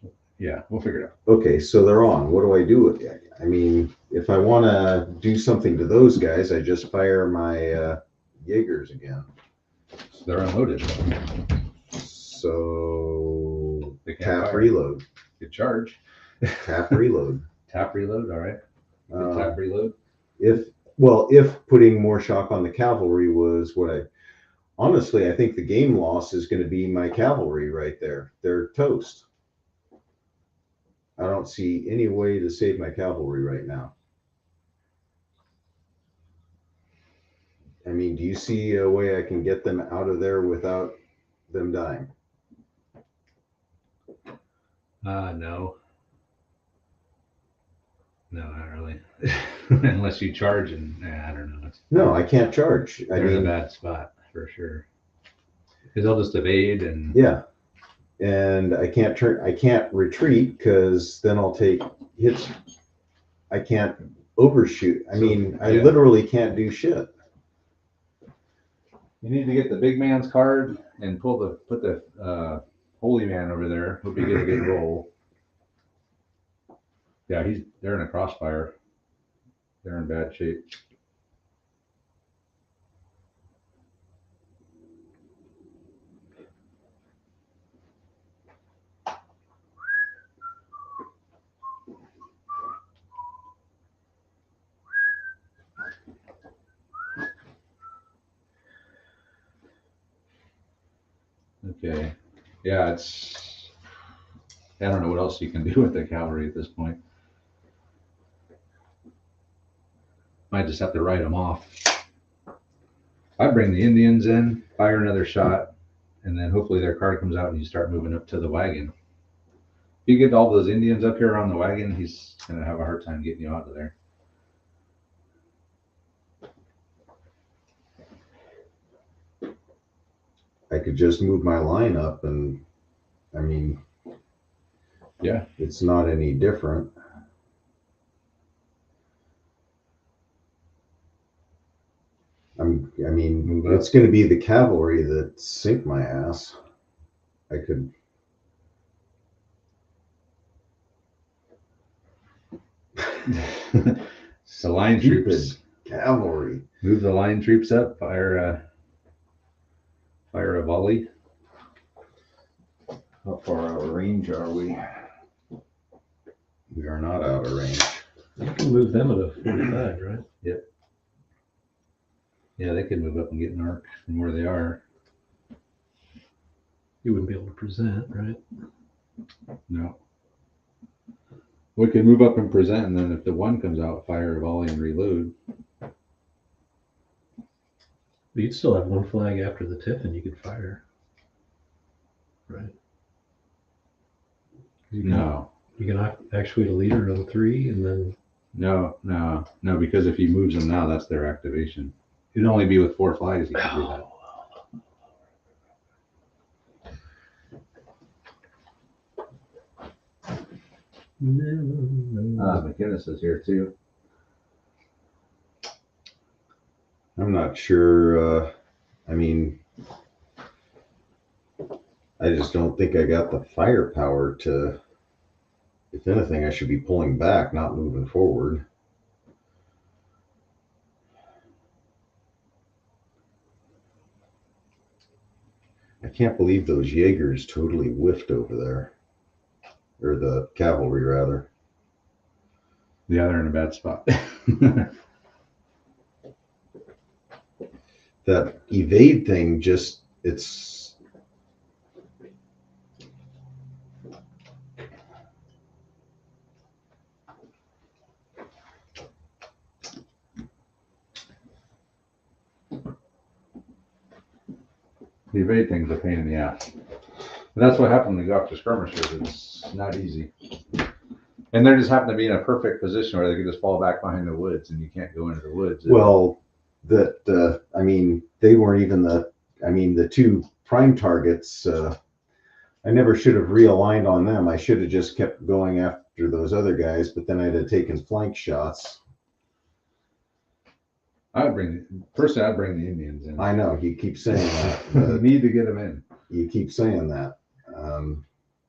Speaker 2: they,
Speaker 1: Yeah, we'll figure it out.
Speaker 2: okay, so they're on. What do I do with it? I mean, if I want to do something to those guys, I just fire my Jaegers again.
Speaker 1: So they're unloaded.
Speaker 2: So
Speaker 1: They can't
Speaker 2: tap
Speaker 1: fire.
Speaker 2: reload.
Speaker 1: Good charge.
Speaker 2: Tap reload.
Speaker 1: Tap reload. All right. Good tap reload.
Speaker 2: If putting more shock on the cavalry was what I honestly, I think the game loss is going to be my cavalry right there. They're toast. I don't see any way to save my cavalry right now. I mean, do you see a way I can get them out of there without them dying?
Speaker 1: No. No, not really. Unless you charge and I don't know.
Speaker 2: No, I can't charge. I
Speaker 1: They're in a
Speaker 2: mean,
Speaker 1: bad spot for sure. Because they'll just evade and
Speaker 2: yeah. And I can't retreat because then I'll take hits. I can't overshoot. I mean, I literally can't do shit.
Speaker 1: you need to get the big man's card and put the holy man over there. Hope you get a good roll. Yeah, they're in a crossfire. They're in bad shape. Okay. Yeah, I don't know what else you can do with the cavalry at this point. Might just have to write them off. I'd bring the Indians in, fire another shot, and then hopefully their card comes out and you start moving up to the wagon. If you get all those Indians up here on the wagon, he's going to have a hard time getting you out of there.
Speaker 2: I could just move my line up and, I mean,
Speaker 1: yeah,
Speaker 2: it's not any different. I mean, it's going to be the cavalry that sink my ass. I could.
Speaker 1: So line troops.
Speaker 2: Cavalry.
Speaker 1: Move the line troops up. Fire a volley.
Speaker 2: How far out of range are we? We are not out of range.
Speaker 3: You can move them at a 45, right?
Speaker 1: Yep. Yeah, they could move up and get an arc from where they are.
Speaker 3: You wouldn't be able to present, right?
Speaker 1: No. We could move up and present, and then if the one comes out, fire a volley and reload.
Speaker 3: But you'd still have one flag after the tiffin you could fire. Right?
Speaker 1: No.
Speaker 3: You can actuate a leader on 3 and then.
Speaker 1: No, because if he moves them now, that's their activation. It'd only be with 4 flags you can do that. McInnes is here too.
Speaker 2: I'm not sure. I mean, I just don't think I got the firepower to. If anything, I should be pulling back, not moving forward. I can't believe those Jaegers totally whiffed over there. Or the cavalry, rather.
Speaker 1: Yeah, they're in a bad spot.
Speaker 2: That evade thing just, it's.
Speaker 1: The evade thing's a pain in the ass. And that's what happened when they go after skirmishers. It's not easy. And they just happen to be in a perfect position where they can just fall back behind the woods and you can't go into the woods.
Speaker 2: Well, I mean, they weren't even the 2 prime targets. I never should have realigned on them. I should have just kept going after those other guys, but then I'd have taken flank shots.
Speaker 1: I'd bring the Indians in.
Speaker 2: I know, you keep saying that,
Speaker 1: You
Speaker 2: but
Speaker 1: need to get them in.
Speaker 2: you keep saying that.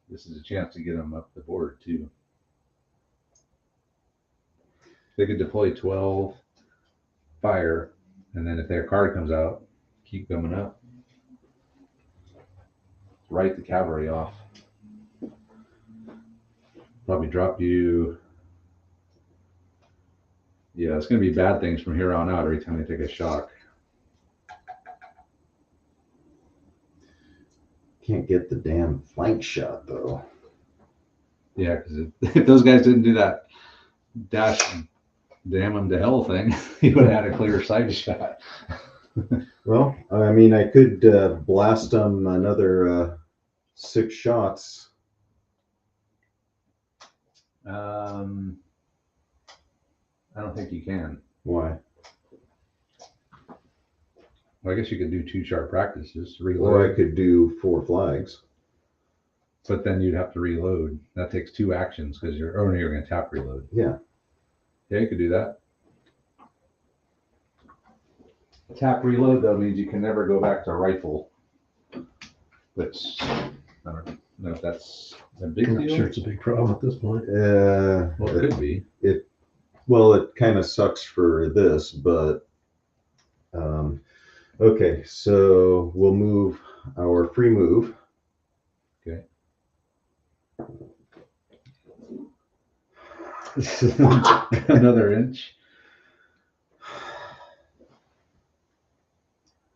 Speaker 1: This is a chance to get them up the board too. They could deploy 12, fire, and then if their card comes out, keep coming up. Write the cavalry off. Probably drop you. Yeah, it's going to be bad things from here on out every time they take a shock.
Speaker 2: Can't get the damn flank shot though.
Speaker 1: Yeah, because if those guys didn't do that dash damn them to hell thing, he would have had a clear side shot.
Speaker 2: Well, I mean, I could blast them another 6 shots.
Speaker 1: I don't think you can.
Speaker 2: Why?
Speaker 1: Well, I guess you could do 2 sharp practices,
Speaker 2: Or I
Speaker 1: reload,
Speaker 2: could do 4 flags.
Speaker 1: but then you'd have to reload. That takes 2 actions because you're going to tap reload.
Speaker 2: Yeah.
Speaker 1: Yeah, you could do that. Tap reload though means you can never go back to rifle, which I don't know if that's a big
Speaker 3: I'm not
Speaker 1: deal.
Speaker 3: sure it's a big problem at this point.
Speaker 1: Well, it could be.
Speaker 2: Well, it kind of sucks for this, but okay, so we'll move our free move.
Speaker 1: Okay. Another inch.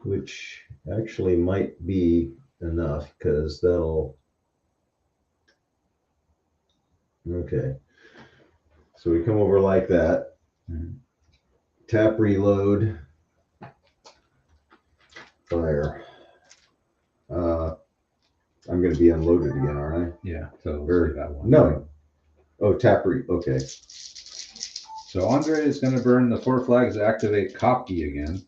Speaker 2: Which actually might be enough because that'll. Okay. So we come over like that.
Speaker 1: Mhm.
Speaker 2: Tap reload. Fire. I'm going to be unloaded again, aren't I?
Speaker 1: Yeah, so we'll
Speaker 2: Or-
Speaker 1: see that one.
Speaker 2: No. Oh, tap okay.
Speaker 1: So Andre is going to burn the 4 flags to activate Kopke again.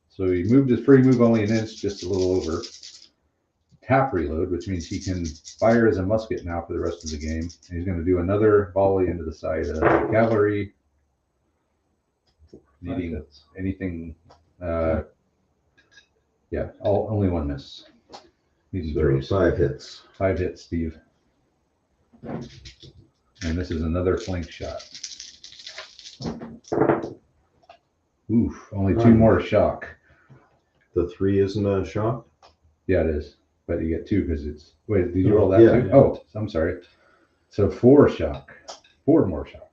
Speaker 1: So he moved his free move only an inch, just a little over. Tap reload, which means he can fire as a musket now for the rest of the game. And he's going to do another volley into the side of the cavalry. Needing anything. Yeah, only 1 miss. Needing
Speaker 2: So
Speaker 1: threes.
Speaker 2: 5 hits.
Speaker 1: 5 hits, Steve. And this is another flank shot. Oof, only 2 more shock.
Speaker 2: The 3 isn't a shock?
Speaker 1: Yeah, it is. But you get 2 because it's. Wait, did you roll that
Speaker 2: Yeah.
Speaker 1: too? Oh, I'm sorry. So 4 shock. 4 more shock.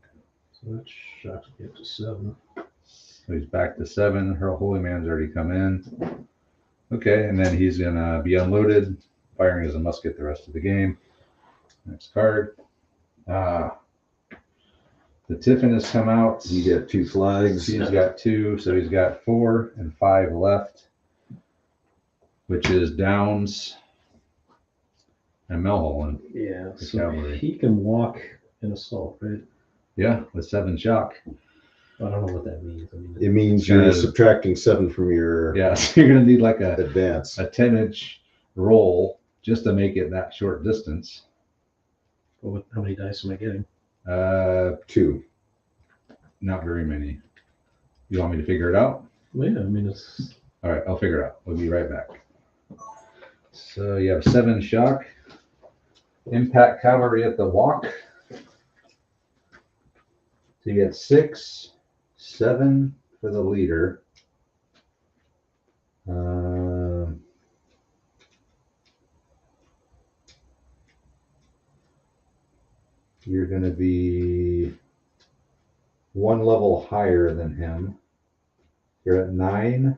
Speaker 3: So that shocks me up to 7.
Speaker 1: So he's back to 7. Her holy man's already come in. Okay, and then he's gonna be unloaded, firing as a musket the rest of the game. Next card. The Tiffin has come out.
Speaker 2: You get 2 flags.
Speaker 1: He's got 2, so he's got 4 and 5 left, which is Downs and Melholland.
Speaker 3: Yeah,
Speaker 1: The
Speaker 3: so
Speaker 1: cavalry.
Speaker 3: he can walk in assault, right?
Speaker 1: Yeah, with 7 shock.
Speaker 3: I don't know what that means. I mean,
Speaker 2: It means
Speaker 1: It's
Speaker 2: you're
Speaker 1: gonna-
Speaker 2: subtracting 7 from your
Speaker 1: Yeah, so you're gonna need like a
Speaker 2: advance.
Speaker 1: 10-inch roll just to make it that short distance.
Speaker 3: how many dice am I getting?
Speaker 2: 2.
Speaker 1: Not very many. You want me to figure it out?
Speaker 3: Well, yeah, I mean, it's
Speaker 1: All right, I'll figure it out. We'll be right back. So you have 7 shock. Impact cavalry at the walk. So you get 6, 7 for the leader. You're going to be 1 level higher than him. You're at 9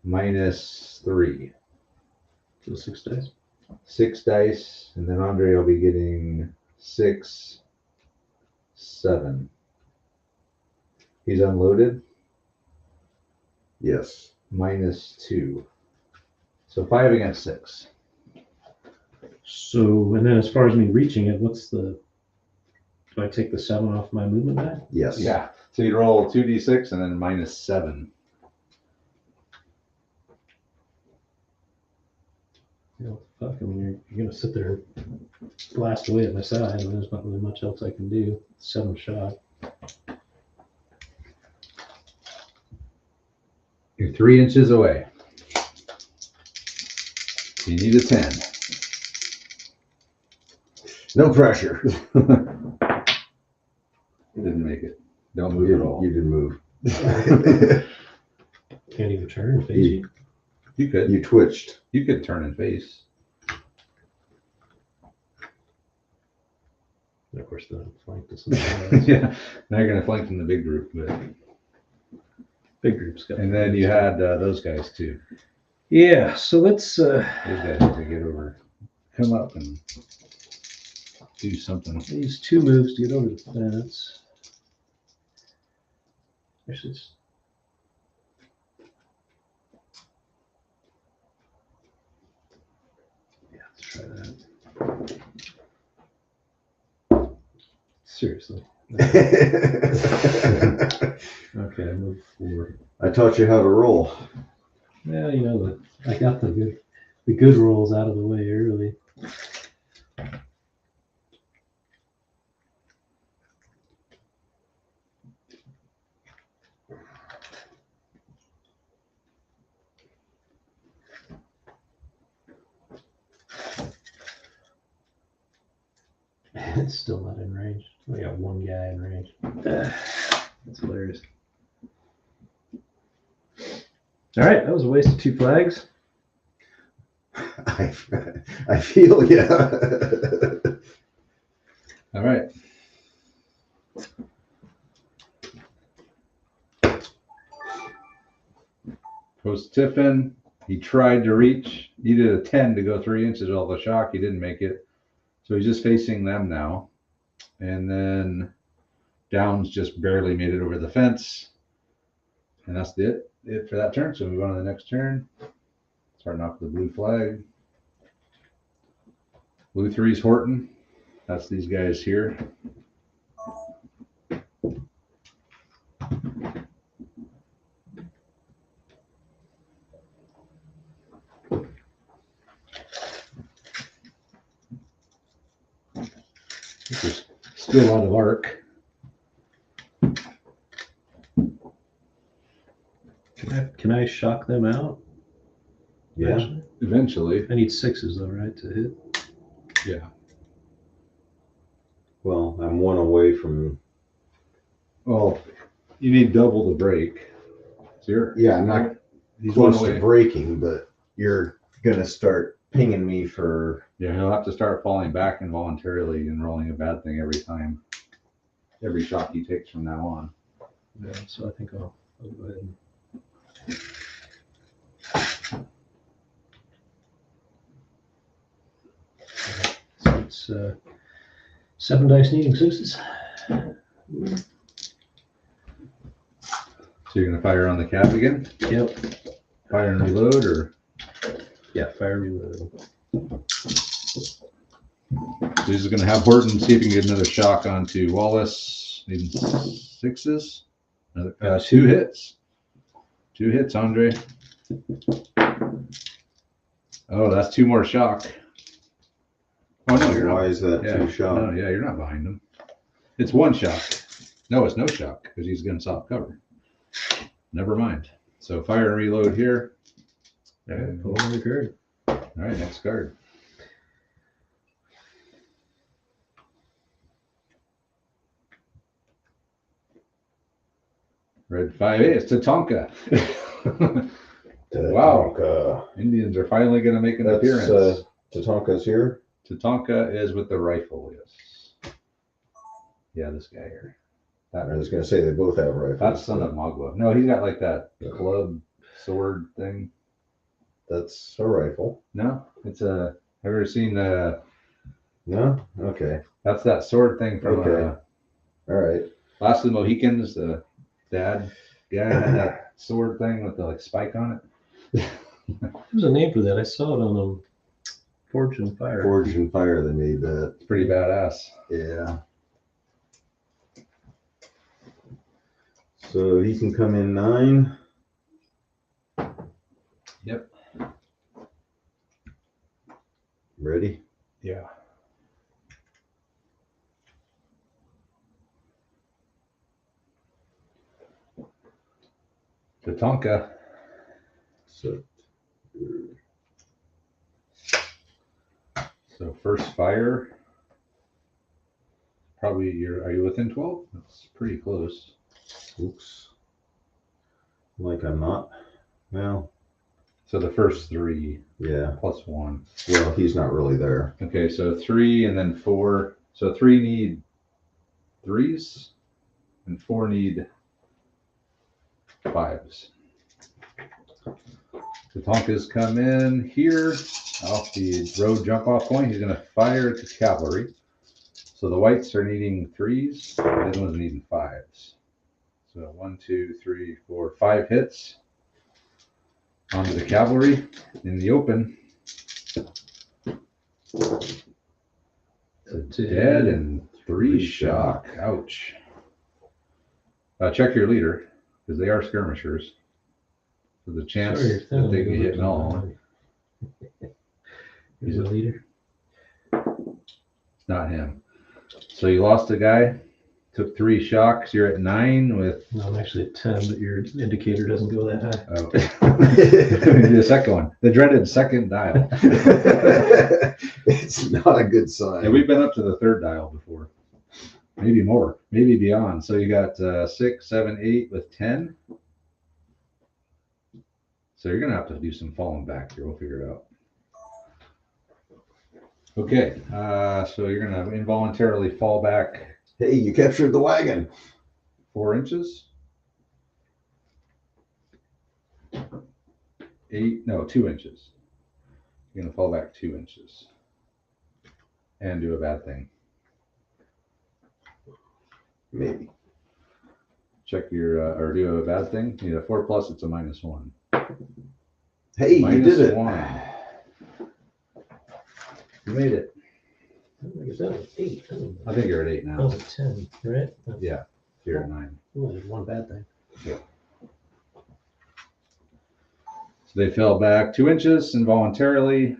Speaker 1: minus 3.
Speaker 3: so 6 dice.
Speaker 1: 6 dice, and then Andre will be getting 6, 7. He's unloaded,
Speaker 2: Yes.
Speaker 1: minus 2. So 5 against 6.
Speaker 3: So, and then as far as me reaching it, do I take the 7 off my movement die?
Speaker 2: Yes.
Speaker 1: Yeah. So you roll 2d6 and then minus 7.
Speaker 3: You know, what the fuck? I mean, you're gonna sit there and blast away at my side. I mean, there's not really much else I can do. 7 shot.
Speaker 1: You're 3 inches away. You need a 10.
Speaker 2: No pressure.
Speaker 1: Didn't make it. Don't move at all.
Speaker 2: You didn't move.
Speaker 3: Can't even turn and face you.
Speaker 1: You could.
Speaker 2: You twitched.
Speaker 1: You could turn and face.
Speaker 3: And of course, the flank to something else.
Speaker 1: Yeah. Now you're gonna flank in the big group, but
Speaker 3: Big groups got.
Speaker 1: and then you had those guys too.
Speaker 3: Yeah, so let's.
Speaker 1: Those guys have to get over, come up and do something.
Speaker 3: Use 2 moves to get over the fence. Actually, it's yeah, let's try that. Seriously. Okay, move 4.
Speaker 2: I taught you how to roll.
Speaker 3: Yeah, you know, I got the good rolls out of the way early. It's still not in range. We got 1 guy in range. That's hilarious. All right, that was a waste of 2 flags.
Speaker 2: I feel yeah.
Speaker 1: All right. Post Tiffin. He tried to reach, needed a 10 to go 3 inches off the shock. He didn't make it. So he's just facing them now. And then Downs just barely made it over the fence. And that's it for that turn. So we move on to the next turn. Starting off with the blue flag. Blue 3's Horton. That's these guys here. There's still a lot of arc.
Speaker 3: Can I shock them out?
Speaker 2: Yeah.
Speaker 3: Actually?
Speaker 1: Eventually.
Speaker 3: I need 6s though, right, to hit?
Speaker 1: Yeah.
Speaker 2: Well, I'm 1 away from.
Speaker 1: Well, you need double the break. So you're,
Speaker 2: Yeah, I'm not
Speaker 1: he's 1
Speaker 2: close
Speaker 1: away.
Speaker 2: to breaking, but you're gonna start pinging me for.
Speaker 1: Yeah, he'll have to start falling back involuntarily and rolling a bad thing every time. Every shot he takes from now on.
Speaker 3: Yeah, so I think I'll go ahead and. So it's 7 dice needing 6s.
Speaker 1: So you're gonna fire on the cap again?
Speaker 3: Yep.
Speaker 1: Fire and reload, or
Speaker 3: Yeah, fire reload.
Speaker 1: so he's gonna have Horton see if he can get another shock onto Wallace. Needing 6s. Another 2 hits. 2 hits, Andre. Oh, that's 2 more shock. Oh no, you're
Speaker 2: Why
Speaker 1: not.
Speaker 2: is that
Speaker 1: Yeah,
Speaker 2: 2 shot?
Speaker 1: no, yeah, you're not behind him. It's 1 shock. No, it's no shock because he's gonna soft cover. Never mind. So fire and reload here. And,
Speaker 3: Pull another card.
Speaker 1: all right, next card. Red 5A, it's Tatanka. Wow.
Speaker 2: Tatanka.
Speaker 1: Indians are finally going to make an
Speaker 2: That's
Speaker 1: appearance.
Speaker 2: Tatanka's here.
Speaker 1: Tatanka is with the rifle, yes. Yeah, this guy here.
Speaker 2: I was gonna say they both have rifles.
Speaker 1: That's son of Magua. No, he's got like that club sword thing.
Speaker 2: That's a rifle.
Speaker 1: No, it's a. Have you ever seen the?
Speaker 2: No? Okay.
Speaker 1: That's that sword thing from
Speaker 2: Okay.
Speaker 1: uh,
Speaker 2: All right.
Speaker 1: Last of the Mohicans. The dad guy had that sword thing with the like spike on it.
Speaker 3: There's a name for that. I saw it on Forge and Fire.
Speaker 2: Forge and Fire, they made that.
Speaker 1: It's pretty badass.
Speaker 2: Yeah. So he can come in 9.
Speaker 1: Yep.
Speaker 2: Ready?
Speaker 1: Yeah. Tatanka
Speaker 2: So
Speaker 1: So first fire. Probably are you within 12? That's pretty close.
Speaker 2: oops. Like I'm not. Well,
Speaker 1: So the first 3
Speaker 2: yeah.
Speaker 1: plus 1.
Speaker 2: Well, he's not really there.
Speaker 1: Okay, so 3 and then 4. So 3 need 3s and 4 need 5s. The Tonkas come in here off the road jump off point. He's going to fire at the cavalry. So the whites are needing 3s, the other one's needing 5s. So 1, 2, 3, 4, 5 hits onto the cavalry in the open. It's dead and 3 shock. Ouch. Check your leader because they are skirmishers. There's a chance that they can hit null.
Speaker 3: He's a leader.
Speaker 1: It's not him. So you lost a guy, took 3 shocks. You're at 9 with.
Speaker 3: No, I'm actually at 10, but your indicator doesn't go that high.
Speaker 1: Oh. The second one, the dreaded second dial.
Speaker 2: It's not a good sign.
Speaker 1: Yeah, we've been up to the 3rd dial before. Maybe more, maybe beyond. So you got 6, 7, 8 with 10. So you're going to have to do some falling back here. We'll figure it out. Okay, so you're going to involuntarily fall back.
Speaker 2: Hey, you captured the wagon.
Speaker 1: 4 inches. 2 inches. You're going to fall back 2 inches. And do a bad thing.
Speaker 2: Maybe.
Speaker 1: Check your, or do a bad thing. You need a 4+, it's a -1.
Speaker 2: Hey, you did it.
Speaker 1: -1. You made it.
Speaker 3: I think it's at 8.
Speaker 1: I think you're at 8
Speaker 3: I
Speaker 1: now.
Speaker 3: was at 10, right?
Speaker 1: Yeah, you're at 9.
Speaker 3: Oh, there's one bad thing.
Speaker 1: So they fell back 2 inches involuntarily.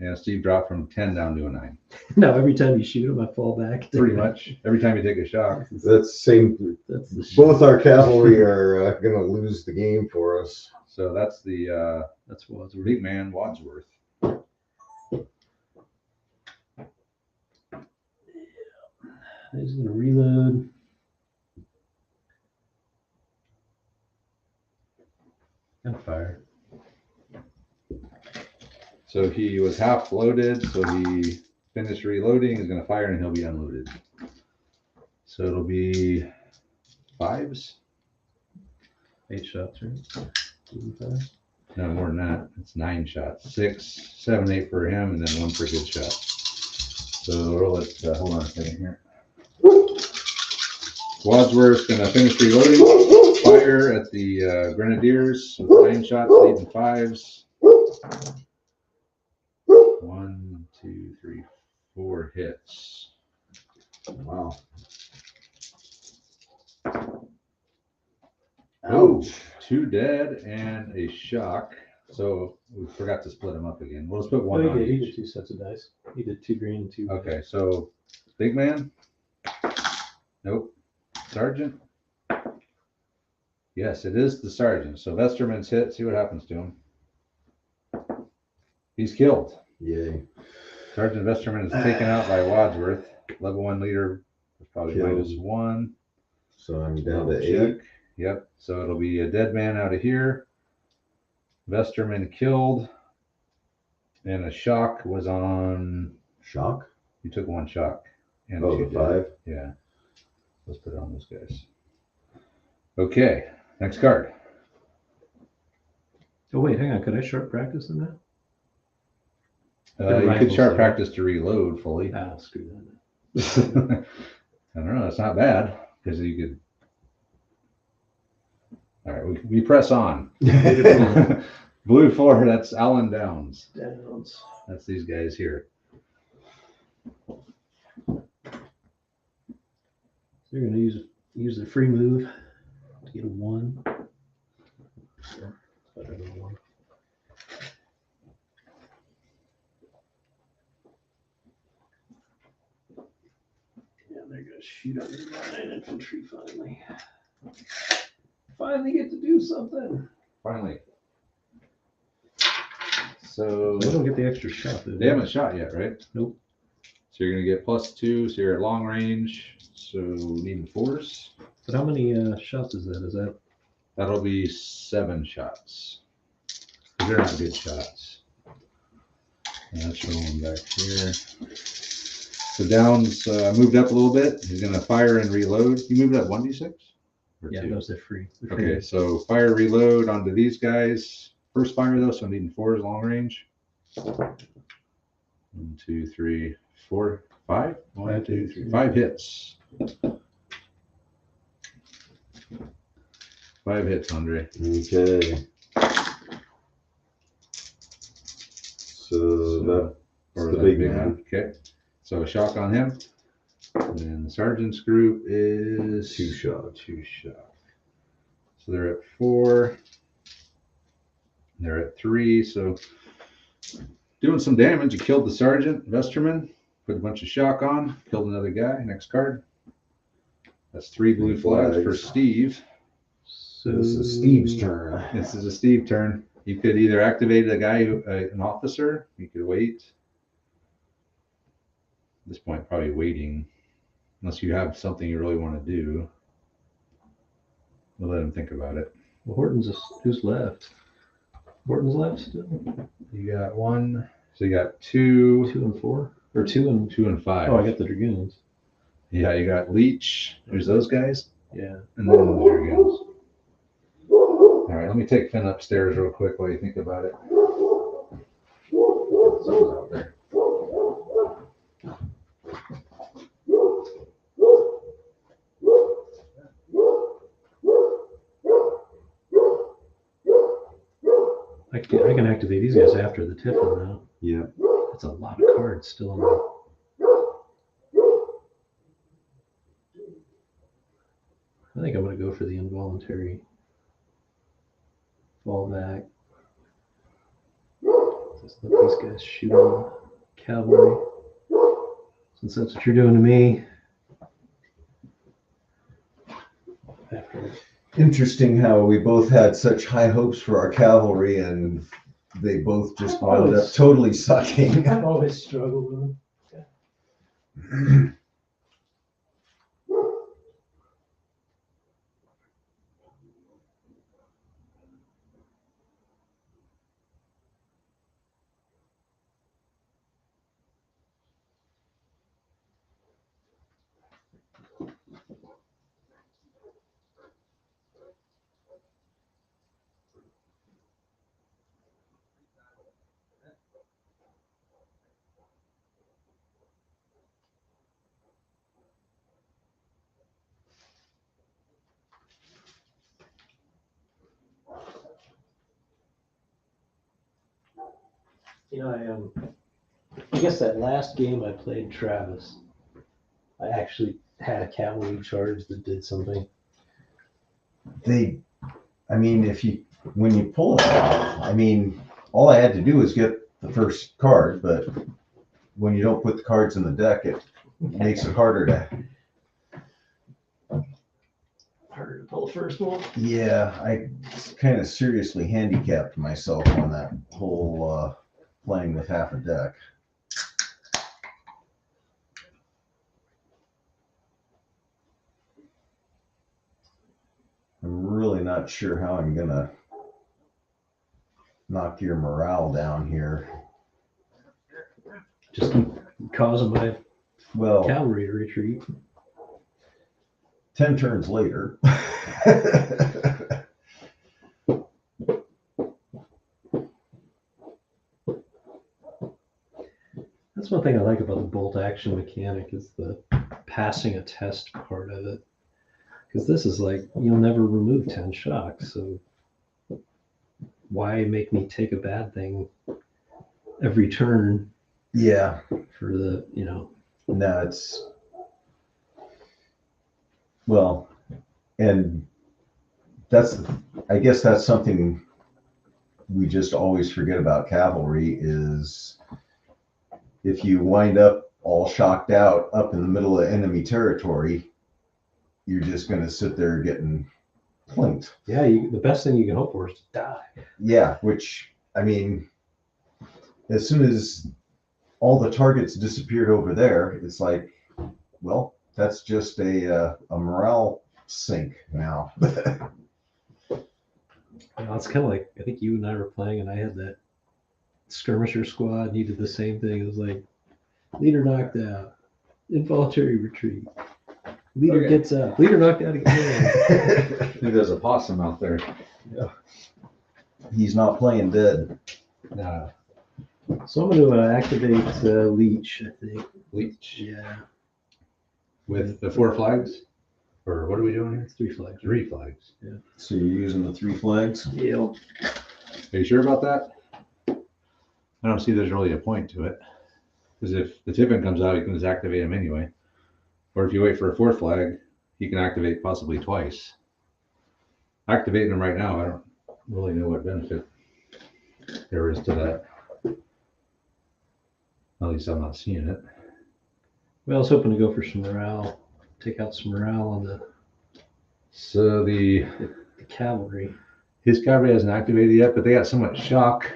Speaker 1: And Steve dropped from 10 down to a 9.
Speaker 3: No, every time you shoot him, I fall back.
Speaker 1: Pretty much. Every time you take a shock.
Speaker 2: That's same.
Speaker 3: That's the
Speaker 2: Both our cavalry are going to lose the game for us.
Speaker 1: So that's the
Speaker 3: That's Wadsworth.
Speaker 1: big man Wadsworth.
Speaker 3: He's gonna reload. And fire.
Speaker 1: So he was half loaded, so he finished reloading, he's gonna fire and he'll be unloaded. So it'll be 5s.
Speaker 3: 8 shots, right? 5.
Speaker 1: No, more than that. It's 9 shots. 6, 7, 8 for him, and then 1 for good shot. So roll it. Hold on a second here. Wadsworth's gonna finish reloading. Fire at the Grenadiers with 9 shots, 8 and 5s. 1, 2, 3, 4 hits.
Speaker 2: Wow.
Speaker 1: Oh,
Speaker 2: Ouch.
Speaker 1: 2 dead and a shock. So we forgot to split them up again. We'll just put 1
Speaker 3: Oh,
Speaker 1: on
Speaker 3: he
Speaker 1: each.
Speaker 3: did 2 sets of dice. He did 2 green and 2 red.
Speaker 1: Okay, so big man. Nope. Sergeant. Yes, it is the sergeant. So Vesterman's hit. See what happens to him. He's killed.
Speaker 2: Yay.
Speaker 1: Sergeant Vesterman is taken out by Wadsworth. Level 1 leader was probably
Speaker 2: Killed.
Speaker 1: -1.
Speaker 2: So I'm down to
Speaker 1: Check.
Speaker 2: 8.
Speaker 1: Yep. So it'll be a dead man out of here. Vesterman killed. And a shock was on.
Speaker 2: Shock.
Speaker 1: You took 1 shock. And
Speaker 2: Oh,
Speaker 1: 2
Speaker 2: the
Speaker 1: dead.
Speaker 2: 5.
Speaker 1: Yeah. Let's put it on those guys. Okay. Next card.
Speaker 3: Oh, wait, hang on. Could I sharp practice in that?
Speaker 1: You could
Speaker 3: rifles,
Speaker 1: sharp
Speaker 3: though.
Speaker 1: practice to reload fully.
Speaker 3: Ah, screw that.
Speaker 1: I don't know. It's not bad because you could. All right, we press on. Blue 4. That's Allen Downs.
Speaker 3: Downs.
Speaker 1: That's these guys here.
Speaker 3: So you're gonna use the free move to get a 1. So, better than 1. Yeah, they're gonna shoot under 9 infantry finally. Finally get to do something.
Speaker 1: Finally. So
Speaker 3: They don't get the extra shot.
Speaker 1: they haven't shot yet, right?
Speaker 3: Nope.
Speaker 1: So you're gonna get +2. So you're at long range. So needing 4s.
Speaker 3: But how many shots is that? Is that?
Speaker 1: That'll be 7 shots. They're not good shots. And that's rolling back here. So Downs moved up a little bit. He's gonna fire and reload. You moved up 1d6? Or
Speaker 3: Yeah,
Speaker 1: 2?
Speaker 3: those are free. They're
Speaker 1: Okay,
Speaker 3: free.
Speaker 1: so fire reload onto these guys. First fire though, so I'm needing 4s long range. 1, 2, 3, 4, 5. 1, 2, 3, 5 hits. 5 hits, Andre.
Speaker 2: Okay. So that's the big man.
Speaker 1: Okay. So a shock on him. And then the sergeant's group is
Speaker 2: 2 shots.
Speaker 1: 2 shots. So they're at 4. They're at 3. So doing some damage. You killed the sergeant, Vesterman, put a bunch of shock on, killed another guy. Next card. That's 3 blue flags for Steve.
Speaker 3: So
Speaker 2: This is Steve's turn.
Speaker 1: This is a Steve turn. You could either activate a guy, an officer. You could wait. At this point, probably waiting, unless you have something you really want to do. We'll let him think about it.
Speaker 3: Well, Horton's who's left? Horton's left still.
Speaker 1: You got 1. So you got 2,
Speaker 3: 2 and 4, or 2 and
Speaker 1: 2 and 5.
Speaker 3: Oh, I got the dragoons.
Speaker 1: Yeah, you got Leech. There's those guys,
Speaker 3: Yeah.
Speaker 1: and then the dragoons. All right, let me take Finn upstairs real quick while you think about it. Someone's out there.
Speaker 3: I can activate these guys after the Tiffin now.
Speaker 2: Yeah.
Speaker 3: That's a lot of cards still in there. I think I'm going to go for the involuntary fallback. Just let these guys shoot on cavalry. Since that's what you're doing to me. After
Speaker 2: Interesting how we both had such high hopes for our cavalry and they both just wound up totally sucking.
Speaker 3: I've always struggled with them. You know, I guess that last game I played Travis, I actually had a cavalry charge that did something.
Speaker 2: I mean, when you pull it off, I mean, all I had to do was get the first card, but when you don't put the cards in the deck, it makes it harder to
Speaker 3: pull the first one.
Speaker 2: Yeah, I kind of seriously handicapped myself on that whole playing with half a deck. I'm really not sure how I'm gonna knock your morale down here.
Speaker 3: Just keep causing my
Speaker 2: Well,
Speaker 3: cavalry to retreat.
Speaker 2: 10 turns later.
Speaker 3: That's one thing I like about the bolt action mechanic is the passing a test part of it. Because this is like, you'll never remove 10 shocks, so why make me take a bad thing every turn
Speaker 2: Yeah,
Speaker 3: for the, you know.
Speaker 2: no, it's, well, and I guess that's something we just always forget about cavalry is if you wind up all shocked out up in the middle of enemy territory, you're just going to sit there getting plinked.
Speaker 3: Yeah, the best thing you can hope for is to die.
Speaker 2: Yeah, which, I mean, as soon as all the targets disappeared over there, it's like, well, that's just a morale sink now.
Speaker 3: It's kind of like, I think you and I were playing, and I had that skirmisher squad, and he did the same thing. It was like, leader knocked out, involuntary retreat. Leader gets up. Leader knocked out again.
Speaker 1: I think there's a possum out there.
Speaker 2: Yeah. He's not playing dead.
Speaker 1: Nah,
Speaker 3: So I'm going to activate Leech, I think.
Speaker 1: Leech
Speaker 3: Yeah.
Speaker 1: with the 4 flags? Or what are we doing here?
Speaker 3: 3 flags.
Speaker 1: 3 flags.
Speaker 3: Yeah.
Speaker 2: So you're using the 3 flags?
Speaker 3: Yep.
Speaker 1: Are you sure about that? I don't see there's really a point to it. Because if the Tippin comes out, you can just activate him anyway. Or if you wait for a 4th flag, you can activate possibly twice. Activating them right now, I don't really know what benefit there is to that. At least I'm not seeing it.
Speaker 3: Well, I was hoping to go for some morale, take out some morale on the
Speaker 1: So
Speaker 3: the cavalry.
Speaker 1: his cavalry hasn't activated yet, but they got so much shock.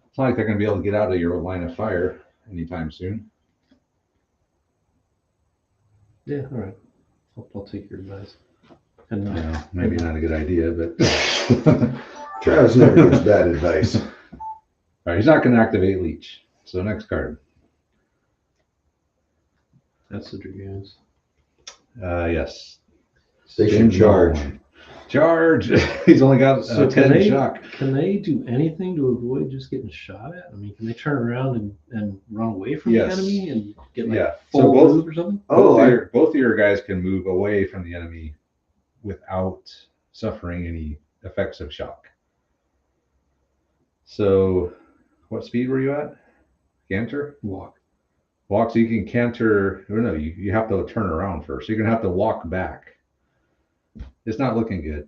Speaker 1: It's not like they're going to be able to get out of your line of fire anytime soon.
Speaker 3: Yeah, all right. I'll take your advice. And
Speaker 1: Maybe not a good idea, but
Speaker 2: Travis never gives bad advice.
Speaker 1: all right, he's not going to activate Leech. So next card.
Speaker 3: that's the dragoons.
Speaker 1: Yes.
Speaker 2: Station charge.
Speaker 1: Charge! He's only got
Speaker 3: So
Speaker 1: 10 shock.
Speaker 3: Can they do anything to avoid just getting shot at? I mean, can they turn around and run away from
Speaker 1: Yes.
Speaker 3: the enemy and get like
Speaker 1: Yeah.
Speaker 3: full
Speaker 1: So both-
Speaker 3: move or something?
Speaker 1: Both of your guys can move away from the enemy without suffering any effects of shock. So, what speed were you at? Canter?
Speaker 3: Walk.
Speaker 1: Walk, so you can canter. Or no, you have to turn around first. So you're gonna have to walk back. It's not looking good.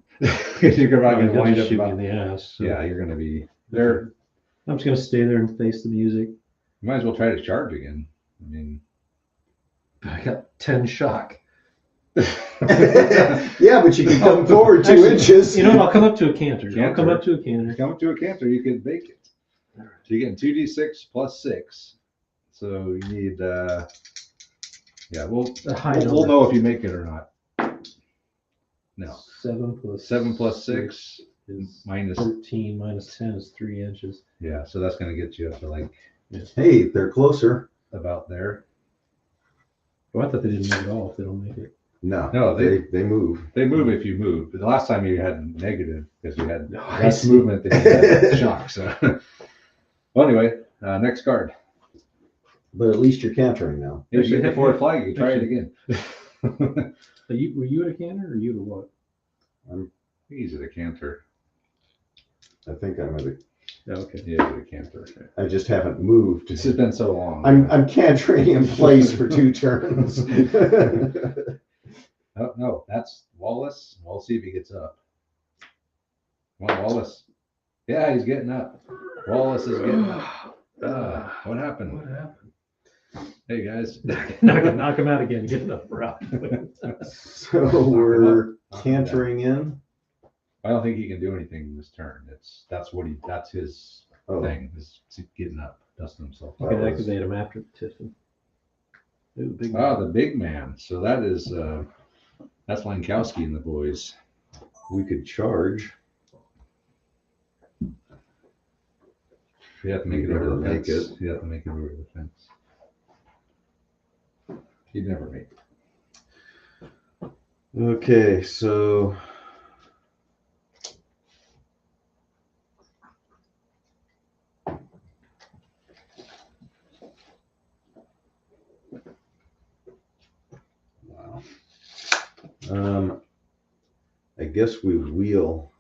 Speaker 1: You're gonna
Speaker 3: They'll
Speaker 1: wind
Speaker 3: just
Speaker 1: up
Speaker 3: shoot me in
Speaker 1: about,
Speaker 3: the ass. So
Speaker 1: yeah, you're gonna be there.
Speaker 3: I'm just gonna stay there and face the music.
Speaker 1: You might as well try to charge again. I mean,
Speaker 3: I got 10 shock.
Speaker 2: Yeah, but you can come forward 2
Speaker 3: Actually,
Speaker 2: inches.
Speaker 3: You know what? I'll come up to a canter. I'll
Speaker 1: Canter.
Speaker 3: come up to a canter.
Speaker 1: come up to a canter, you can bake it. So you're getting 2d6 plus 6. So you need, yeah, we'll
Speaker 3: A high
Speaker 1: we'll
Speaker 3: number.
Speaker 1: know if you make it or not. No,
Speaker 3: 7 plus
Speaker 1: 7 plus 6
Speaker 3: is
Speaker 1: minus,
Speaker 3: 13 minus 10 is 3 inches.
Speaker 1: yeah, so that's gonna get you up to like
Speaker 2: Hey, they're closer.
Speaker 1: about there.
Speaker 3: Oh, I thought they didn't move at all if they don't make it.
Speaker 2: No,
Speaker 1: No,
Speaker 2: they move.
Speaker 1: They move if you move, but the last time you had negative because you had
Speaker 3: No, I
Speaker 1: less
Speaker 3: see.
Speaker 1: movement than you had shock. So, well, anyway, next card.
Speaker 2: But at least you're cantering now.
Speaker 1: If you
Speaker 3: Actually,
Speaker 1: hit the 4th flag, you can try it again.
Speaker 3: Were you at a canter or you at a what?
Speaker 1: He's at a canter.
Speaker 2: I think I'm at a,
Speaker 3: Yeah, okay.
Speaker 1: Yeah, at a canter.
Speaker 2: I just haven't moved.
Speaker 1: This has been so long.
Speaker 2: I'm cantering in place for 2 turns.
Speaker 1: Oh, no, that's Wallace. We'll see if he gets up. Come on, Wallace. Yeah, he's getting up. Wallace is getting up. What happened?
Speaker 3: What happened?
Speaker 1: Hey, guys.
Speaker 3: knock him out again. Get enough route.
Speaker 2: So we're cantering in.
Speaker 1: I don't think he can do anything this turn. That's his
Speaker 2: Oh,
Speaker 1: thing, is getting up, dusting himself.
Speaker 3: You can activate him after the Tiffin. Ooh, big
Speaker 1: Ah, the big man. So that is that's Lankowski and the boys.
Speaker 2: we could charge.
Speaker 1: You have to make
Speaker 2: You'd
Speaker 1: it over
Speaker 2: never
Speaker 1: the
Speaker 2: make
Speaker 1: fence. You have to make it over the fence. You'd never make it.
Speaker 2: Okay, so wow. I guess we wheel.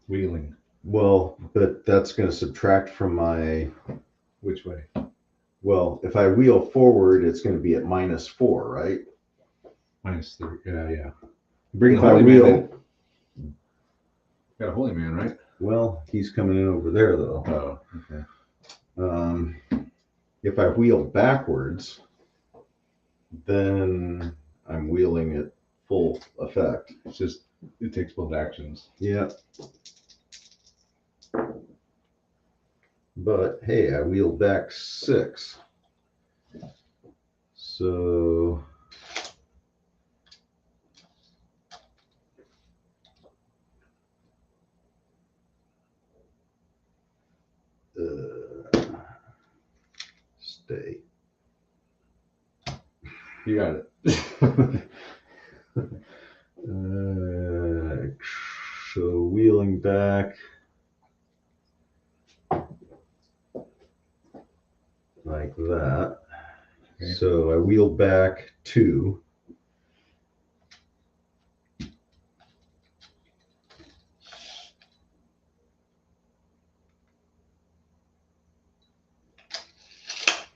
Speaker 1: Wheeling.
Speaker 2: Well, but that's going to subtract from my.
Speaker 1: Which way?
Speaker 2: Well, if I wheel forward, it's going to be at -4, right?
Speaker 1: -3. Yeah. Bring the
Speaker 2: If I
Speaker 1: holy man
Speaker 2: wheel,
Speaker 1: in. Got a holy man, right?
Speaker 2: well, he's coming in over there though.
Speaker 1: Oh, okay.
Speaker 2: If I wheel backwards, then I'm wheeling at full effect.
Speaker 1: It's just It takes both actions.
Speaker 2: Yeah. But hey, I wheeled back 6. So stay.
Speaker 1: You got it.
Speaker 2: So wheeling back like that.
Speaker 1: Okay.
Speaker 2: So I wheel back 2.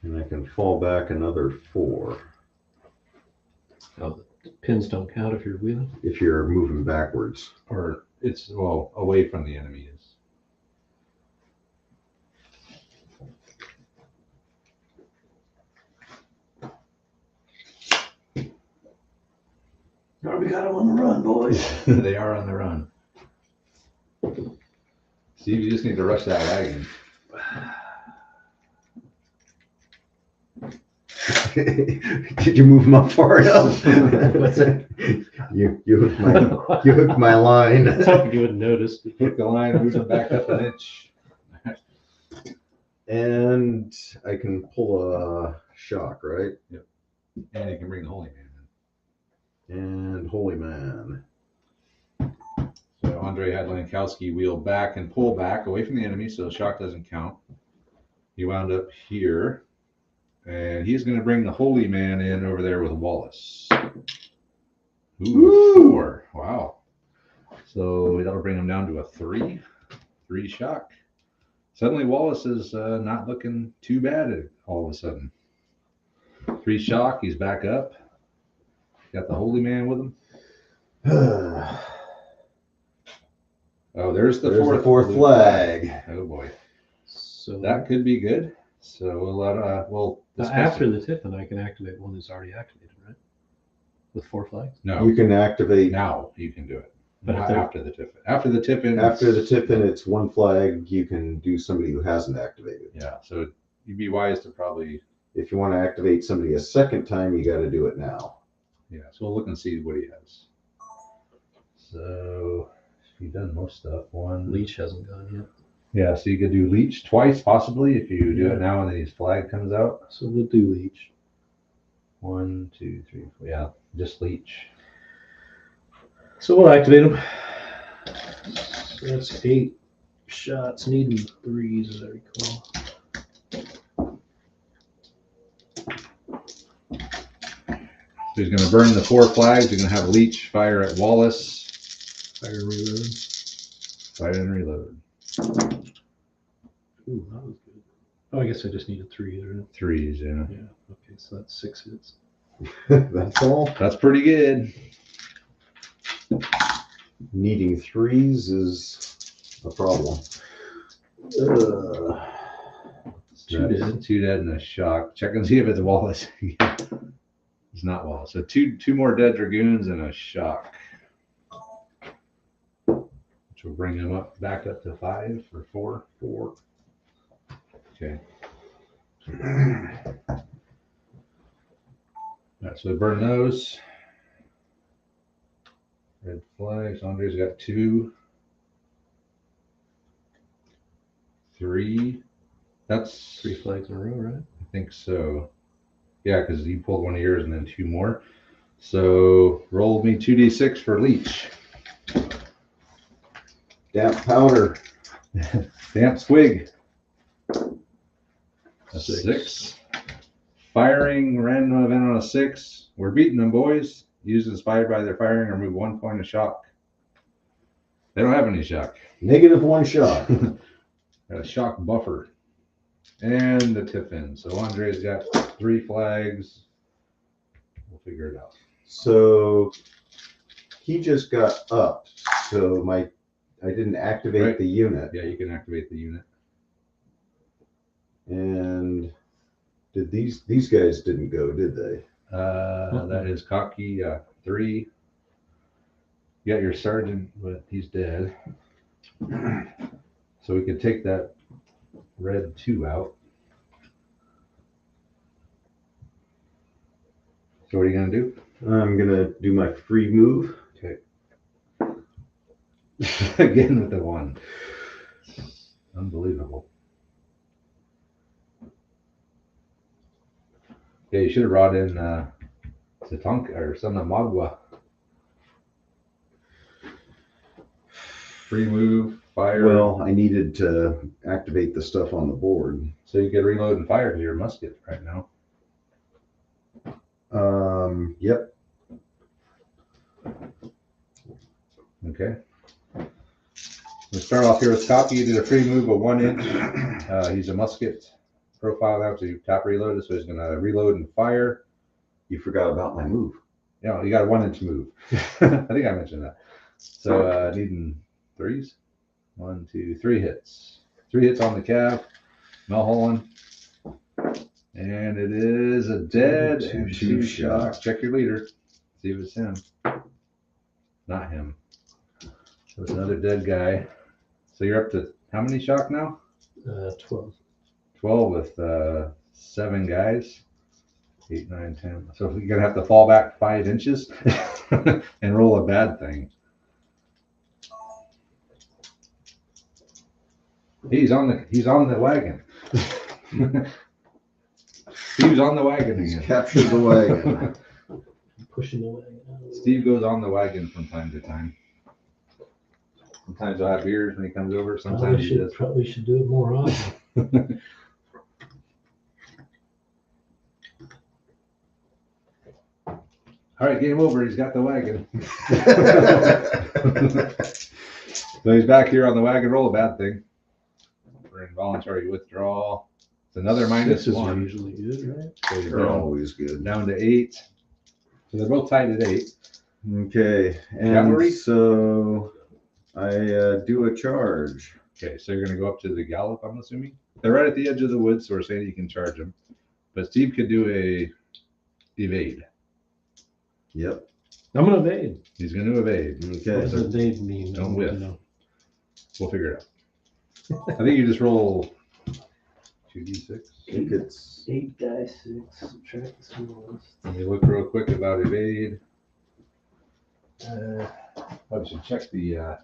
Speaker 2: And I can fall back another 4
Speaker 3: Oh, the pins don't count if you're wheeling.
Speaker 2: if you're moving backwards.
Speaker 1: Or it's, well, away from the enemy is.
Speaker 3: Oh, we got them on the run, boys.
Speaker 1: They are on the run. Steve, you just need to rush that wagon.
Speaker 2: Did you move them up far enough?
Speaker 3: What's that?
Speaker 2: You hooked my line.
Speaker 3: I was hoping you wouldn't notice.
Speaker 1: Hook the line, move them back up an inch.
Speaker 2: And I can pull a shock, right?
Speaker 1: And you can bring the Holy Man in.
Speaker 2: And Holy Man.
Speaker 1: So Andre had Lankowski wheel back and pull back away from the enemy, so the shock doesn't count. He wound up here, and he's going to bring the Holy Man in over there with Wallace. Ooh, 4. Wow. So that'll bring him down to a 3. 3 shock. Suddenly Wallace is not looking too bad all of a sudden. 3 shock, he's back up. Got the Holy Man with him. Oh, there's the
Speaker 2: fourth flag.
Speaker 1: Oh boy,
Speaker 3: So
Speaker 1: that could be good. So we'll discuss
Speaker 3: after
Speaker 1: it.
Speaker 3: the Tiffin, I can activate one that's already activated, right? With 4 flags.
Speaker 1: No,
Speaker 2: You can activate
Speaker 1: now you can do it.
Speaker 3: But
Speaker 1: Not
Speaker 3: if they're-
Speaker 1: after the Tiffin. After the Tiffin.
Speaker 2: after the Tiffin, it's 1 flag. You can do somebody who hasn't activated.
Speaker 1: Yeah, so you'd be wise to probably.
Speaker 2: If you want to activate somebody a second time, you got to do it now.
Speaker 1: Yeah, so we'll look and see what he has. So you've done most stuff. 1
Speaker 3: Leech hasn't gone yet.
Speaker 1: Yeah, so you could do leech twice possibly if you do
Speaker 3: Yeah.
Speaker 1: it now and then his flag comes out.
Speaker 3: So we'll do Leech.
Speaker 1: 1, 2, 3, 4. Yeah, just leech.
Speaker 3: So we'll activate them. So that's 8 shots, needing 3s, as I recall.
Speaker 1: So he's going to burn the 4 flags. You're going to have leech fire at Wallace.
Speaker 3: Fire and reload.
Speaker 1: Fire and reload.
Speaker 3: Ooh, that was good. Oh, I guess I just needed 3, right?
Speaker 1: 3s, yeah.
Speaker 3: Yeah. Okay, so that's 6 hits.
Speaker 2: That's all.
Speaker 1: That's pretty good.
Speaker 2: Needing 3s is a problem.
Speaker 3: 2 dead.
Speaker 1: 2 dead and a shock. Check and see if it's Wallace. It's not Wallace. So two more dead dragoons and a shock. Which will bring him back up to 5 or 4. 4. Okay. All right, so we burn those. Red flags. Andre's got 2. 3. That's
Speaker 3: 3 flags in a row, right?
Speaker 1: I think so. Yeah, because you pulled one of yours and then 2 more. So roll me 2d6 for leech.
Speaker 2: Damp powder.
Speaker 1: Damp squig. A
Speaker 3: 6.
Speaker 1: 6. Firing random event on a 6. We're beating them, boys. Use inspired by their firing or remove 1 point of shock. They don't have any shock.
Speaker 2: -1 shot.
Speaker 1: Got a shock buffer. And the Tiffin. So Andre's got 3 flags. We'll figure it out.
Speaker 2: So he just got up. So I didn't activate
Speaker 1: Right.
Speaker 2: the unit.
Speaker 1: Yeah, you can activate the unit.
Speaker 2: And did these guys didn't go, did they?
Speaker 1: That is cocky. 3. You got your sergeant, but he's dead. So we could take that red 2 out. So what are you gonna do?
Speaker 2: I'm gonna do my free move.
Speaker 1: Okay. Again with the 1. Unbelievable. Yeah, you should have brought in Tatanka or Magua. Free move, fire.
Speaker 2: Well, I needed to activate the stuff on the board.
Speaker 1: So you could reload and fire to your musket right now.
Speaker 2: Yep.
Speaker 1: Okay. We'll start off here with Cocky. You did a free move of 1 inch. He's a musket profile now, so you top reloaded, so he's gonna reload and fire.
Speaker 2: You forgot about my move.
Speaker 1: Yeah, you got a 1 inch move. I think I mentioned that. So needing 3s. 1, 2, 3 hits. 3 hits on the Cav. Mulholland. And it is a dead and 2 shock. Check your leader. See if it's him. Not him. So it's another dead guy. So you're up to how many shock now?
Speaker 3: 12.
Speaker 1: 12 with 7 guys. 8, 9, 10. So you're gonna have to fall back 5 inches and roll a bad thing. He's on the wagon. Steve's on the wagon
Speaker 2: He's
Speaker 1: again.
Speaker 2: captured the wagon.
Speaker 3: Pushing the wagon out of the way.
Speaker 1: Steve goes on the wagon from time to time. Sometimes he'll have beers when he comes over. Sometimes he does.
Speaker 3: Probably should do it more often.
Speaker 1: All right, game over. He's got the wagon. So he's back here on the wagon. Roll a bad thing. For involuntary withdrawal. It's another minus
Speaker 3: Sixes are
Speaker 1: 1.
Speaker 3: usually good, right?
Speaker 1: So he's
Speaker 2: They're always good.
Speaker 1: down to 8. So they're both tied at 8.
Speaker 2: Okay, and
Speaker 1: Cavalry?
Speaker 2: so I do a charge.
Speaker 1: Okay, so you're going to go up to the gallop, I'm assuming? They're right at the edge of the woods, so we're saying you can charge them. But Steve could do a evade.
Speaker 2: Yep.
Speaker 3: I'm gonna evade.
Speaker 1: He's going to evade.
Speaker 3: What
Speaker 2: Okay.
Speaker 3: does evade mean?
Speaker 1: Don't whiff.
Speaker 3: You know.
Speaker 1: We'll figure it out. I think you just roll 2d6.
Speaker 2: I think it's
Speaker 3: 8 dice, 6, subtract the smallest.
Speaker 1: Let me look real quick about evade. I should check the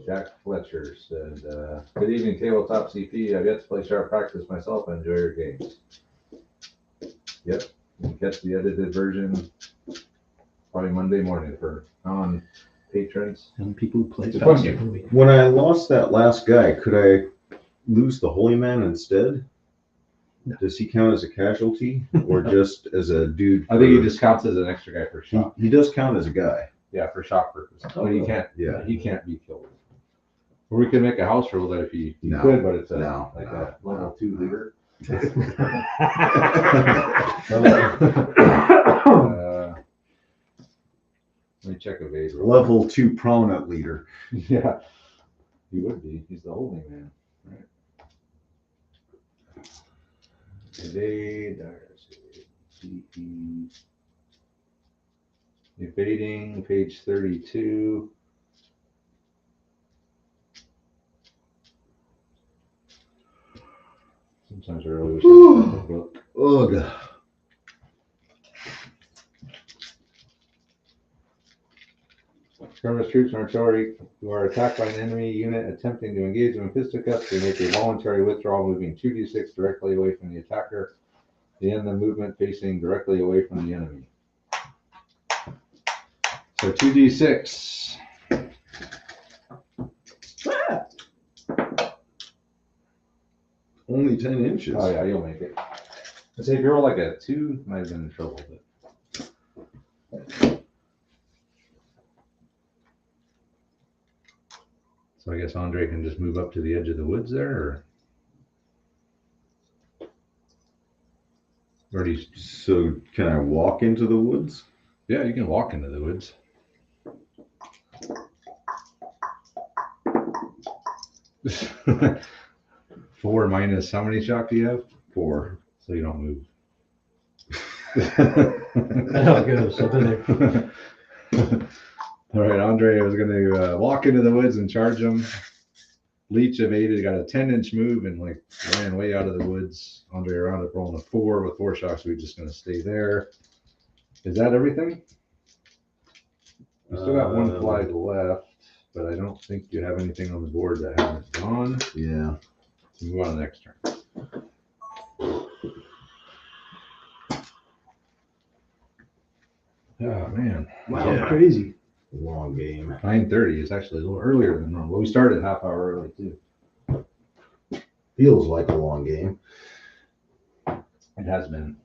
Speaker 1: Jack Fletcher said, good evening, Tabletop CP. I've yet to play sharp practice myself. I enjoy your games. Yep, you can catch the edited version probably Monday morning for non-patrons.
Speaker 3: And people who play
Speaker 1: It's a
Speaker 3: faster
Speaker 1: question.
Speaker 3: than me.
Speaker 2: when I lost that last guy, could I lose the Holy Man instead?
Speaker 3: No.
Speaker 2: Does he count as a casualty or just as a dude?
Speaker 1: I think he just counts as an extra guy for shock.
Speaker 2: He does count as a guy.
Speaker 1: Yeah, for shock purposes. But he can't.
Speaker 2: Yeah.
Speaker 1: He can't be killed. Or we can make a house rule that if he
Speaker 2: No.
Speaker 1: could, but it's a
Speaker 2: No.
Speaker 1: like
Speaker 2: No.
Speaker 1: a level 2 leader. Let me check evade. real
Speaker 2: Level 2 prominent leader.
Speaker 1: quick. Yeah, he would be. He's the holy man. Right. Evade. Evading, page 32. Sometimes I really wish I had a book.
Speaker 2: Ugh.
Speaker 1: Skirmish troops and artillery who are attacked by an enemy unit attempting to engage them in fisticuffs, they make a voluntary withdrawal, moving 2d6 directly away from the attacker. They end the movement facing directly away from the enemy. So 2d6.
Speaker 2: Only 10 inches.
Speaker 1: Oh yeah, you'll make it. I say if you roll like a 2, you might have been in trouble. But... So I guess Andre can just move up to the edge of the woods there, or do you...
Speaker 2: So can I walk into the woods?
Speaker 1: Yeah, you can walk into the woods. Four minus how many shock do you have?
Speaker 2: 4.
Speaker 1: So you don't move.
Speaker 3: That's how it goes. I've been there.
Speaker 1: All right, Andre was going to walk into the woods and charge him. Leech evaded, got a 10-inch move and like ran way out of the woods. Andre wound up rolling a 4 with 4 shocks. We're just going to stay there. Is that everything? You still got one flag left, but I don't think you have anything on the board that hasn't gone.
Speaker 2: Yeah.
Speaker 1: So move on to the next turn. Oh man.
Speaker 3: Wow,
Speaker 2: Yeah.
Speaker 3: crazy.
Speaker 2: Long game.
Speaker 1: 9:30 is actually a little earlier than normal. We started half hour early too.
Speaker 2: Feels like a long game.
Speaker 1: It has been.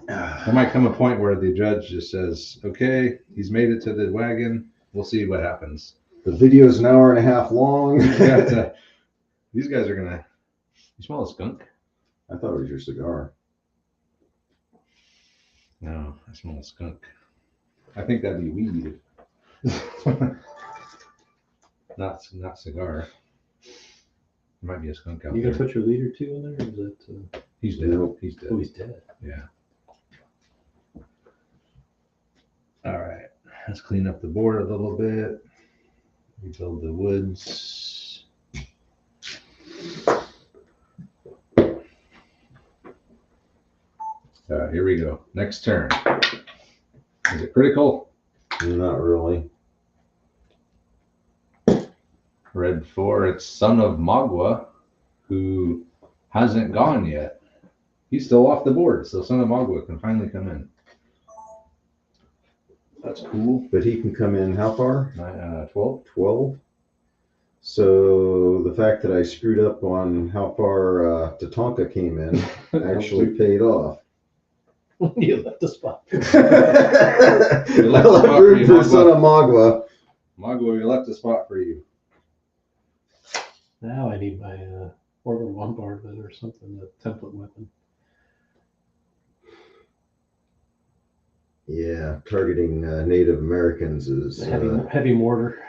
Speaker 1: There might come a point where the judge just says, okay, he's made it to the wagon. We'll see what happens.
Speaker 2: The video's an hour and a half long.
Speaker 1: These guys are gonna. You smell a skunk?
Speaker 2: I thought it was your cigar.
Speaker 1: No, I smell a skunk. I think that'd be weed. not cigar. There might be a skunk out
Speaker 3: You
Speaker 1: there.
Speaker 3: gonna put your leader too in there? Or is that?
Speaker 1: He's dead.
Speaker 2: Nope.
Speaker 1: He's dead.
Speaker 3: Oh, he's dead.
Speaker 1: Yeah. All right. Let's clean up the board a little bit. Rebuild the woods. Here we go. Next turn. Is it critical?
Speaker 2: Not really.
Speaker 1: Red 4. It's Son of Magua, who hasn't gone yet. He's still off the board, so Son of Magua can finally come in. That's cool.
Speaker 2: But he can come in how far?
Speaker 1: 12.
Speaker 2: 12. So the fact that I screwed up on how far Tatanka came in actually paid off.
Speaker 3: You left the spot.
Speaker 2: I left room for Son of Magua.
Speaker 1: Magua, we left a spot for you.
Speaker 3: Now I need my orbital bombardment or something, the template weapon.
Speaker 2: Yeah, targeting Native Americans is
Speaker 3: Heavy mortar.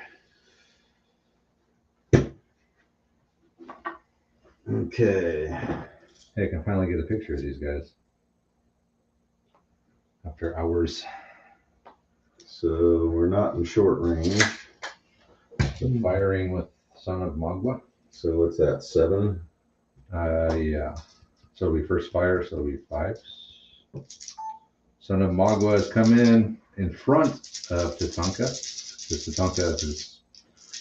Speaker 2: okay.
Speaker 1: Hey, I can finally get a picture of these guys after hours.
Speaker 2: So we're not in short range.
Speaker 1: So firing with Son of Magua.
Speaker 2: So what's that? 7?
Speaker 1: Yeah. So we first fire, so we 5. Son of Magua has come in front of Tatanka. Because Tatanka is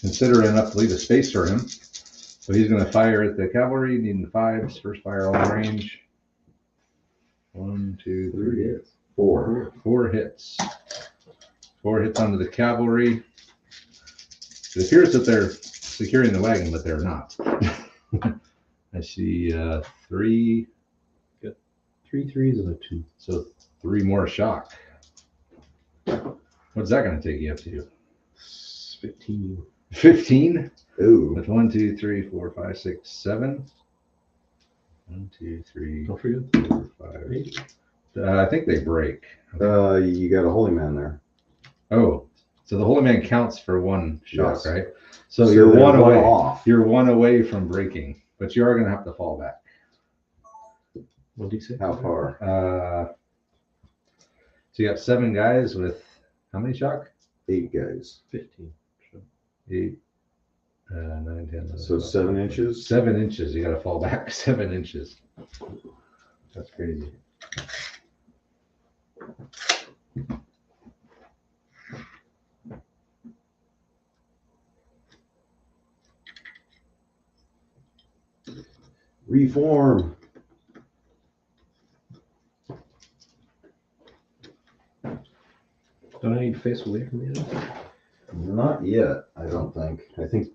Speaker 1: considerate enough to leave a space for him. So he's going to fire at the cavalry, needing 5s. First fire long range. 1, 2, 3 hits. 4. 4 hits. 4 hits onto the cavalry. It appears that they're securing the wagon, but they're not. I see 3.
Speaker 3: Got 3 3s and a 2.
Speaker 1: So 3 more shock. What's that going to take you up to?
Speaker 3: 15.
Speaker 1: 15?
Speaker 2: Ooh.
Speaker 1: That's 1, 2, 3, 4, 5, 6, 7. 1, 2, 3,
Speaker 3: Don't forget
Speaker 1: 4, 5. I think they break.
Speaker 2: You got a holy man there.
Speaker 1: Oh, so the holy man counts for 1 shock,
Speaker 2: Yes.
Speaker 1: right? So,
Speaker 2: So
Speaker 1: you're
Speaker 2: they're
Speaker 1: 1 away.
Speaker 2: off.
Speaker 1: You're 1 away from breaking, but you are going to have to fall back.
Speaker 3: What did you say?
Speaker 2: How far?
Speaker 1: So you got 7 guys with how many shock?
Speaker 2: 8 guys.
Speaker 3: 15.
Speaker 1: 8, 9, 10, 11,
Speaker 2: So
Speaker 1: 12,
Speaker 2: 7 inches.
Speaker 1: 7 inches. You got to fall back 7 inches. That's crazy.
Speaker 2: Reform.
Speaker 3: Don't I need to face away from you?
Speaker 2: Not yet, I don't think. I think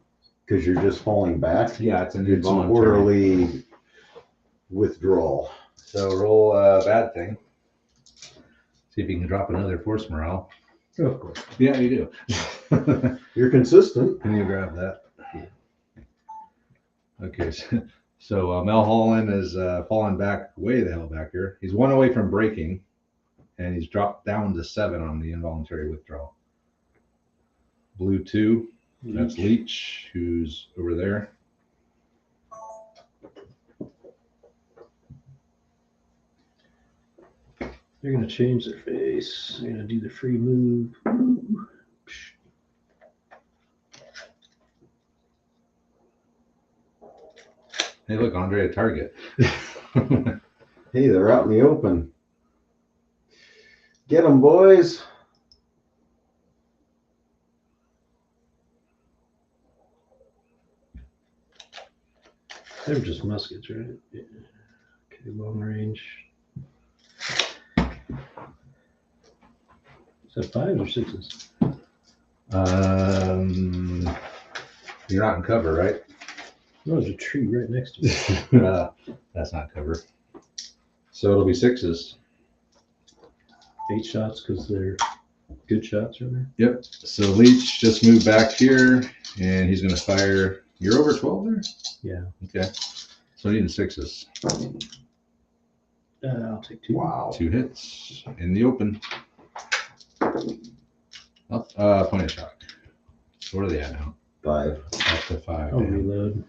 Speaker 2: because you're just falling back.
Speaker 1: Yeah, it's an
Speaker 2: It's an
Speaker 1: involuntary.
Speaker 2: orderly withdrawal.
Speaker 1: So roll a bad thing. See if you can drop another force morale.
Speaker 3: Oh, of course.
Speaker 1: Yeah, you do.
Speaker 2: You're consistent.
Speaker 1: Can you grab that? Okay, so Mel Holland is falling back way the hell back here. He's 1 away from breaking, and he's dropped down to 7 on the involuntary withdrawal. Blue 2, that's Leech, who's over there.
Speaker 3: They're gonna change their face. They're gonna do the free move. Ooh.
Speaker 1: Hey, look, Andre, a target.
Speaker 2: Hey, they're out in the open. Get them, boys.
Speaker 3: They were just muskets, right? Yeah. Okay, long range. Is that 5s or 6s?
Speaker 1: You're not in cover, right?
Speaker 3: No, there's a tree right next to me.
Speaker 1: That's not cover. So it'll be 6s.
Speaker 3: 8 shots because they're good shots, right there.
Speaker 1: Yep. So Leech just moved back here, and he's going to fire. You're over 12 there?
Speaker 3: Yeah.
Speaker 1: Okay. So needing 6s.
Speaker 3: I'll take 2.
Speaker 2: Wow.
Speaker 1: 2 hits in the open. Up, point of shock. So what are they at now?
Speaker 2: 5.
Speaker 1: Up to 5.
Speaker 3: I'll
Speaker 1: Damn.
Speaker 3: reload.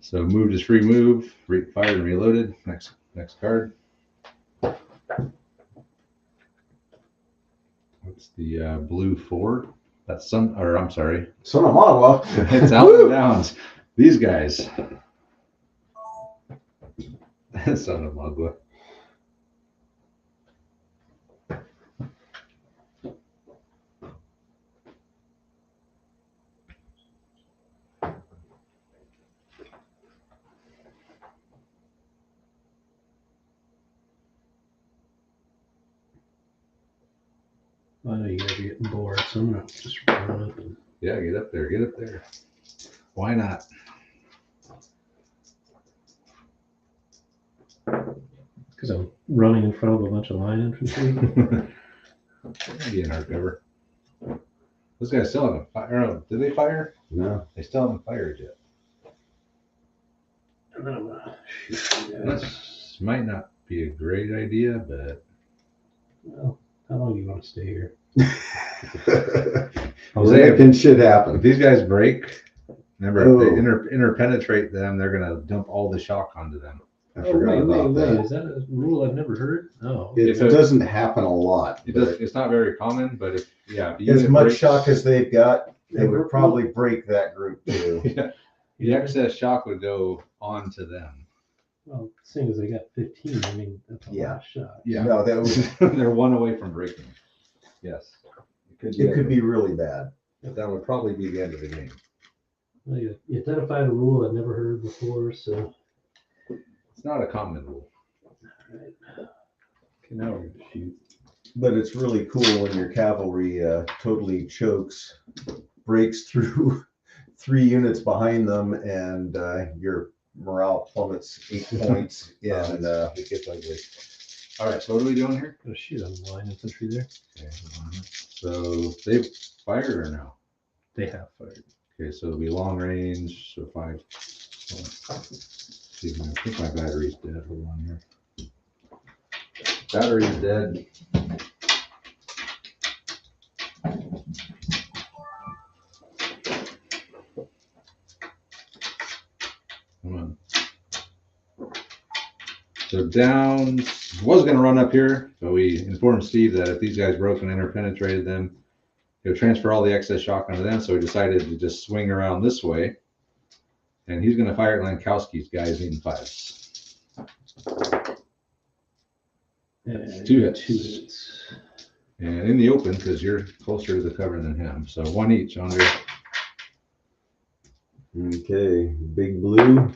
Speaker 1: So moved is free move. Fired and reloaded. Next card. What's the blue 4? That's I'm sorry.
Speaker 2: Son of Mawa.
Speaker 1: It's out and downs. These guys. Son of Magua.
Speaker 3: I know you guys are getting bored, so I'm gonna just run up and.
Speaker 1: Yeah, get up there. Get up there. Why not?
Speaker 3: Because I'm running in front of a bunch of line infantry.
Speaker 1: Be in hardcover. Those guys still haven't fired. Did they fire?
Speaker 2: No.
Speaker 1: They still haven't fired yet.
Speaker 3: And then I'm gonna shoot you guys.
Speaker 1: This might not be a great idea, but
Speaker 3: Well, how long do you want to stay here?
Speaker 2: Making shit happen.
Speaker 1: if these guys break, remember if they
Speaker 2: Oh.
Speaker 1: interpenetrate them, they're gonna dump all the shock onto them.
Speaker 2: I forgot about that.
Speaker 3: Is that a rule I've never heard? Oh.
Speaker 2: It
Speaker 1: If it-
Speaker 2: doesn't happen a lot.
Speaker 1: It's not very common, but if the
Speaker 2: As
Speaker 1: unit
Speaker 2: much
Speaker 1: breaks-
Speaker 2: shock as they've got, they would probably break that group too.
Speaker 1: Yeah, the excess shock would go onto them.
Speaker 3: Well, seeing as I got 15, I mean, that's a
Speaker 2: Yeah.
Speaker 3: lot of shots.
Speaker 1: Yeah,
Speaker 2: No, that was.
Speaker 1: they're one away from breaking. Yes,
Speaker 2: It could be really bad.
Speaker 1: But that would probably be the end of the game.
Speaker 3: Well, you identified a rule I've never heard before, so.
Speaker 1: It's not a common rule.
Speaker 3: Alright. Okay, now we're gonna shoot.
Speaker 2: But it's really cool when your cavalry totally chokes, breaks through 3 units behind them, and your morale plummets 8 points. And
Speaker 1: It gets ugly. All right, so what are we doing here?
Speaker 3: Gonna shoot on the line infantry there.
Speaker 1: Okay, so they've fired or no?
Speaker 3: They have fired.
Speaker 1: Okay, so it'll be long range, so 5. See, I think my battery's dead. Hold on here. Battery's dead. Come on. So Downs was going to run up here, but we informed Steve that if these guys broke and interpenetrated them, he would transfer all the excess shock onto them. So we decided to just swing around this way. And he's going to fire at Lankowski's guys needing 5s.
Speaker 3: And
Speaker 1: 2 hits.
Speaker 3: 2 hits.
Speaker 1: And in the open, because you're closer to the cover than him. So 1 each, Andre.
Speaker 2: okay, big blue.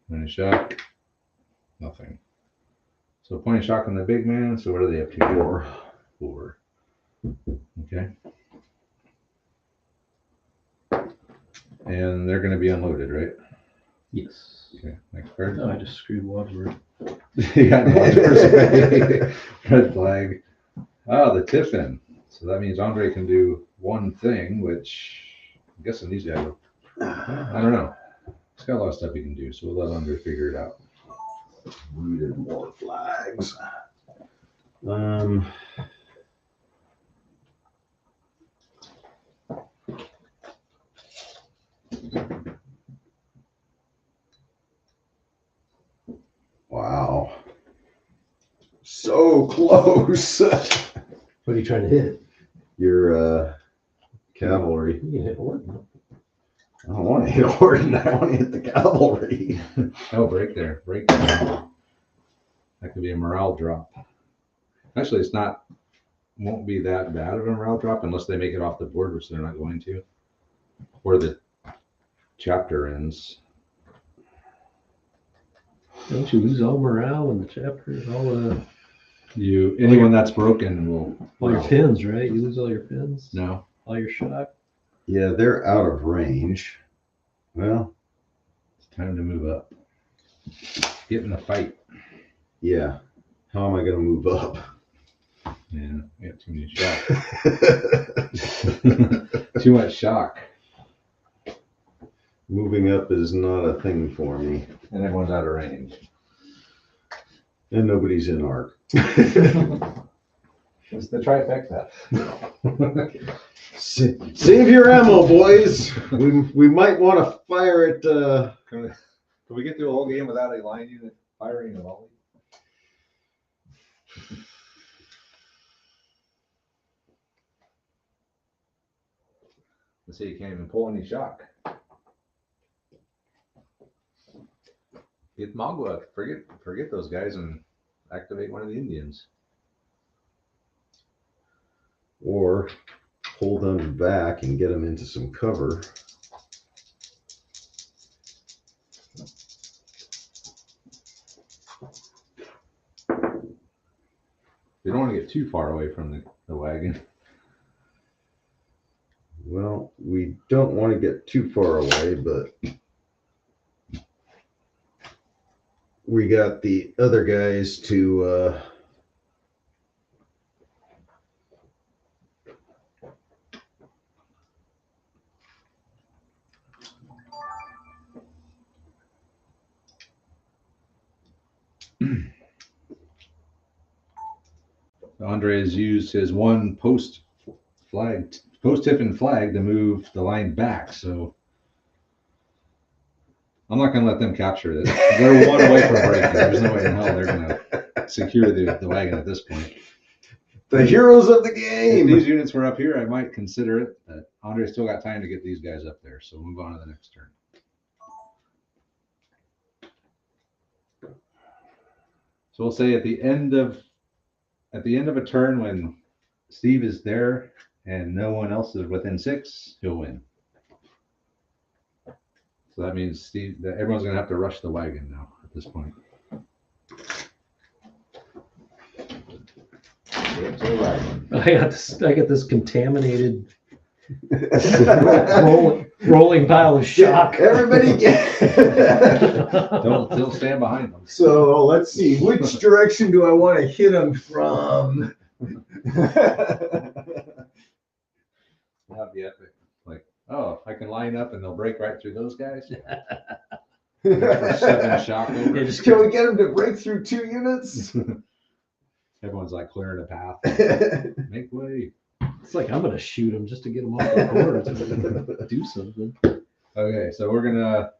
Speaker 1: Point of shock. Nothing. So point of shock on the big man. So what are they up to? 4. Okay. And they're going to be unloaded, right?
Speaker 3: Yes.
Speaker 1: Okay. Next card.
Speaker 3: Oh, I just screwed Wadsworth.
Speaker 1: You got Wadsworth. Red flag. Ah, the Tiffin. So that means Andre can do one thing, which I'm guessing these guys are, I don't know. He's got a lot of stuff he can do, so we'll let Andre figure it out.
Speaker 2: Needed more flags. Wow. So so close.
Speaker 3: What are you trying to hit?
Speaker 2: Your cavalry.
Speaker 3: You can hit Orton.
Speaker 2: I don't want to hit Horton. I want to hit the cavalry.
Speaker 1: Oh, break there. Break there. That could be a morale drop. Actually, won't be that bad of a morale drop unless they make it off the board, which they're not going to. Or the chapter ends.
Speaker 3: Don't you lose all morale in the chapter?
Speaker 1: Anyone that's broken will.
Speaker 3: All your pins, right? You lose all your pins?
Speaker 1: No.
Speaker 3: All your shock?
Speaker 2: Yeah, they're out of range. Well,
Speaker 1: It's time to move up. Get in the fight.
Speaker 2: yeah. How am I going to move up?
Speaker 1: Yeah, I got too many shock. Too much shock.
Speaker 2: Moving up is not a thing for me.
Speaker 1: And everyone's out of range.
Speaker 2: And nobody's in arc.
Speaker 1: It's the trifecta.
Speaker 2: Save your ammo, boys. We might want to fire it.
Speaker 1: Can we get through a whole game without a line unit firing a volley? Let's see, you can't even pull any shock. Get Magua. Forget those guys and activate one of the Indians.
Speaker 2: Or hold them back and get them into some cover.
Speaker 1: We don't want to get too far away from the wagon.
Speaker 2: Well, we don't want to get too far away, but we got the other guys to
Speaker 1: Andre has used his one post-tiffin flag to move the line back, so I'm not going to let them capture this. They're one away from breaking. There's no way in hell they're going to secure the wagon at this point.
Speaker 2: the heroes of the
Speaker 1: If
Speaker 2: game.
Speaker 1: these units were up here, I might consider it, but Andre's still got time to get these guys up there, so we'll move on to the next turn. So we'll say at the end of a turn when Steve is there and no one else is within 6, he'll win. So that means that everyone's going to have to rush the wagon now at this point. Get to the wagon.
Speaker 3: I got this contaminated rolling pile of shock.
Speaker 2: Everybody get.
Speaker 1: Don't stand behind them.
Speaker 2: So let's see, which direction do I want to hit them from?
Speaker 1: That'd be epic. Like, oh, I can line up and they'll break right through those guys.
Speaker 2: Can
Speaker 1: For 7 shock over.
Speaker 3: Yeah, just
Speaker 2: we get them to break through 2 units?
Speaker 1: Everyone's like clearing a path. Make way.
Speaker 3: It's like I'm gonna shoot them just to get them off the board to do something.
Speaker 1: Okay, so we're gonna.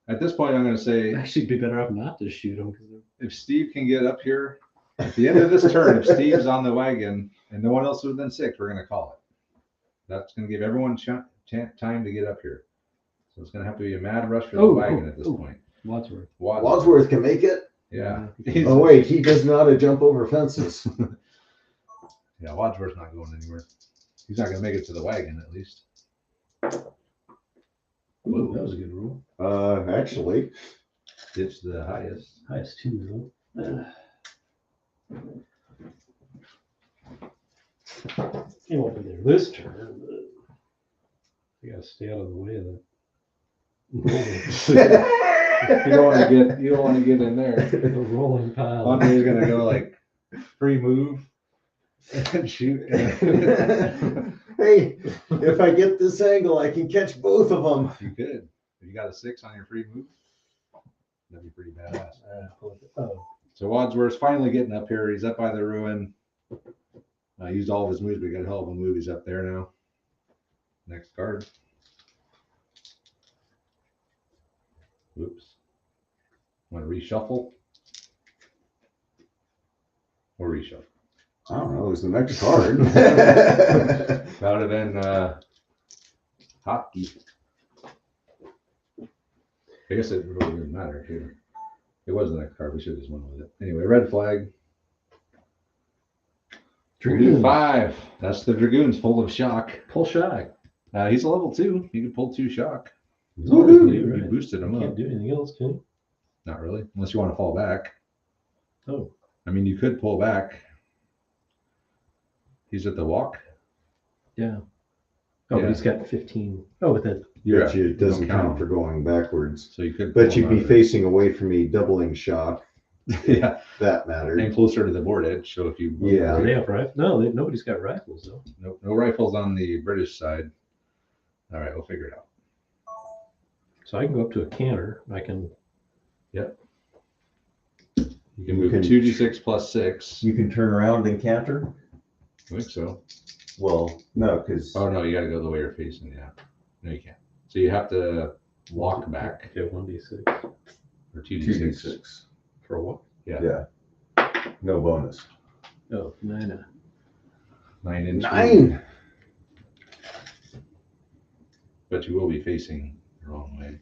Speaker 1: At this point, I'm gonna say
Speaker 3: Actually, it'd be better off not to shoot them because
Speaker 1: if Steve can get up here at the end of this turn, if Steve's on the wagon and no one else is within 6, we're gonna call it. That's gonna give everyone time to get up here. So it's gonna have to be a mad rush for the wagon at this point.
Speaker 3: Wadsworth.
Speaker 2: Wadsworth can make it?
Speaker 1: Yeah.
Speaker 2: Oh wait, he does know how to jump over fences.
Speaker 1: Yeah, Wadsworth's not going anywhere. He's not gonna make it to the wagon at least.
Speaker 3: Ooh, that was a good rule.
Speaker 2: Actually,
Speaker 1: Ditch the highest.
Speaker 3: Highest 2 though. He won't be there this turn, but you gotta stay out of the way of that.
Speaker 1: You don't want to get in there.
Speaker 3: The rolling pile.
Speaker 1: Andre's gonna go like free move and shoot.
Speaker 2: hey, if I get this angle, I can catch both of them.
Speaker 1: You could. If you got a 6 on your free move, that'd be pretty badass.
Speaker 3: Oh,
Speaker 1: So Wadsworth's finally getting up here. He's up by the ruin. Used all of his moves, but he got a hell of a move. He's up there now. Next card. Oops. Want to reshuffle? or reshuffle.
Speaker 2: I don't know. It was the next card.
Speaker 1: That would have been hockey. I guess it really didn't matter too. It was the next card. We should have just went with it. Anyway, red flag. We'll do 5. That's the Dragoons full of shock.
Speaker 3: Pull shock.
Speaker 1: He's a level 2. He could pull 2 shock.
Speaker 3: Woohoo!
Speaker 1: You
Speaker 3: Right.
Speaker 1: boosted him
Speaker 3: Can't
Speaker 1: up.
Speaker 3: do anything else, can you?
Speaker 1: Not really, unless you want to fall back.
Speaker 3: Oh.
Speaker 1: I mean, you could pull back. He's at the walk.
Speaker 3: Yeah. Oh,
Speaker 1: Yeah.
Speaker 3: but he's got 15. Oh, with that.
Speaker 2: Yeah, it
Speaker 1: you
Speaker 2: doesn't
Speaker 1: don't
Speaker 2: count for going backwards.
Speaker 1: So you could.
Speaker 2: But
Speaker 1: pull
Speaker 2: you'd
Speaker 1: him
Speaker 2: be
Speaker 1: out of
Speaker 2: facing away from me, doubling shock.
Speaker 1: yeah,
Speaker 2: That mattered.
Speaker 1: and closer to the board edge. So if you
Speaker 2: Yeah.
Speaker 3: They have rifles. No, nobody's got rifles though.
Speaker 1: no rifles on the British side. All right, we'll figure it out.
Speaker 3: So I can go up to a canter. I can.
Speaker 1: You can move 2d6 plus 6.
Speaker 2: You can turn around and counter.
Speaker 1: I think so.
Speaker 2: Well, no, because
Speaker 1: Oh no, you got to go the way you're facing. Yeah, no, you can't. So you have to walk back
Speaker 3: Yeah, 1d6
Speaker 1: or 2d6.
Speaker 2: 2d6.
Speaker 3: for a walk.
Speaker 2: Yeah. No bonus.
Speaker 3: Oh, 9.
Speaker 1: 9 inch.
Speaker 2: 9.
Speaker 1: But you will be facing the wrong way.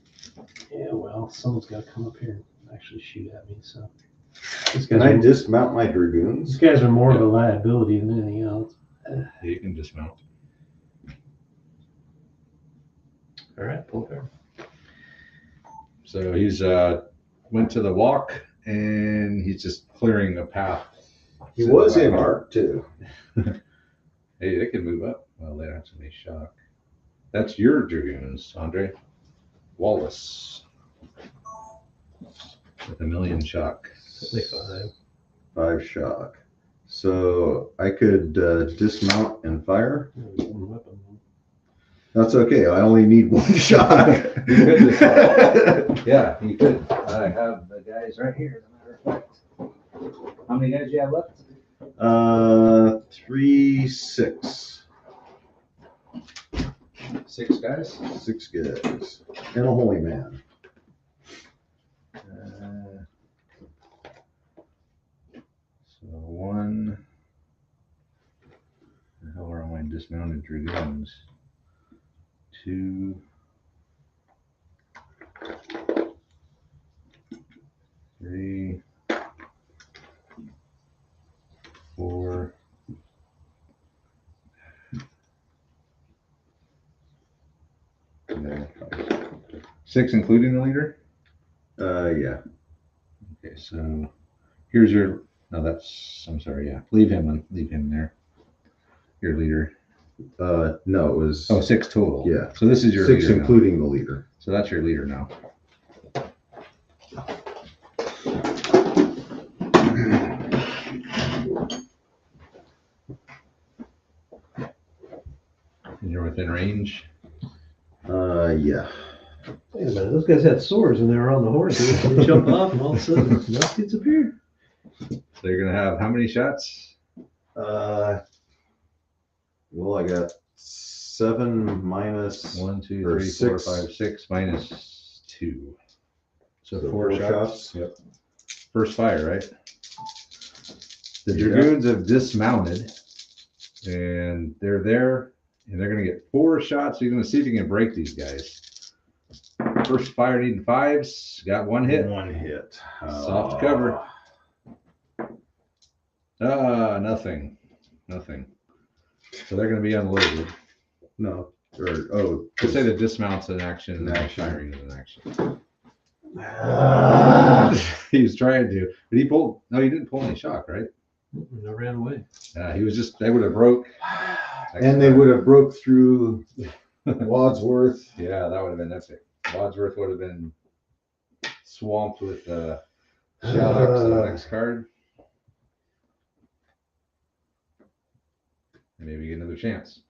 Speaker 3: Yeah, well, someone's got to come up here and actually shoot at me. So these
Speaker 2: Can
Speaker 3: guys,
Speaker 2: I
Speaker 3: are,
Speaker 2: dismount my
Speaker 3: these
Speaker 2: dragoons?
Speaker 3: guys are more of a liability than anything else.
Speaker 1: Yeah, you can dismount.
Speaker 3: All right, pull card.
Speaker 1: So he's went to the walk and he's just clearing a path.
Speaker 2: He was in arc too.
Speaker 1: Hey, they can move up. Well, they have to make shock. That's your dragoons, Andre. Wallace. With 1,000,000 shock.
Speaker 3: 25.
Speaker 2: 5 shock. So I could dismount and fire.
Speaker 3: One weapon.
Speaker 2: That's okay. I only need 1 shock.
Speaker 1: You could dismount. Yeah, you could. I have the guys right here, as a matter of fact. How many guys do you have left?
Speaker 2: 3, 6.
Speaker 1: 6 guys.
Speaker 2: 6 guys. And a holy man.
Speaker 1: So 1. The hell are my dismounted dragoons? 2. 3. 4. 6, including the leader.
Speaker 2: Yeah.
Speaker 1: Okay, so here's your. No, that's. I'm sorry. Yeah, leave him there. Your leader.
Speaker 2: No, it was.
Speaker 1: Oh, 6 total.
Speaker 2: Yeah.
Speaker 1: So this is your
Speaker 2: 6
Speaker 1: leader now.
Speaker 2: including the leader.
Speaker 1: So that's your leader now. And you're within range.
Speaker 2: Yeah.
Speaker 3: Wait a minute, those guys had swords and they were on the horse. They jumped off and all of a sudden, nothing disappeared.
Speaker 1: So you're gonna have how many shots?
Speaker 2: Well, I got 7 minus
Speaker 1: 1, 2,
Speaker 2: or
Speaker 1: 3, 4,
Speaker 2: 6.
Speaker 1: 5, 6 minus 2. So,
Speaker 2: So
Speaker 1: 4
Speaker 2: 4
Speaker 1: shots. Yep. First fire, right? The
Speaker 2: Yeah.
Speaker 1: dragoons have dismounted, and they're there, and they're gonna get 4 shots. So you're gonna see if you can break these guys. First fire needing 5s. Got 1 hit.
Speaker 2: 1 hit.
Speaker 1: Soft cover. Nothing. So they're gonna be unloaded.
Speaker 2: No. Or
Speaker 1: Let's say the dismount's an action and
Speaker 2: An
Speaker 1: the
Speaker 2: action.
Speaker 1: firing is an action. He's trying to, but he pulled. No, he didn't pull any shock, right?
Speaker 3: I ran away.
Speaker 1: He was just. They would have broke.
Speaker 2: And they would have broke through Wadsworth.
Speaker 1: Yeah, that would have been epic. Wadsworth would have been swamped with shocks on the next card. And maybe get another chance.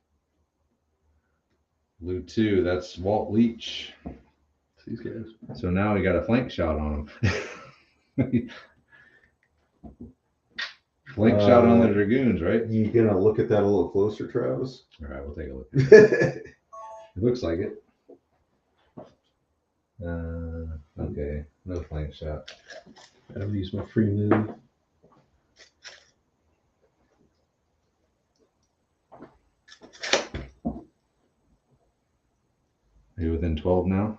Speaker 1: Blue 2, that's Walt Leach.
Speaker 3: These guys.
Speaker 1: So now we got a flank shot on him. Flank shot on the Dragoons, right?
Speaker 2: You gonna look at that a little closer, Travis?
Speaker 1: All right, we'll take a look. It looks like it. Okay, no flank shot.
Speaker 3: I'm gonna use my free move.
Speaker 1: Are you within 12 now?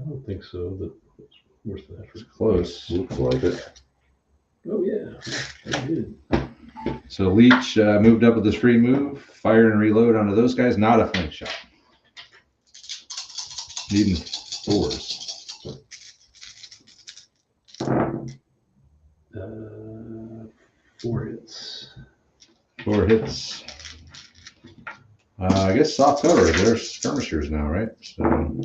Speaker 3: I don't think so, but it's worth the
Speaker 1: It's
Speaker 3: effort.
Speaker 1: close.
Speaker 2: Looks like it.
Speaker 3: Oh yeah, very good.
Speaker 1: So Leech moved up with his free move, fire and reload onto those guys, not a flank shot. Needing 4s.
Speaker 3: 4 hits.
Speaker 1: 4 hits. I guess soft cover. They're skirmishers now, right? So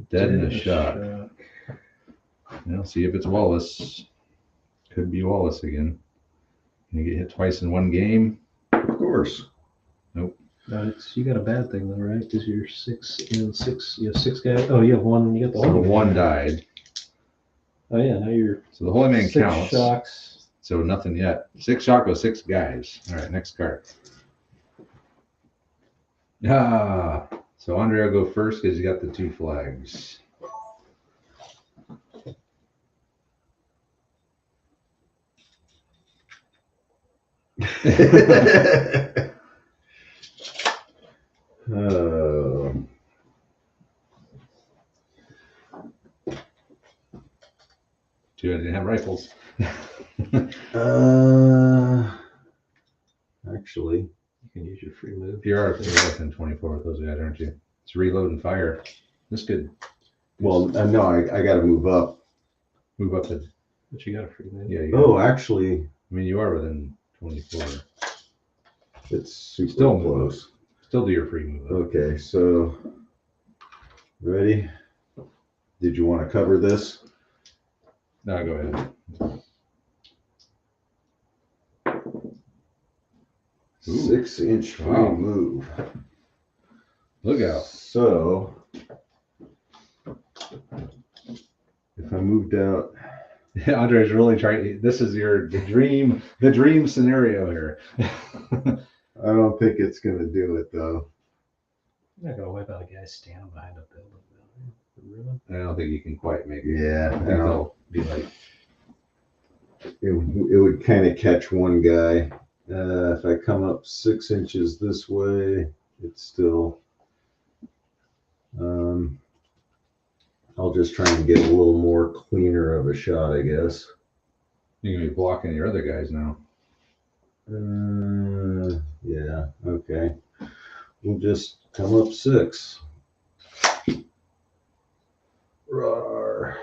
Speaker 1: dead in a shot. Well, see if it's Wallace. Could be Wallace again. Can you get hit twice in one game?
Speaker 2: Of course.
Speaker 3: You got a bad thing though, right? Because you're 6 and 6. You have 6 guys. Oh, you have 1. You got the
Speaker 1: So
Speaker 3: holy
Speaker 1: one
Speaker 3: man.
Speaker 1: died.
Speaker 3: Oh yeah, now you're
Speaker 1: So the holy man
Speaker 3: 6
Speaker 1: counts.
Speaker 3: shocks.
Speaker 1: So nothing yet. 6 shock with 6 guys. All right, next card. So Andre will go first because you got the 2 flags. Two didn't have rifles.
Speaker 2: Actually,
Speaker 3: You can use your free move.
Speaker 1: You're within 24 with those guys, aren't you? It's reload and fire. This could
Speaker 2: well, no, I got to move up.
Speaker 1: move up the.
Speaker 3: But you got a free move.
Speaker 1: Yeah, you
Speaker 2: Oh, actually,
Speaker 1: I mean, you are within 24.
Speaker 2: it's super
Speaker 1: Still move
Speaker 2: close.
Speaker 1: Still do your free move.
Speaker 2: Okay, so ready? Did you want to cover this?
Speaker 1: No, go ahead. Ooh.
Speaker 2: 6-inch free
Speaker 1: Wow.
Speaker 2: move.
Speaker 1: Look out.
Speaker 2: So if I moved out,
Speaker 1: Andre's really trying. This is the dream scenario here.
Speaker 2: I don't think it's gonna do it though.
Speaker 3: You're not gonna wipe out a guy standing behind a building. Really?
Speaker 1: I don't think you can quite make it.
Speaker 2: Yeah,
Speaker 1: I think
Speaker 2: no.
Speaker 1: they'll be like,
Speaker 2: It would kind of catch one guy. If I come up 6 inches this way, it's still. I'll just try and get a little more cleaner of a shot, I guess.
Speaker 1: you're gonna be blocking your other guys now.
Speaker 2: Yeah, okay. We'll just come up 6. Rawr.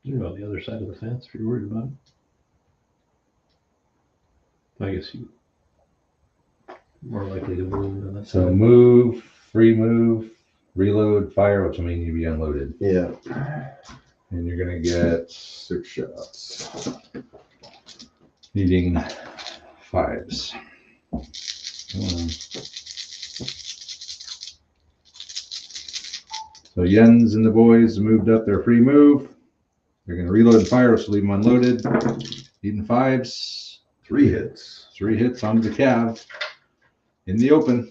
Speaker 3: You can go on the other side of the fence if you're worried about it. I guess you more likely to move than that.
Speaker 1: So move, free move, reload, fire, which will mean you be unloaded.
Speaker 2: Yeah,
Speaker 1: And you're gonna get
Speaker 2: 6 shots.
Speaker 1: needing 5s. So Jens and the boys moved up their free move. They're gonna reload and fire, which will leave them unloaded. Needing 5s.
Speaker 2: 3 hits.
Speaker 1: 3 hits onto the Cav in the open.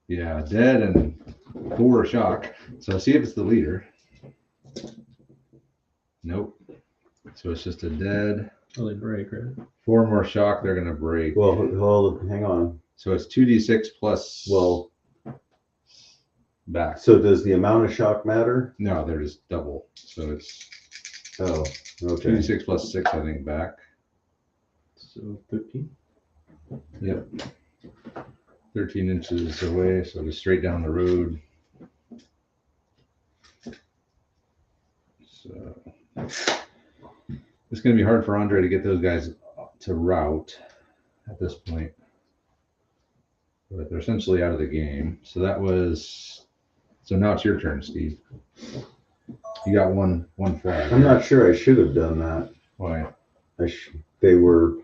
Speaker 1: Yeah, dead and 4 shock. So see if it's the leader. Nope. So it's just a dead.
Speaker 3: Oh, they break, right?
Speaker 1: 4 more shock, they're gonna break.
Speaker 2: Well, hold, hang on.
Speaker 1: So it's 2d6 plus
Speaker 2: Well,
Speaker 1: back.
Speaker 2: so does the amount of shock matter?
Speaker 1: No, they're just double. So it's
Speaker 2: Oh, okay.
Speaker 1: 2d6 plus 6, I think, back.
Speaker 3: So 13.
Speaker 1: Yep. 13 inches away, so just straight down the road. So it's going to be hard for Andre to get those guys to route at this point. But they're essentially out of the game. So that was. So now it's your turn, Steve. You got one flag.
Speaker 2: I'm not sure I should have done that.
Speaker 1: Why?
Speaker 2: They were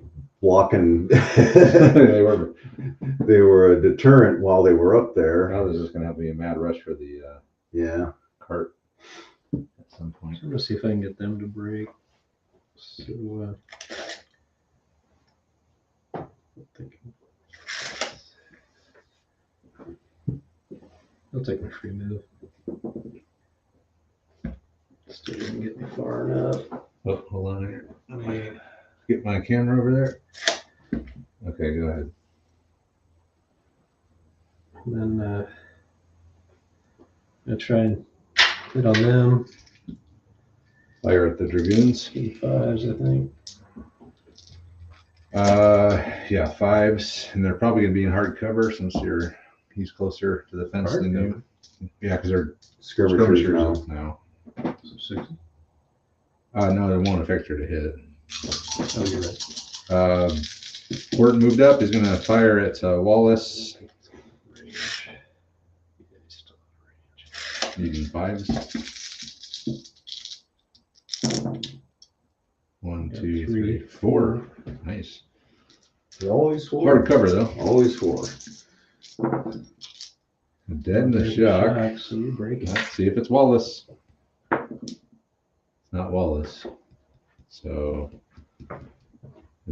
Speaker 2: blocking.
Speaker 1: They were.
Speaker 2: They were a deterrent while they were up there.
Speaker 1: Now there's just going to have to be a mad rush for the
Speaker 2: Yeah.
Speaker 1: cart at some point.
Speaker 3: So I'm gonna see if I can get them to break. So I'm thinking. I'll take my free move. Still didn't get me far enough.
Speaker 1: Oh, hold on here. Let me get my camera over there. Okay, go ahead.
Speaker 3: And then I try and hit on them.
Speaker 1: Fire at the dragoons.
Speaker 3: 5s, I think.
Speaker 1: Yeah, 5s, and they're probably gonna be in hard cover since he's closer to the fence
Speaker 3: Hard
Speaker 1: than
Speaker 3: cover?
Speaker 1: you. Yeah, because they're
Speaker 2: Skirmishers now.
Speaker 1: now.
Speaker 3: So 6.
Speaker 1: No, it won't affect her to hit.
Speaker 3: Oh, you're right.
Speaker 1: Horton moved up. He's gonna fire at Wallace. Using 5s. 1, 2, 3, 4. Nice.
Speaker 2: Always 4.
Speaker 1: Hard cover though.
Speaker 2: Always 4.
Speaker 1: Dead in the shock.
Speaker 3: So you break it.
Speaker 1: Let's see if it's Wallace. It's not Wallace. So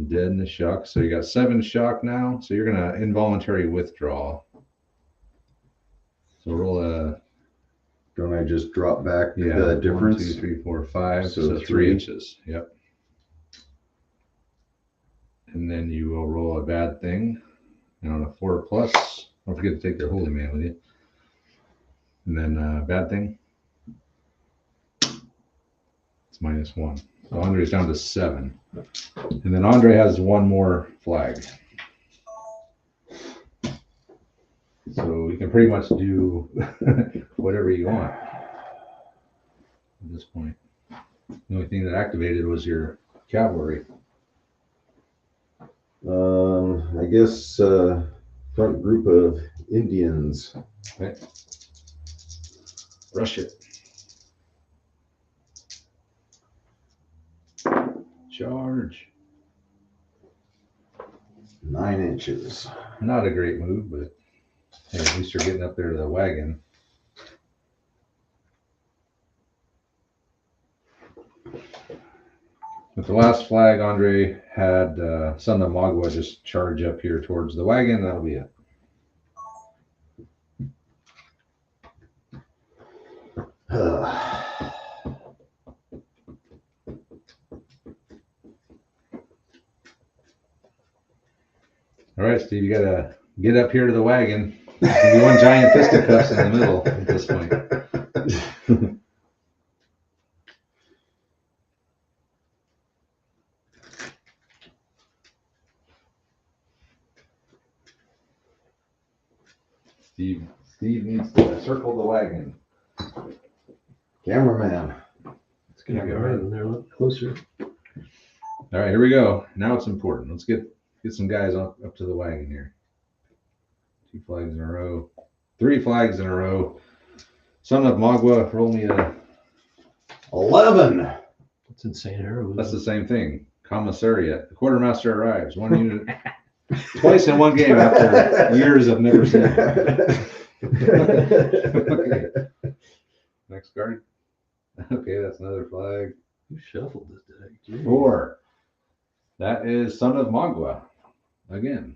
Speaker 1: dead in the shock. So you got 7 shock now. So you're gonna involuntary withdraw. So roll a
Speaker 2: Don't I just drop back the
Speaker 1: 1,
Speaker 2: difference?
Speaker 1: 2, 3, 4, 5.
Speaker 2: So
Speaker 1: So 3
Speaker 2: 3.
Speaker 1: inches. Yep. And then you will roll a bad thing. And on a 4+, don't forget to take your holy man with you. And then bad thing. It's -1. So Andre's down to 7. And then Andre has 1 more flag. So you can pretty much do whatever you want at this point. The only thing that activated was your cavalry.
Speaker 2: I guess front group of Indians.
Speaker 1: Okay. Rush it. Charge.
Speaker 2: 9 inches.
Speaker 1: Not a great move, but hey, at least you're getting up there to the wagon. With the last flag, Andre had Son of Magua just charge up here towards the wagon. That'll be it. All right, Steve, you gotta get up here to the wagon. There'll be one giant fisticuffs in the middle at this point. Steve needs to circle the wagon.
Speaker 2: Cameraman.
Speaker 3: It's going to be hard when they're a little closer.
Speaker 1: All right, here we go. Now it's important. Let's get some guys up to the wagon here. 2 flags in a row. 3 flags in a row. Son of Magua, roll me a...
Speaker 2: 11.
Speaker 3: That's insane arrow.
Speaker 1: That's the same thing. Commissariat. The quartermaster arrives. 1 unit. Twice in 1 game after years of never seeing it. Okay. Next card. Okay, that's another flag.
Speaker 3: Who shuffled this deck? Jeez.
Speaker 1: 4. That is Son of Magua. Again.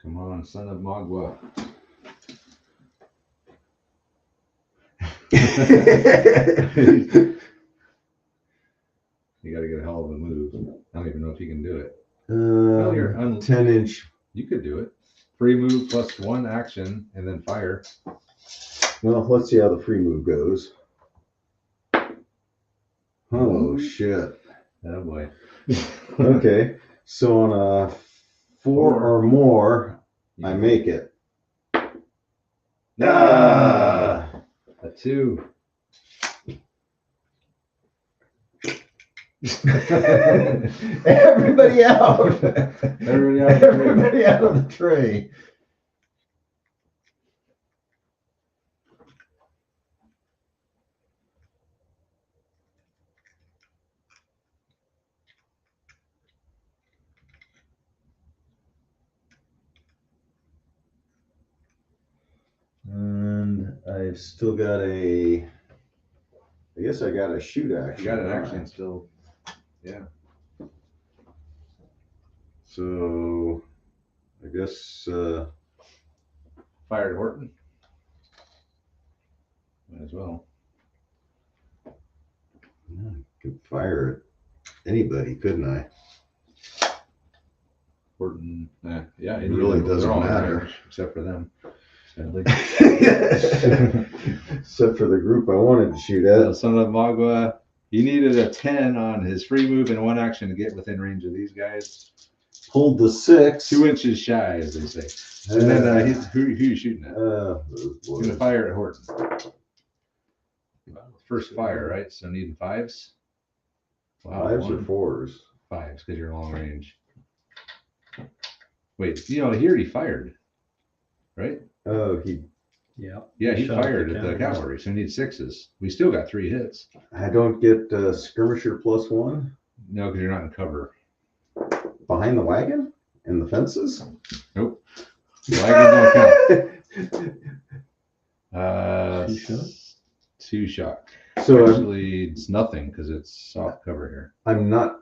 Speaker 1: Come on, Son of Magua. You got to get a hell of a move. I don't even know if you can do it. You're
Speaker 2: 10-inch.
Speaker 1: You could do it. Free move plus 1 action and then fire.
Speaker 2: Well, let's see how the free move goes. Oh, shit.
Speaker 1: Oh boy.
Speaker 2: Okay. So on a 4 or more, I make it. Ah!
Speaker 1: A 2.
Speaker 2: Everybody out.
Speaker 1: Everybody out of the tray.
Speaker 2: Everybody out of the tray. And I've still got I guess I got a shoot action.
Speaker 1: You got an action still. Yeah.
Speaker 2: So I guess
Speaker 1: Fire at Horton. Might as well.
Speaker 2: I could fire at anybody, couldn't I?
Speaker 1: Horton. Yeah,
Speaker 2: It really doesn't matter.
Speaker 1: Except for them. Sadly.
Speaker 2: Except for the group I wanted to shoot at.
Speaker 1: Son of Magua, he needed a 10 on his free move and one action to get within range of these guys.
Speaker 2: Pulled the 6.
Speaker 1: 2 inches shy, as they say. And then who are you shooting at?
Speaker 2: He's
Speaker 1: Going to fire at Horton. First fire, right? So needing 5s. Wow,
Speaker 2: 5s or 4s?
Speaker 1: 5s, because you're long range. Wait, he already fired, right?
Speaker 2: Oh,
Speaker 1: Yeah, he fired at the cavalry, so he needs 6s. We still got 3 hits.
Speaker 2: I don't get skirmisher +1
Speaker 1: No, because you're not in cover.
Speaker 2: behind the wagon and the fences.
Speaker 1: Nope. Wagon don't count.
Speaker 3: 2 shot?
Speaker 1: 2 shot.
Speaker 2: So
Speaker 1: Actually, it's nothing because it's soft cover here.
Speaker 2: I'm not.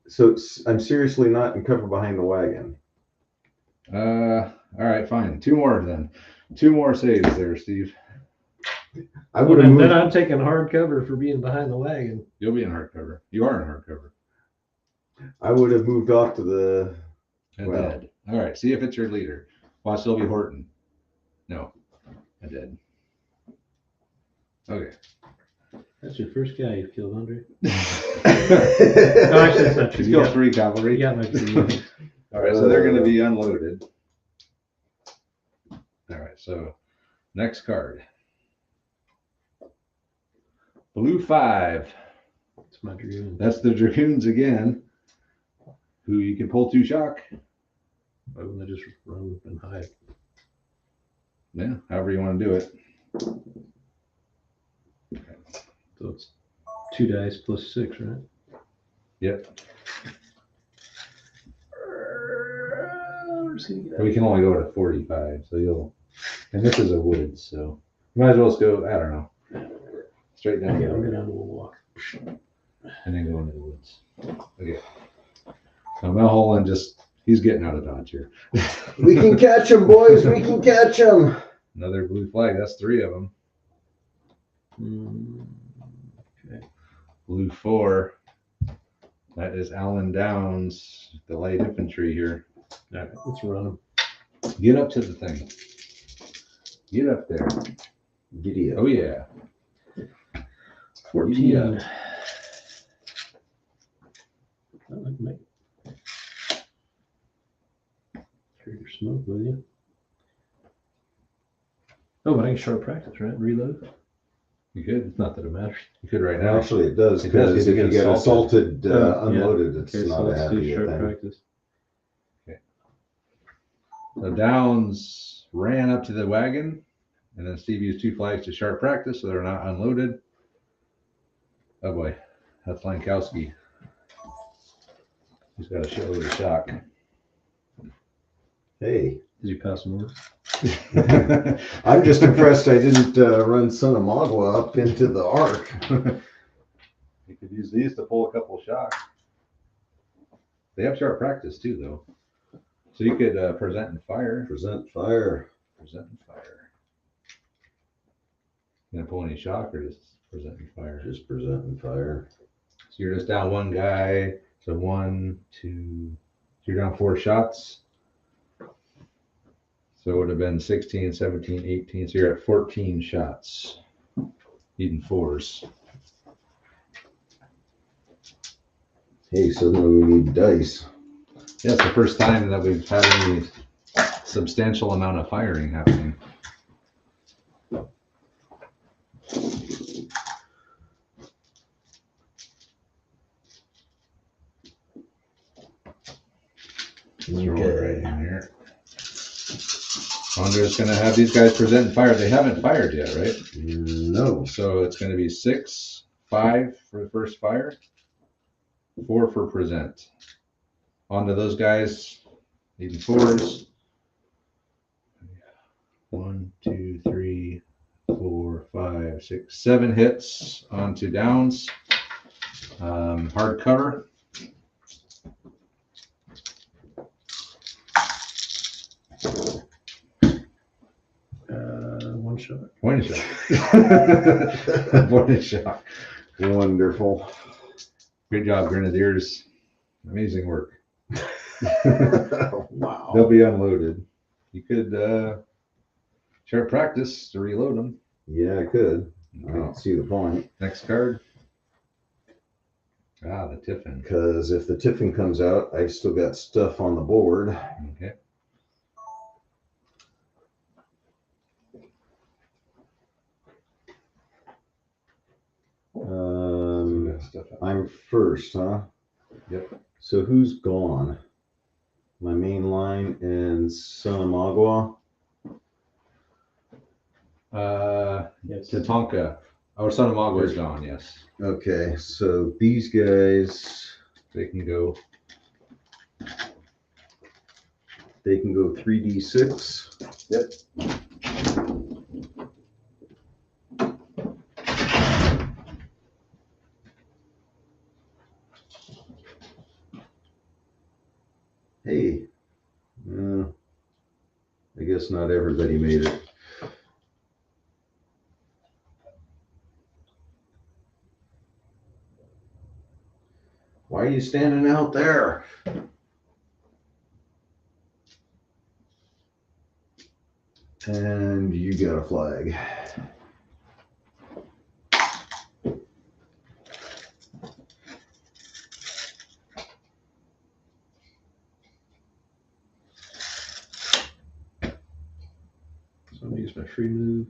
Speaker 2: So I'm seriously not in cover behind the wagon.
Speaker 1: All right, fine. 2 more then. 2 more saves there, Steve.
Speaker 2: I would have
Speaker 3: Then
Speaker 2: moved.
Speaker 3: I'm taking hard cover for being behind the wagon.
Speaker 1: You'll be in hard cover. You are in hard cover.
Speaker 2: I would have moved off to the.
Speaker 1: A
Speaker 2: Well.
Speaker 1: dead. All right, see if it's your leader. Watch Sylvie Horton. No, a dead. Okay.
Speaker 3: That's your first guy you've killed, Andre.
Speaker 2: No,
Speaker 3: actually, that's not true.
Speaker 1: He's
Speaker 3: You
Speaker 1: killed
Speaker 3: got-
Speaker 1: 3 cavalry.
Speaker 3: You got my 3.
Speaker 1: All right, so they're going to be unloaded. All right, so next card. Blue 5.
Speaker 3: It's my dragoon.
Speaker 1: That's the Dragoons again, who you can pull 2 shock.
Speaker 3: Why wouldn't I just run and hide?
Speaker 1: Yeah, however you want to do it.
Speaker 3: So it's 2 dice plus 6, right?
Speaker 1: Yep. We can only go to 45, so you'll. And this is a woods, so you might as well just go. I don't know. Straight down.
Speaker 3: Yeah,
Speaker 1: the
Speaker 3: I'll
Speaker 1: road.
Speaker 3: go down to walk.
Speaker 1: And then go into the woods. Okay. So Mulholland he's getting out of dodge here.
Speaker 2: we can catch him, boys. We can catch him.
Speaker 1: Another blue flag. That's 3 of them.
Speaker 3: Okay.
Speaker 1: Blue 4. That is Alan Downs, the light infantry here.
Speaker 3: All right, let's run him.
Speaker 1: Get up to the thing. Get up there.
Speaker 2: Giddy up.
Speaker 1: Oh yeah.
Speaker 3: 14.
Speaker 1: Yeah.
Speaker 3: I like to make. Share your smoke with you. Oh, but I can sharp practice, right? Reload.
Speaker 1: You could.
Speaker 3: Not that it matters.
Speaker 1: You could right now.
Speaker 2: Actually, it does,
Speaker 1: It does,
Speaker 2: because
Speaker 1: you
Speaker 2: if you
Speaker 1: get
Speaker 2: get
Speaker 1: assaulted.
Speaker 2: assaulted,
Speaker 3: Yeah.
Speaker 2: unloaded, it's
Speaker 3: Okay,
Speaker 2: not
Speaker 3: so
Speaker 2: a
Speaker 3: let's do
Speaker 2: happy
Speaker 3: sharp
Speaker 2: thing.
Speaker 3: practice.
Speaker 1: So Downs ran up to the wagon, and then Steve used 2 flags to sharp practice, so they're not unloaded. Oh boy, that's Lankowski. He's got a shitload of shock.
Speaker 2: Hey,
Speaker 3: Did you pass them over?
Speaker 2: I'm just impressed I didn't run Son of Magua up into the arc.
Speaker 1: You could use these to pull a couple of shock. They have sharp practice too, though. So you could present and fire.
Speaker 2: Present fire.
Speaker 1: Present and fire. You gonna pull any shock or just present and fire?
Speaker 2: Just present and fire.
Speaker 1: So you're just down 1 guy. So 1, 2. So you're down 4 shots. So it would have been 16, 17, 18. So you're at 14 shots. Needing 4s.
Speaker 2: Hey, suddenly we need dice.
Speaker 1: Yeah, it's the first time that we've had any substantial amount of firing happening. Let's roll it right in here. Andre's going to have these guys present and fire. They haven't fired yet, right?
Speaker 2: No.
Speaker 1: So it's going to be 6, 5 for the first fire, 4 for present. On to those guys, needing 4s. 1, 2, 3, 4, 5, 6, 7 hits onto Downs. Hard cover.
Speaker 3: One shot.
Speaker 1: Point shot. Point shot.
Speaker 2: Wonderful.
Speaker 1: Great job, Grenadiers. Amazing work.
Speaker 2: Wow.
Speaker 1: They'll be unloaded. You could sharp practice to reload them.
Speaker 2: Yeah, I could. I don't see the point.
Speaker 1: Next card. Ah, the Tiffin.
Speaker 2: Because if the Tiffin comes out, I've still got stuff on the board.
Speaker 1: Okay.
Speaker 2: I'm first, huh?
Speaker 1: Yep.
Speaker 2: So who's gone? My main line and Son of Magua.
Speaker 3: Yes.
Speaker 1: Tatanka. Our Son of Magua is gone, yes.
Speaker 2: Okay, so these guys,
Speaker 1: They can go.
Speaker 2: they can go 3d6.
Speaker 1: Yep.
Speaker 2: Hey, I guess not everybody made it. Why are you standing out there? And you got a flag.
Speaker 3: So I'm gonna use my free move.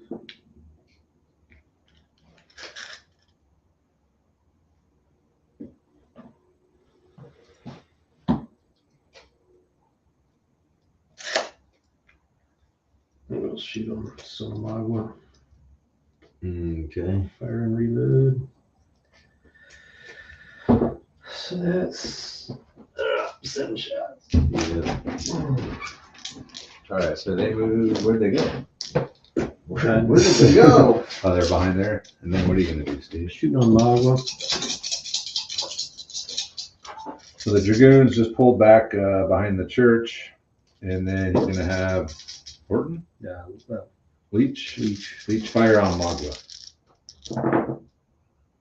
Speaker 3: I'm gonna shoot on Son of Magua.
Speaker 2: Okay.
Speaker 3: Fire and reload. So that's 7 shots.
Speaker 2: Yeah.
Speaker 1: All right, so they move. Where'd they go?
Speaker 2: Where did they go?
Speaker 1: Oh, they're behind there. And then what are you going to do, Steve?
Speaker 3: Shooting on Magua.
Speaker 1: So the Dragoons just pulled back behind the church. And then he's going to have Horton?
Speaker 3: Yeah, well,
Speaker 1: Leech fire on Magua.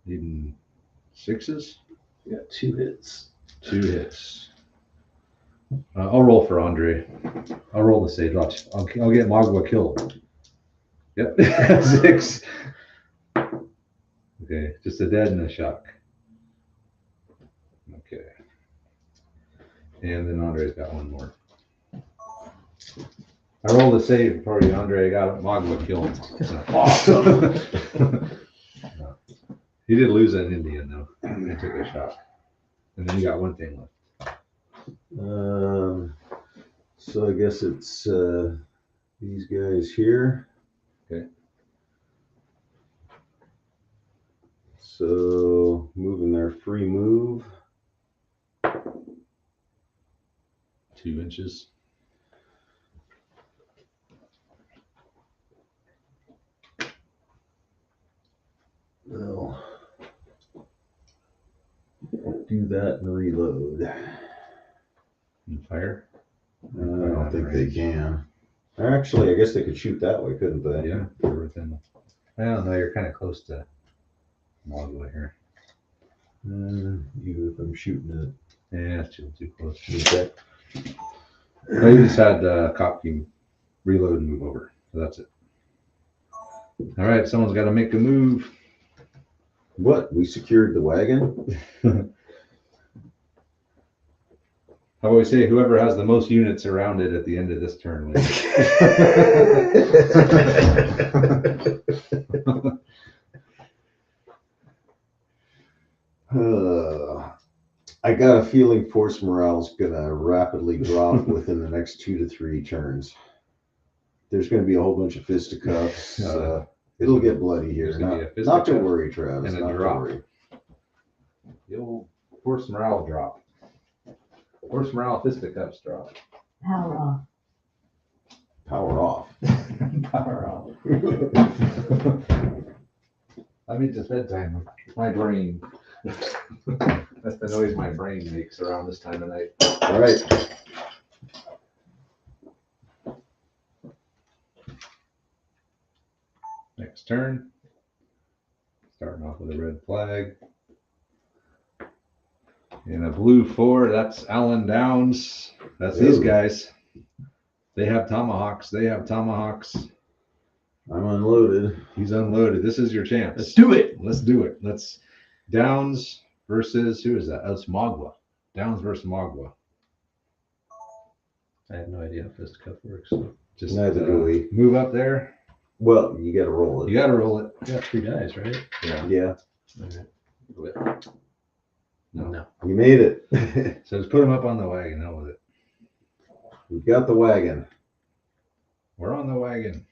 Speaker 1: Needing 6s?
Speaker 3: we got 2 hits.
Speaker 1: 2 hits. I'll roll for Andre. I'll roll the sage. Watch. I'll get Magua killed. Yep. 6. Okay. Just a dead and a shock. Okay. And then Andre's got one more. I rolled a save for you, Andre. Got Magua killed. Awesome. He did lose an Indian though. I took a shot. And then you got one thing left.
Speaker 2: So I guess it's these guys here.
Speaker 1: Okay.
Speaker 2: So moving their free move.
Speaker 1: 2 inches.
Speaker 2: They'll do that and reload.
Speaker 1: And fire.
Speaker 2: I don't think they can. Actually, I guess they could shoot that way, couldn't they?
Speaker 1: Yeah, they're within. I don't know. You're kind of close to Magua here.
Speaker 2: Even if I'm shooting
Speaker 1: Yeah, it's still too close.
Speaker 2: it. Okay.
Speaker 1: I just had Cop King reload and move over. So that's it. All right, someone's got to make a move.
Speaker 2: What? We secured the wagon?
Speaker 1: How about we say whoever has the most units around it at the end of this turn wins.
Speaker 2: I got a feeling force morale's gonna rapidly drop within the next 2 to 3 turns. There's gonna be a whole bunch of fisticuffs. It'll get bloody here.
Speaker 1: There's gonna be a
Speaker 2: Not
Speaker 1: fisticuff
Speaker 2: to worry, Travis.
Speaker 1: and a
Speaker 2: Not to
Speaker 1: drop.
Speaker 2: worry.
Speaker 1: The old force morale drop. Force morale fisticuffs drop.
Speaker 4: Power off.
Speaker 2: Power off.
Speaker 1: Power off. I mean, it's bedtime. My brain. That's the noise my brain makes around this time of night.
Speaker 2: All right.
Speaker 1: turn. Starting off with a red flag. And a blue 4, that's Alan Downs. That's these
Speaker 2: Ooh.
Speaker 1: guys. They have tomahawks. They have tomahawks.
Speaker 2: I'm unloaded.
Speaker 1: He's unloaded. This is your chance.
Speaker 3: Let's do it.
Speaker 1: Let's do it. Let's Downs versus who is that? Oh, it's Magua. Downs versus Magua.
Speaker 3: I have no idea how fisticuff works. So.
Speaker 1: Just
Speaker 2: Neither do we.
Speaker 1: move up there.
Speaker 2: Well, you got to roll it.
Speaker 1: You got to roll it.
Speaker 3: You got 3 dice, right?
Speaker 1: Yeah.
Speaker 2: Yeah,
Speaker 1: No.
Speaker 2: you made it.
Speaker 1: So just put him up on the wagon. Hell with it.
Speaker 2: We got the wagon.
Speaker 1: We're on the wagon.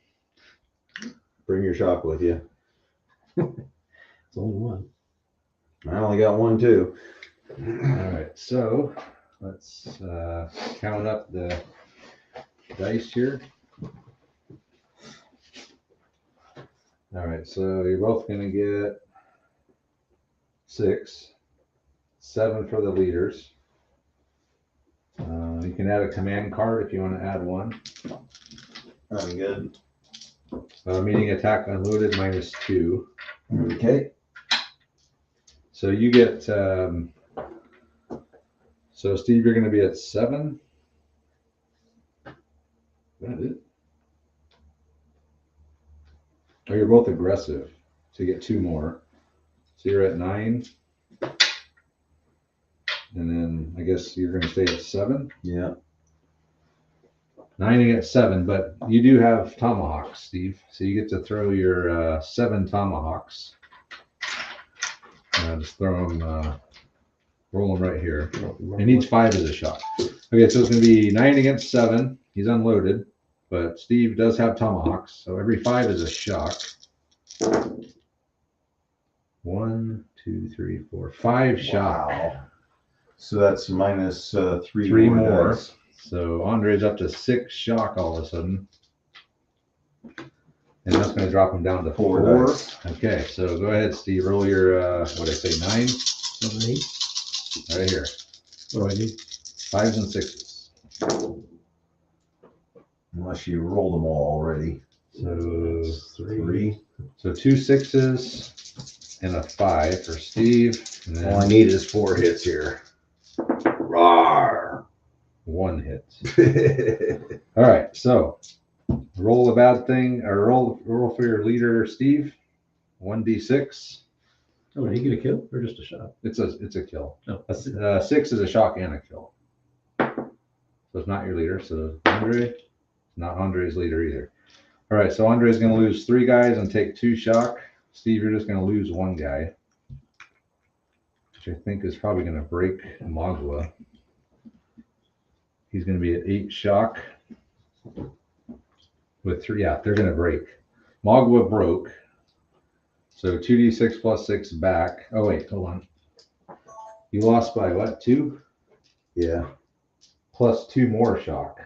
Speaker 2: Bring your shock with you.
Speaker 3: It's only one.
Speaker 2: I only got one too.
Speaker 1: All right. So let's count up the dice here. All right. So you're both going to get 6, 7 for the leaders. You can add a command card if you want to add one.
Speaker 2: I'm good.
Speaker 1: Meeting attack unloaded -2.
Speaker 2: Okay.
Speaker 1: So you get, so Steve, you're going to be at 7. Is that it? Oh, you're both aggressive. So you get 2 more. So you're at 9. And then I guess you're going to stay at 7.
Speaker 2: Yeah.
Speaker 1: 9 at 7, but you do have tomahawks, Steve. So you get to throw your 7 tomahawks. Just throw them, roll them right here. And each 5 is a shot. Okay, so it's going to be 9 against 7. He's unloaded, but Steve does have tomahawks, so every 5 is a shock. 1, 2, 3, 4, 5 shock.
Speaker 2: Wow. So that's minus 3
Speaker 1: 3 more.
Speaker 2: dice.
Speaker 1: So Andre's up to 6 shock all of a sudden. And that's going to drop him down to
Speaker 2: 4
Speaker 1: 4.
Speaker 2: dice.
Speaker 1: Okay, so go ahead, Steve. Roll your, what did I say, 9?
Speaker 3: 7, 8.
Speaker 1: Right here.
Speaker 3: What do I need?
Speaker 1: 5s and 6s.
Speaker 2: Unless you rolled them all already.
Speaker 1: So
Speaker 3: That's
Speaker 2: 3.
Speaker 1: So 2 6s and a 5 for Steve. And
Speaker 2: All I
Speaker 1: then
Speaker 2: need is 4 hits here. Rawr.
Speaker 1: 1 hit. All right, so roll a bad thing, or roll for your leader, Steve. 1d6.
Speaker 3: Oh, did he get a kill or just a shot?
Speaker 1: It's a kill.
Speaker 3: No.
Speaker 1: 6 is a shock and a kill. So it's not your leader. So Andre, not Andre's leader either. All right, so Andre's going to lose 3 guys and take 2 shock. Steve, you're just going to lose 1 guy, which I think is probably going to break Magua. He's going to be at 8 shock with 3. Yeah, they're going to break. Magua broke. So 2d6 plus 6 back. Oh, wait, hold on. You lost by what? 2?
Speaker 2: Yeah.
Speaker 1: Plus 2 more shock.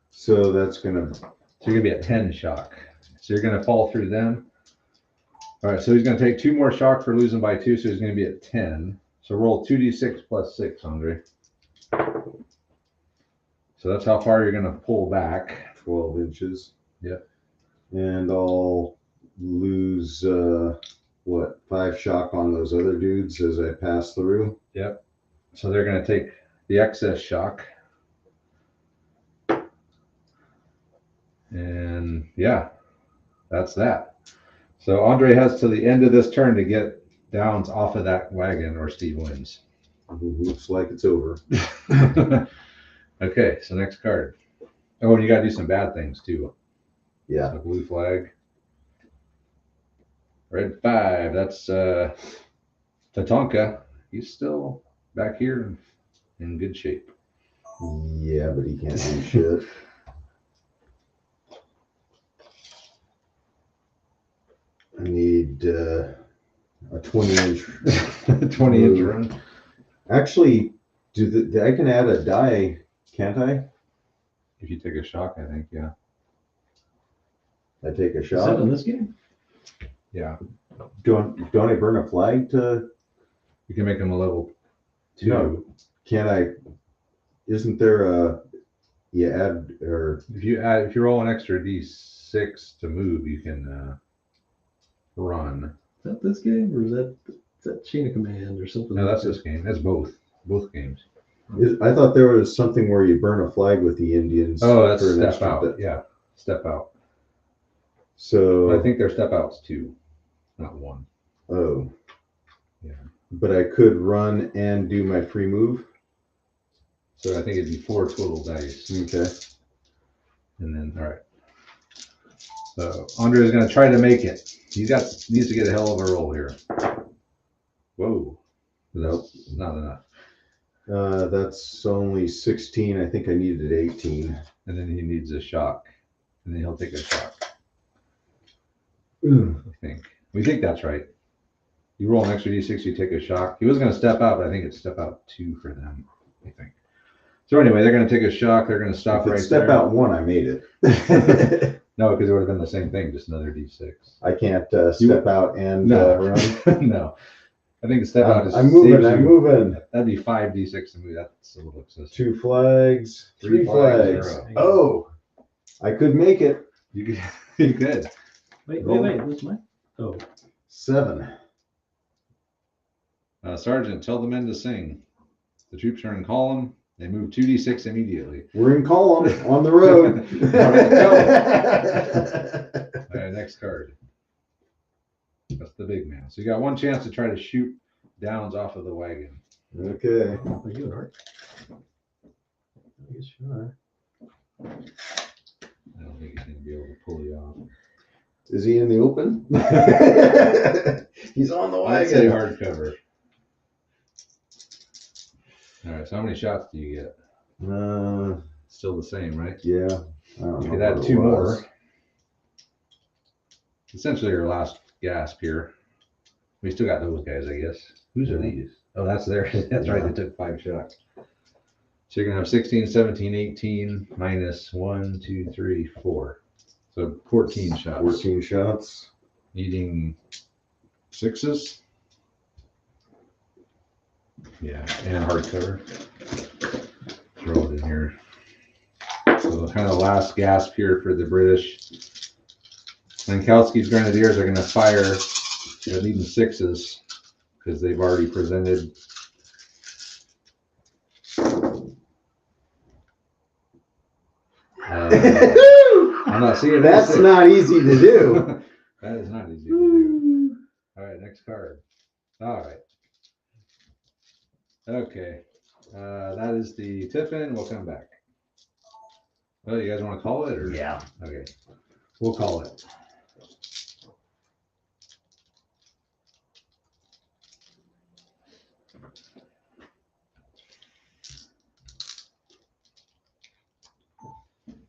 Speaker 2: So that's gonna.
Speaker 1: So you're going to be at 10 shock. So you're going to fall through them. All right, so he's going to take 2 more shock for losing by 2, so he's going to be at 10. So roll 2d6 plus 6, Andre. So that's how far you're going to pull back.
Speaker 2: 12 inches.
Speaker 1: Yep.
Speaker 2: And I'll lose, 5 shock on those other dudes as I pass through.
Speaker 1: Yep. So they're going to take the excess shock. And yeah, that's that. So Andre has to the end of this turn to get Downs off of that wagon or Steve wins.
Speaker 2: Looks like it's over.
Speaker 1: Okay, so next card. Oh, and you got to do some bad things too.
Speaker 2: Yeah.
Speaker 1: So blue flag. Red 5, that's Tatanka. He's still back here in good shape.
Speaker 2: Yeah, but he can't do shit. I need a 20-inch.
Speaker 1: 20-inch run.
Speaker 2: Actually, I can add a die, can't I?
Speaker 1: If you take a shock, I think, yeah.
Speaker 2: I take a
Speaker 3: Is that
Speaker 2: shot.
Speaker 3: in this game?
Speaker 1: Yeah.
Speaker 2: Don't I burn a flag to?
Speaker 1: You can make him a level 2.
Speaker 2: No. Can I? Isn't there a? You add or
Speaker 1: If you roll an extra d6 to move, you can run.
Speaker 3: Is that this game or is that Chain of Command or something?
Speaker 1: No,
Speaker 3: like
Speaker 1: that's
Speaker 3: that?
Speaker 1: this game. That's both games.
Speaker 2: I thought there was something where you burn a flag with the Indians.
Speaker 1: Oh, that's
Speaker 2: for an
Speaker 1: step
Speaker 2: extra
Speaker 1: out.
Speaker 2: bit.
Speaker 1: Yeah, step out.
Speaker 2: So
Speaker 1: But I think their step out's 2, not 1.
Speaker 2: Oh.
Speaker 1: Yeah.
Speaker 2: But I could run and do my free move.
Speaker 1: So I think it'd be 4 total dice.
Speaker 2: Okay.
Speaker 1: And then, all right. So Andre is going to try to make it. Needs to get a hell of a roll here. Whoa. That's not enough.
Speaker 2: That's only 16. I think I needed 18.
Speaker 1: And then he needs a shock. And then he'll take a shock. We think that's right. You roll an extra d6, you take a shock. He was going to step out, but I think it's step out 2 for them, I think. So anyway, they're going to take a shock. They're going to stop right
Speaker 2: step
Speaker 1: there.
Speaker 2: out 1, I made it.
Speaker 1: No, because it would have been the same thing, just another d6.
Speaker 2: I can't step out and
Speaker 1: No.
Speaker 2: run.
Speaker 1: No. I think the step out is
Speaker 2: I'm moving.
Speaker 1: That'd be 5 d6 to move. That's a little excessive.
Speaker 2: 2 flags, 3
Speaker 1: flags
Speaker 2: flags.
Speaker 1: in a
Speaker 2: Oh, I could make it.
Speaker 1: You could. You could.
Speaker 3: Wait, what's mine? Oh,
Speaker 2: 7.
Speaker 1: Sergeant, tell the men to sing. The troops are in column. They move 2d6 immediately.
Speaker 2: We're in column on the road.
Speaker 1: All right, next card. That's the big man. So you got 1 chance to try to shoot Downs off of the wagon.
Speaker 2: Okay.
Speaker 3: are you an art? I guess you are.
Speaker 1: I don't think he's going to be able to pull you off.
Speaker 2: Is he in the open? He's on the
Speaker 1: I'd say
Speaker 2: wagon.
Speaker 1: hardcover. All right, so how many shots do you get? Still the same, right?
Speaker 2: Yeah. I don't
Speaker 1: You
Speaker 2: know
Speaker 1: could add
Speaker 2: what it
Speaker 1: 2
Speaker 2: was.
Speaker 1: more. Essentially your last gasp here. We still got those guys, I guess. Whose are these? Oh, that's theirs. That's right, they took 5 shots. So you're gonna have 16, 17, 18, minus 1, 2, 3, 4. So 14 shots.
Speaker 2: 14 shots.
Speaker 1: Needing 6s. Yeah, and hardcover. Throw it in here. So kind of last gasp here for the British. Lankowski's Grenadiers are going to fire. They're needing 6s because they've already presented. I'm not seeing
Speaker 2: That's not easy to do.
Speaker 1: That is not easy to do. All right, next card. All right. Okay. That is the Tiffin. We'll come back. Well, you guys want to call it? Or?
Speaker 2: Yeah.
Speaker 1: Okay. We'll call it.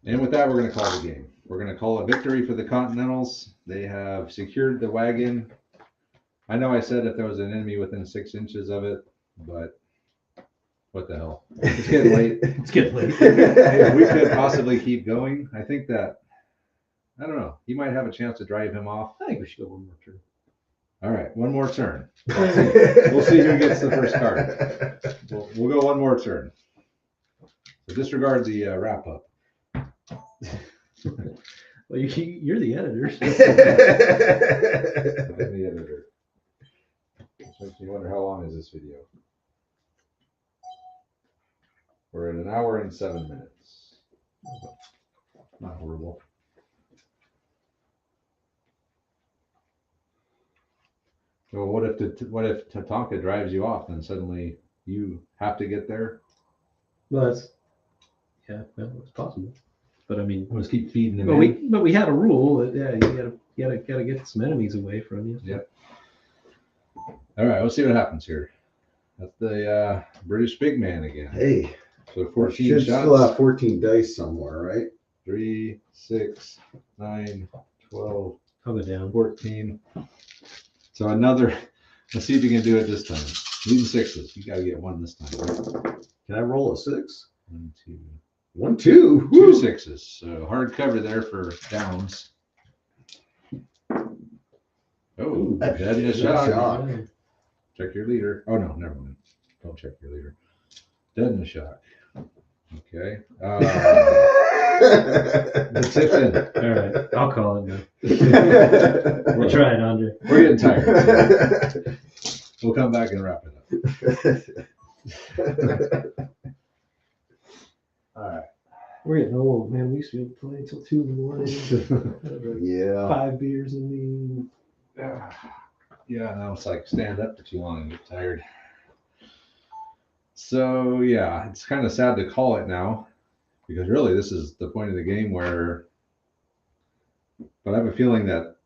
Speaker 1: And with that, we're going to call the game. We're going to call a victory for the Continentals. They have secured the wagon. I know I said if there was an enemy within 6 inches of it, but what the hell? It's getting late.
Speaker 3: It's getting late.
Speaker 1: If we could possibly keep going. I think that, I don't know, he might have a chance to drive him off.
Speaker 3: I think we should go 1 more turn.
Speaker 1: All right, 1 more turn. We'll see who gets the first card. We'll go 1 more turn. So disregard the wrap up.
Speaker 3: Well, you're the editor.
Speaker 1: I'm the editor. Which makes me wonder how long is this video? We're at 1 hour and 7 minutes. Not horrible. So what if Tatanka drives you off, then suddenly you have to get there?
Speaker 3: Well, it's possible. But I mean,
Speaker 1: We'll just keep feeding him.
Speaker 3: but we had a rule that you gotta get some enemies away from you.
Speaker 1: Yep. All right, we'll see what happens here. That's the British big man again.
Speaker 2: Hey,
Speaker 1: So 14
Speaker 2: should
Speaker 1: shots.
Speaker 2: still have 14 dice somewhere, right?
Speaker 1: 3, 6, 9, 12,
Speaker 3: I'll go down.
Speaker 1: 14. So another. Let's see if you can do it this time. Needing 6s. You got to get 1 this time.
Speaker 2: Can I roll a 6?
Speaker 1: 1, 2.
Speaker 2: 1, 2.
Speaker 1: 2
Speaker 2: Woo.
Speaker 1: 6s. So hard cover there for Downs. Oh, dead in a shot.
Speaker 2: Shock.
Speaker 1: Check your leader. Oh no, never mind. Don't check your leader. Dead in a shock. Okay. The Tiffin.
Speaker 3: All right, I'll call it now. We'll try it, Andre.
Speaker 1: We're getting tired. So we'll come back and wrap it up. All right.
Speaker 3: We're getting old, man. We used to be able to play until 2 in the morning.
Speaker 2: Yeah.
Speaker 3: 5 beers in me.
Speaker 1: Yeah, now it's like stand up for too long and get tired. So yeah, it's kind of sad to call it now, because really this is the point of the game where. But I have a feeling that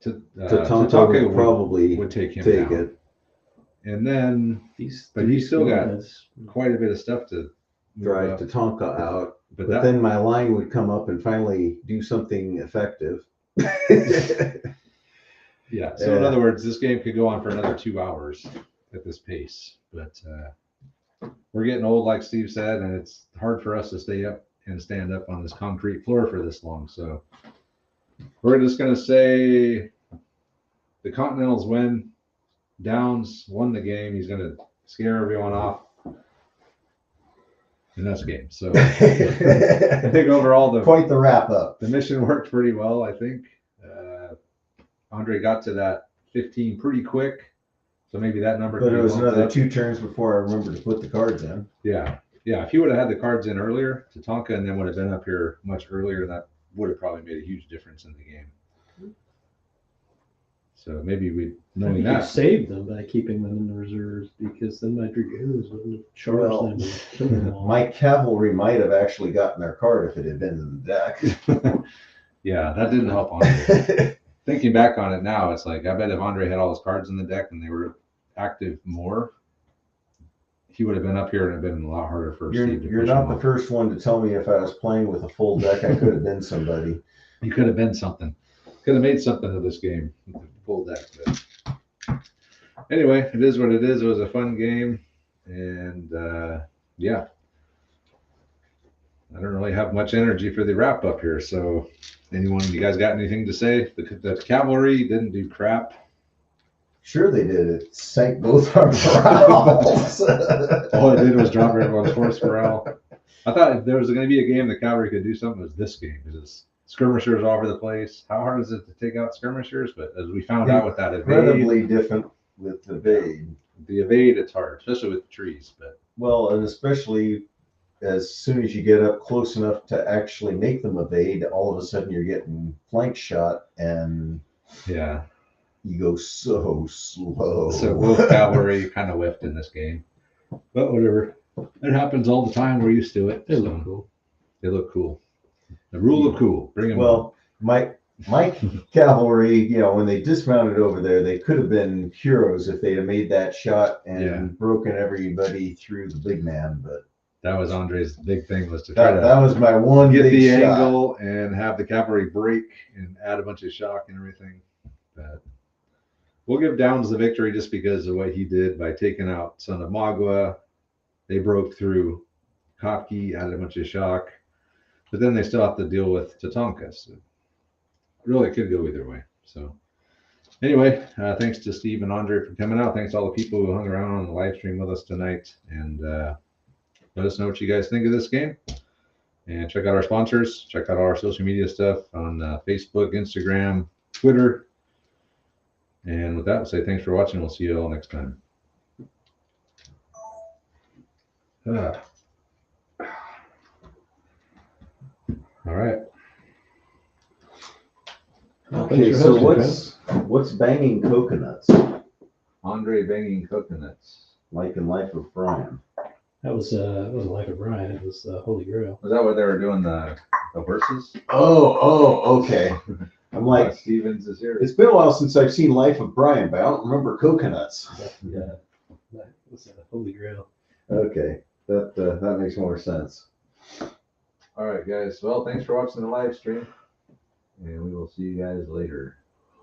Speaker 2: Tatanka would probably
Speaker 1: would take him
Speaker 2: take
Speaker 1: down.
Speaker 2: it.
Speaker 1: And then,
Speaker 3: These
Speaker 1: but he's still got
Speaker 3: squads.
Speaker 1: quite a bit of stuff to move
Speaker 2: Drive
Speaker 1: up.
Speaker 2: Tatanka out.
Speaker 1: But
Speaker 2: But
Speaker 1: that,
Speaker 2: then my line would come up and finally do something effective.
Speaker 1: yeah. So in other words, this game could go on for another 2 hours at this pace. But we're getting old, like Steve said, and it's hard for us to stay up and stand up on this concrete floor for this long. So we're just going to say the Continentals win. Downs won the game. He's going to scare everyone off. And that's game. So I think overall
Speaker 2: Quite the wrap up.
Speaker 1: the mission worked pretty well, I think. Andre got to that 15 pretty quick. So maybe that number
Speaker 2: But
Speaker 1: could
Speaker 2: it was
Speaker 1: be bumped
Speaker 2: another
Speaker 1: up.
Speaker 2: 2 turns before I remembered to put the cards in.
Speaker 1: Yeah. Yeah. If he would have had the cards in earlier, Tatanka and then would have been up here much earlier, that would have probably made a huge difference in the game. So maybe knowing
Speaker 3: You
Speaker 1: that.
Speaker 3: saved them by keeping them in the reserves, because then my dragoons wouldn't have charged
Speaker 2: Well,
Speaker 3: them and killed them all.
Speaker 2: My cavalry might have actually gotten their card if it had been in the deck.
Speaker 1: Yeah, that didn't help Andre. Thinking back on it now, it's like, I bet if Andre had all his cards in the deck and they were active more, he would have been up here and it'd been a lot harder for Steve to
Speaker 2: You're
Speaker 1: push
Speaker 2: not
Speaker 1: him
Speaker 2: the
Speaker 1: off.
Speaker 2: first one to tell me if I was playing with a full deck, I could have been somebody.
Speaker 1: You could have been something. Could have made something of this game with the full deck. But anyway, it is what it is. It was a fun game. And yeah. I don't really have much energy for the wrap up here. So you guys got anything to say? The cavalry didn't do crap.
Speaker 2: Sure they did. It sank both our morales.
Speaker 1: All it did was drop everyone's force morale. I thought if there was going to be a game the cavalry could do something, it was this game, because skirmishers all over the place. How hard is it to take out skirmishers? But as we found out with that evade,
Speaker 2: Incredibly different with the evade.
Speaker 1: the evade, it's hard, especially with the trees. But
Speaker 2: Well, and especially as soon as you get up close enough to actually make them evade, all of a sudden you're getting flank shot and
Speaker 1: yeah,
Speaker 2: you go so slow.
Speaker 1: so both cavalry kind of whiffed in this game. But whatever. It happens all the time. We're used to it.
Speaker 3: They
Speaker 1: So
Speaker 3: look cool.
Speaker 1: they look cool. The rule of cool. Bring them
Speaker 2: Well, my cavalry, when they dismounted over there, they could have been heroes if they'd have made that shot and
Speaker 1: Yeah.
Speaker 2: broken everybody through the big man. But
Speaker 1: That was Andre's big thing, was to try to
Speaker 2: that was my one
Speaker 1: get
Speaker 2: big
Speaker 1: the
Speaker 2: shot.
Speaker 1: angle and have the cavalry break and add a bunch of shock and everything. But we'll give Downs the victory just because of what he did by taking out Son of Magua. They broke through Kotki, added a bunch of shock, but then they still have to deal with Tatanka. So really, it could go either way. So anyway, thanks to Steve and Andre for coming out. Thanks to all the people who hung around on the live stream with us tonight. And let us know what you guys think of this game. And check out our sponsors. Check out all our social media stuff on Facebook, Instagram, Twitter. And with that, we'll say thanks for watching. We'll see you all next time. All right.
Speaker 2: Okay,
Speaker 3: Thanks for
Speaker 2: so
Speaker 3: hosting,
Speaker 2: what's banging coconuts?
Speaker 1: Andre banging coconuts.
Speaker 2: Like in Life of Brian.
Speaker 3: That wasn't Life of Brian. It was Holy Grail.
Speaker 1: Was that what they were doing, the horses?
Speaker 2: Oh, okay. I'm like,
Speaker 1: Stevens is here.
Speaker 2: it's been a while since I've seen Life of Brian, but I don't remember coconuts.
Speaker 3: Yeah, that was Holy Grail.
Speaker 2: Okay, that makes more sense.
Speaker 1: All right, guys. Well, thanks for watching the live stream, and we will see you guys later.